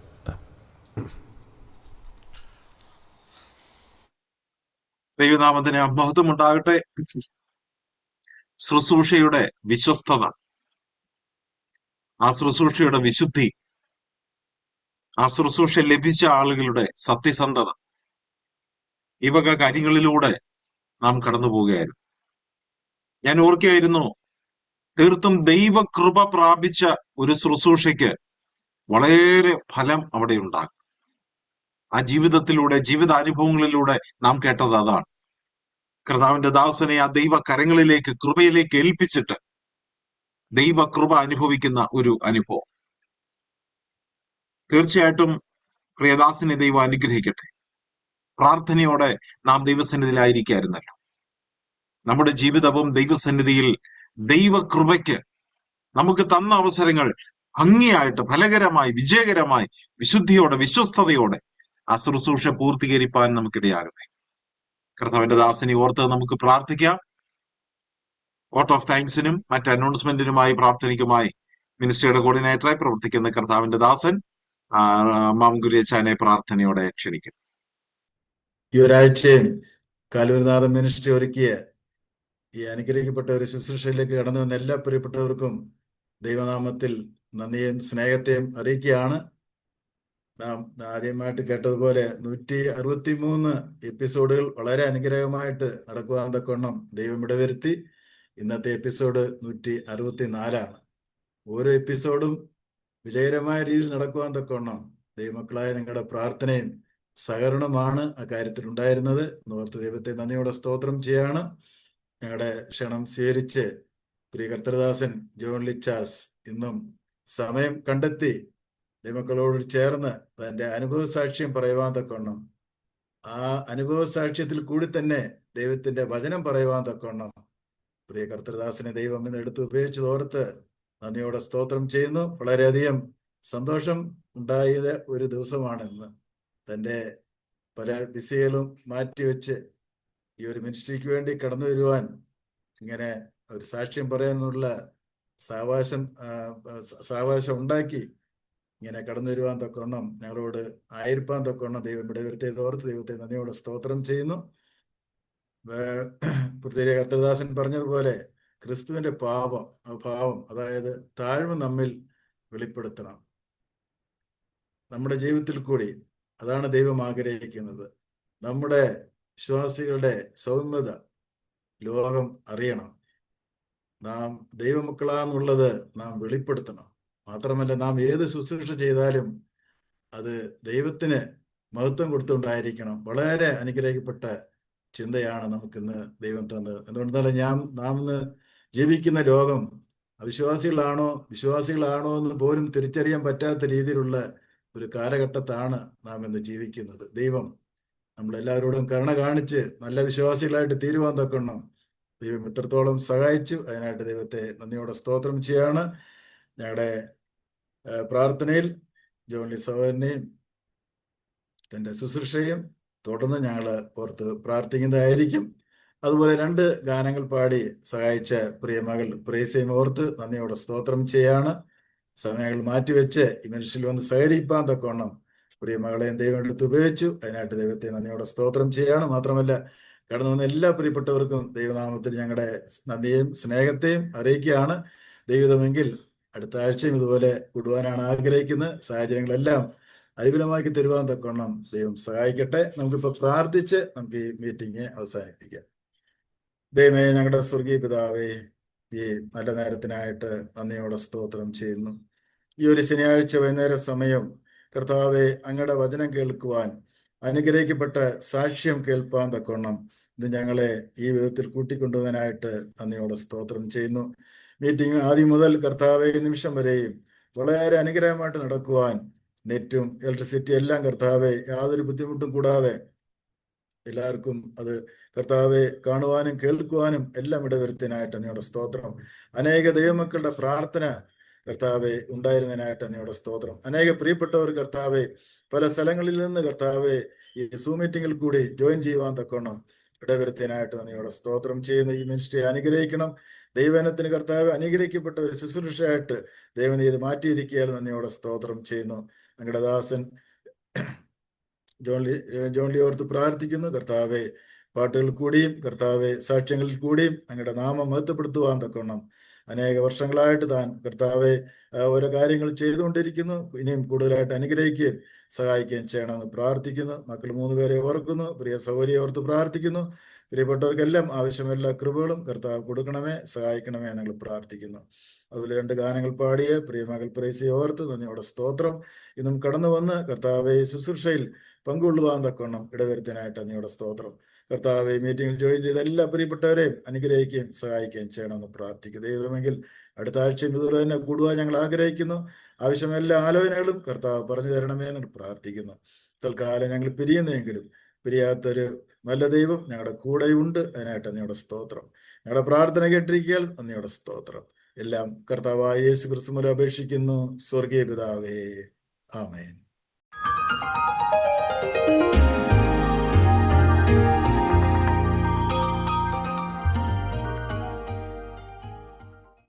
ദൈവനാമത്തിന് മഹത്വമുണ്ടാകട്ടെ. ശുശ്രൂഷയുടെ വിശ്വസ്തത, ആ ശുശ്രൂഷയുടെ വിശുദ്ധി, ആ ശുശ്രൂഷ ലഭിച്ച ആളുകളുടെ സത്യസന്ധത, ഈ വക കാര്യങ്ങളിലൂടെ നാം കടന്നു പോവുകയായിരുന്നു. ഞാൻ ഓർക്കുകയായിരുന്നു, തീർത്തും ദൈവകൃപ പ്രാപിച്ച ഒരു ശുശ്രൂഷയ്ക്ക് വളരെ ഫലം അവിടെ ഉണ്ടാകും. ആ ജീവിതത്തിലൂടെ, ജീവിതാനുഭവങ്ങളിലൂടെ നാം കേട്ടത് അതാണ്. കർത്താവിന്റെ ദാസനെ ആ ദൈവ കരങ്ങളിലേക്ക്, കൃപയിലേക്ക് ഏൽപ്പിച്ചിട്ട് ദൈവകൃപ അനുഭവിക്കുന്ന ഒരു അനുഭവം. തീർച്ചയായിട്ടും പ്രിയദാസിനെ ദൈവം അനുഗ്രഹിക്കട്ടെ. പ്രാർത്ഥനയോടെ നാം ദൈവസന്നിധിയിലായിരിക്കായിരുന്നല്ലോ. നമ്മുടെ ജീവിതവും ദൈവസന്നിധിയിൽ ദൈവകൃപയ്ക്ക് നമുക്ക് തന്ന അവസരങ്ങൾ ഭംഗിയായിട്ട്, ഫലകരമായി, വിജയകരമായി, വിശുദ്ധിയോടെ, വിശ്വസ്തയോടെ ആ ശുശ്രൂഷ പൂർത്തീകരിപ്പാൻ നമുക്കിടയാകട്ടെ. കർത്താവിന്റെ ദാസനെ ഓർത്ത് നമുക്ക് പ്രാർത്ഥിക്കാം. വോട്ട് ഓഫ് താങ്ക്സിനും മറ്റ് അനൗൺസ്മെന്റിനുമായി, പ്രാർത്ഥനയ്ക്കുമായി മിനിസ്ട്രിയുടെ കോർഡിനേറ്ററായി പ്രവർത്തിക്കുന്ന കർത്താവിന്റെ ദാസൻ മാംഗുരിയച്ചാനെ പ്രാർത്ഥനയോടെ ക്ഷണിക്കുന്നു. ഈ ഒരാഴ്ചയും കാലൂർനാഥൻ മിനിസ്ട്രി ഒരുക്കിയ ഈ അനുഗ്രഹിക്കപ്പെട്ട ഒരു ശുശ്രൂഷയിലേക്ക് കടന്നു വന്ന എല്ലാ പ്രിയപ്പെട്ടവർക്കും ദൈവനാമത്തിൽ നന്ദിയും സ്നേഹത്തെയും അറിയിക്കുകയാണ്. നാം ആദ്യമായിട്ട് കേട്ടതുപോലെ 163 എപ്പിസോഡുകൾ വളരെ അനുഗ്രഹമായിട്ട് നടക്കുവാൻ തക്കവണ്ണം ദൈവം ഇടവരുത്തി. ഇന്നത്തെ എപ്പിസോഡ് 164ആണ്. ഓരോ എപ്പിസോഡും വിജയകരമായ രീതിയിൽ നടക്കുവാൻ തക്കവണ്ണം ദൈവമക്കളായ നിങ്ങളുടെ പ്രാർത്ഥനയും സഹകരണമാണ് ആ കാര്യത്തിൽ ഉണ്ടായിരുന്നത്. ഓർത്ത് ദൈവത്തെ നന്ദിയോടെ സ്തോത്രം ചെയ്യാണ്. ഞങ്ങളുടെ ക്ഷണം സ്വീകരിച്ച് പ്രിയ കർത്തൃദാസൻ ജോൺ ലിച്ചാസ് ഇന്നും സമയം കണ്ടെത്തി ദൈവമക്കളോട് ചേർന്ന് തൻ്റെ അനുഭവ സാക്ഷ്യം പറയുവാൻ തക്കവണ്ണം, ആ അനുഭവ സാക്ഷ്യത്തിൽ കൂടി തന്നെ ദൈവത്തിന്റെ വചനം പറയുവാൻ തക്കവണ്ണം പ്രിയ കർത്തൃദാസനെ ദൈവം ഇന്ന് എടുത്ത് ഉപയോഗിച്ചത് ഓർത്ത് നന്ദിയോടെ സ്തോത്രം ചെയ്യുന്നു. വളരെയധികം സന്തോഷം ഉണ്ടായത് ഒരു ദിവസമാണ് ഇന്ന്. തൻ്റെ പല ബിസികളും മാറ്റിവെച്ച് ഈ ഒരു മിനിസ്ട്രിക്ക് വേണ്ടി കടന്നു വരുവാൻ, ഇങ്ങനെ ഒരു സാക്ഷ്യം പറയാനുള്ള സാവകാശം ഉണ്ടാക്കി ഇങ്ങനെ കടന്നു വരുവാൻ തക്കവണ്ണം ഞങ്ങളോട് ആയിരിക്കാൻ തക്കവണ്ണം ദൈവം ഇടവരുത്തിയെ ഓർത്ത് ദൈവത്തെ നന്ദിയോടെ സ്തോത്രം ചെയ്യുന്നു. പ്രത്യേക കർത്തൃദാസൻ പറഞ്ഞതുപോലെ ക്രിസ്തുവിന്റെ ഭാവം, അതായത് താഴ്മ നമ്മിൽ വെളിപ്പെടുത്തണം നമ്മുടെ ജീവിതത്തിൽ കൂടി. അതാണ് ദൈവം ആഗ്രഹിക്കുന്നത്. നമ്മുടെ വിശ്വാസികളുടെ സൗമ്യത ലോകം അറിയണം. നാം ദൈവമക്കളാന്നുള്ളത് നാം വെളിപ്പെടുത്തണം. മാത്രമല്ല, നാം ഏത് ശുശ്രൂഷ ചെയ്താലും അത് ദൈവത്തിന് മഹത്വം കൊടുത്തുകൊണ്ടായിരിക്കണം. വളരെ അനുഗ്രഹിക്കപ്പെട്ട ചിന്തയാണ് നമുക്കിന്ന് ദൈവം തന്നത്. എന്തുകൊണ്ടാണ് നാം ഇന്ന് ജീവിക്കുന്ന ലോകം വിശ്വാസികളാണോ എന്ന് പോലും തിരിച്ചറിയാൻ പറ്റാത്ത രീതിയിലുള്ള ഒരു കാലഘട്ടത്താണ് നാം ഇന്ന് ജീവിക്കുന്നത്. ദൈവം നമ്മളെല്ലാവരോടും കരുണ കാണിച്ച് നല്ല വിശ്വാസികളായിട്ട് തീരുവാൻ തക്കണം ദൈവം എത്രത്തോളം സഹായിച്ചു. അതിനായിട്ട് ദൈവത്തെ നന്ദിയോടെ സ്തോത്രം ചെയ്യാണ്. ഞങ്ങളുടെ പ്രാർത്ഥനയിൽ ജോൺലി സഹോദരനെയും തൻ്റെ ശുശ്രൂഷയും തുടർന്ന് ഞങ്ങൾ ഓർത്ത് പ്രാർത്ഥിക്കുന്നതായിരിക്കും. അതുപോലെ 2 ഗാനങ്ങൾ പാടി സഹായിച്ച പ്രിയമകൾ പ്രേസയും ഓർത്ത് നന്ദിയോടെ സ്തോത്രം ചെയ്യാണ്. സമയങ്ങൾ മാറ്റിവെച്ച് ഈ മനുഷ്യരിൽ വന്ന് സഹകരിപ്പാൻ തക്കവണ്ണം പ്രിയമകളെയും ദൈവം എടുത്ത് ഉപയോഗിച്ചു. അതിനായിട്ട് ദൈവത്തെ നന്ദിയോടെ സ്തോത്രം ചെയ്യാണ്. മാത്രമല്ല, കടന്നു വന്ന എല്ലാ പ്രിയപ്പെട്ടവർക്കും ദൈവനാമത്തിൽ ഞങ്ങളുടെ നന്ദിയെയും സ്നേഹത്തെയും അറിയിക്കുകയാണ്. ദൈവമെങ്കിൽ അടുത്ത ആഴ്ചയും ഇതുപോലെ കൂടുവാനാണ് ആഗ്രഹിക്കുന്നത്. സാഹചര്യങ്ങളെല്ലാം അനുകൂലമാക്കി തരുവാൻ തക്കവണ്ണം ദൈവം സഹായിക്കട്ടെ. നമുക്കിപ്പോൾ പ്രാർത്ഥിച്ച് നമുക്ക് ഈ മീറ്റിംഗ് അവസാനിപ്പിക്കാം. ദൈവമേ, ഞങ്ങളുടെ സ്വർഗീയ പിതാവേ, ഈ നല്ല നേരത്തിനായിട്ട് നന്ദിയോടെ സ്തോത്രം ചെയ്യുന്നു. ഈ ഒരു ശനിയാഴ്ച വൈകുന്നേര സമയം കർത്താവെ, അങ്ങയുടെ വചനം കേൾക്കുവാൻ, അനുഗ്രഹിക്കപ്പെട്ട സാക്ഷ്യം കേൾപ്പാൻ തക്കവണ്ണം ഇത് ഞങ്ങളെ ഈ വിധത്തിൽ കൂട്ടിക്കൊണ്ടുവന്നതിനായിട്ട് നന്ദിയോടെ സ്തോത്രം ചെയ്യുന്നു. മീറ്റിംഗ് ആദ്യം മുതൽ കർത്താവെ നിമിഷം വരെയും വളരെ അനുഗ്രഹമായിട്ട് നടക്കുവാൻ നെറ്റും ഇലക്ട്രിസിറ്റി എല്ലാം കർത്താവെ യാതൊരു ബുദ്ധിമുട്ടും കൂടാതെ എല്ലാവർക്കും അത് കർത്താവെ കാണുവാനും കേൾക്കുവാനും എല്ലാം ഇടവരുത്തിനായിട്ട് അങ്ങയുടെ സ്തോത്രം. അനേക ദൈവമക്കളുടെ പ്രാർത്ഥന കർത്താവെ ഉണ്ടായിരുന്നതിനായിട്ട് അങ്ങയുടെ സ്തോത്രം. അനേക പ്രിയപ്പെട്ടവർ കർത്താവെ പല സ്ഥലങ്ങളിൽ നിന്ന് കർത്താവെ ഈ സൂം മീറ്റിങ്ങിൽ കൂടി ജോയിൻ ചെയ്യുവാൻ തക്കോണം ഇടവരുത്തിനായിട്ട് അങ്ങയുടെ സ്തോത്രം ചെയ്യുന്ന ഈ മിനിസ്ട്രി അനുഗ്രഹിക്കണം. ദൈവനത്തിന് കർത്താവ് അനുഗ്രഹിക്കപ്പെട്ട ഒരു ശുശ്രൂഷയായിട്ട് ദൈവം ഇത് മാറ്റിയിരിക്കുകയാൽ നന്ദിയോടെ സ്തോത്രം ചെയ്യുന്നു. ഞങ്ങളുടെ ദാസൻ ജോൺലി ഓർത്ത് പ്രാർത്ഥിക്കുന്നു. കർത്താവെ, പാട്ടുകളിൽ കൂടിയും കർത്താവെ സാക്ഷ്യങ്ങളിൽ കൂടിയും അങ്ങയുടെ നാമം മഹത്വപ്പെടുത്തുവാൻ തക്കണം അനേക വർഷങ്ങളായിട്ട് താൻ കർത്താവെ ഓരോ കാര്യങ്ങൾ ചെയ്തുകൊണ്ടിരിക്കുന്നു. ഇനിയും കൂടുതലായിട്ട് അനുഗ്രഹിക്കുകയും സഹായിക്കുകയും ചെയ്യണമെന്ന് പ്രാർത്ഥിക്കുന്നു. മക്കൾ 3 പേരെ ഓർക്കുന്നു, പ്രിയ സഹോദരിയെ ഓർത്ത് പ്രാർത്ഥിക്കുന്നു. പ്രിയപ്പെട്ടവർക്കെല്ലാം ആവശ്യമെല്ലാ കൃപകളും കർത്താവ് കൊടുക്കണമേ, സഹായിക്കണമേ ഞങ്ങൾ പ്രാർത്ഥിക്കുന്നു. അതുപോലെ 2 ഗാനങ്ങൾ പാടിയ പ്രിയ മകൾ പ്രൈസിയെ ഓർത്ത് നന്ദിയോടെ സ്തോത്രം. ഇന്നും കടന്നു വന്ന് കർത്താവെ ശുശ്രൂഷയിൽ പങ്കുകൊള്ളുവാൻ തക്കവണ്ണം ഇടവരുത്താനായിട്ട് നന്ദിയോടെ സ്തോത്രം. കർത്താവെ മീറ്റിംഗിൽ ജോയിൻ ചെയ്ത എല്ലാ പ്രിയപ്പെട്ടവരെയും അനുഗ്രഹിക്കുകയും സഹായിക്കുകയും ചെയ്യണമെന്ന് പ്രാർത്ഥിക്കുന്നു. ദൈവമെങ്കിൽ അടുത്ത ആഴ്ചയും ഇതുപോലെ തന്നെ കൂടുവാൻ ഞങ്ങൾ ആഗ്രഹിക്കുന്നു. ആവശ്യമെല്ലാ ആലോചനകളും കർത്താവ് പറഞ്ഞു തരണമേ എന്ന് പ്രാർത്ഥിക്കുന്നു. തൽക്കാലം ഞങ്ങൾ പിരിയുന്നെങ്കിലും പിരിയാത്തൊരു നല്ല ദൈവം ഞങ്ങളുടെ കൂടെയുണ്ട്. അതിനായിട്ട് നന്ദിയോടെ സ്തോത്രം. ഞങ്ങളുടെ പ്രാർത്ഥന കേട്ടിരിക്കാൻ നന്ദിയോടെ സ്തോത്രം. എല്ലാം കർത്താവായ യേശു ക്രിസ്തു മൂലം അപേക്ഷിക്കുന്നു. സ്വർഗീയ പിതാവേ, ആമേൻ.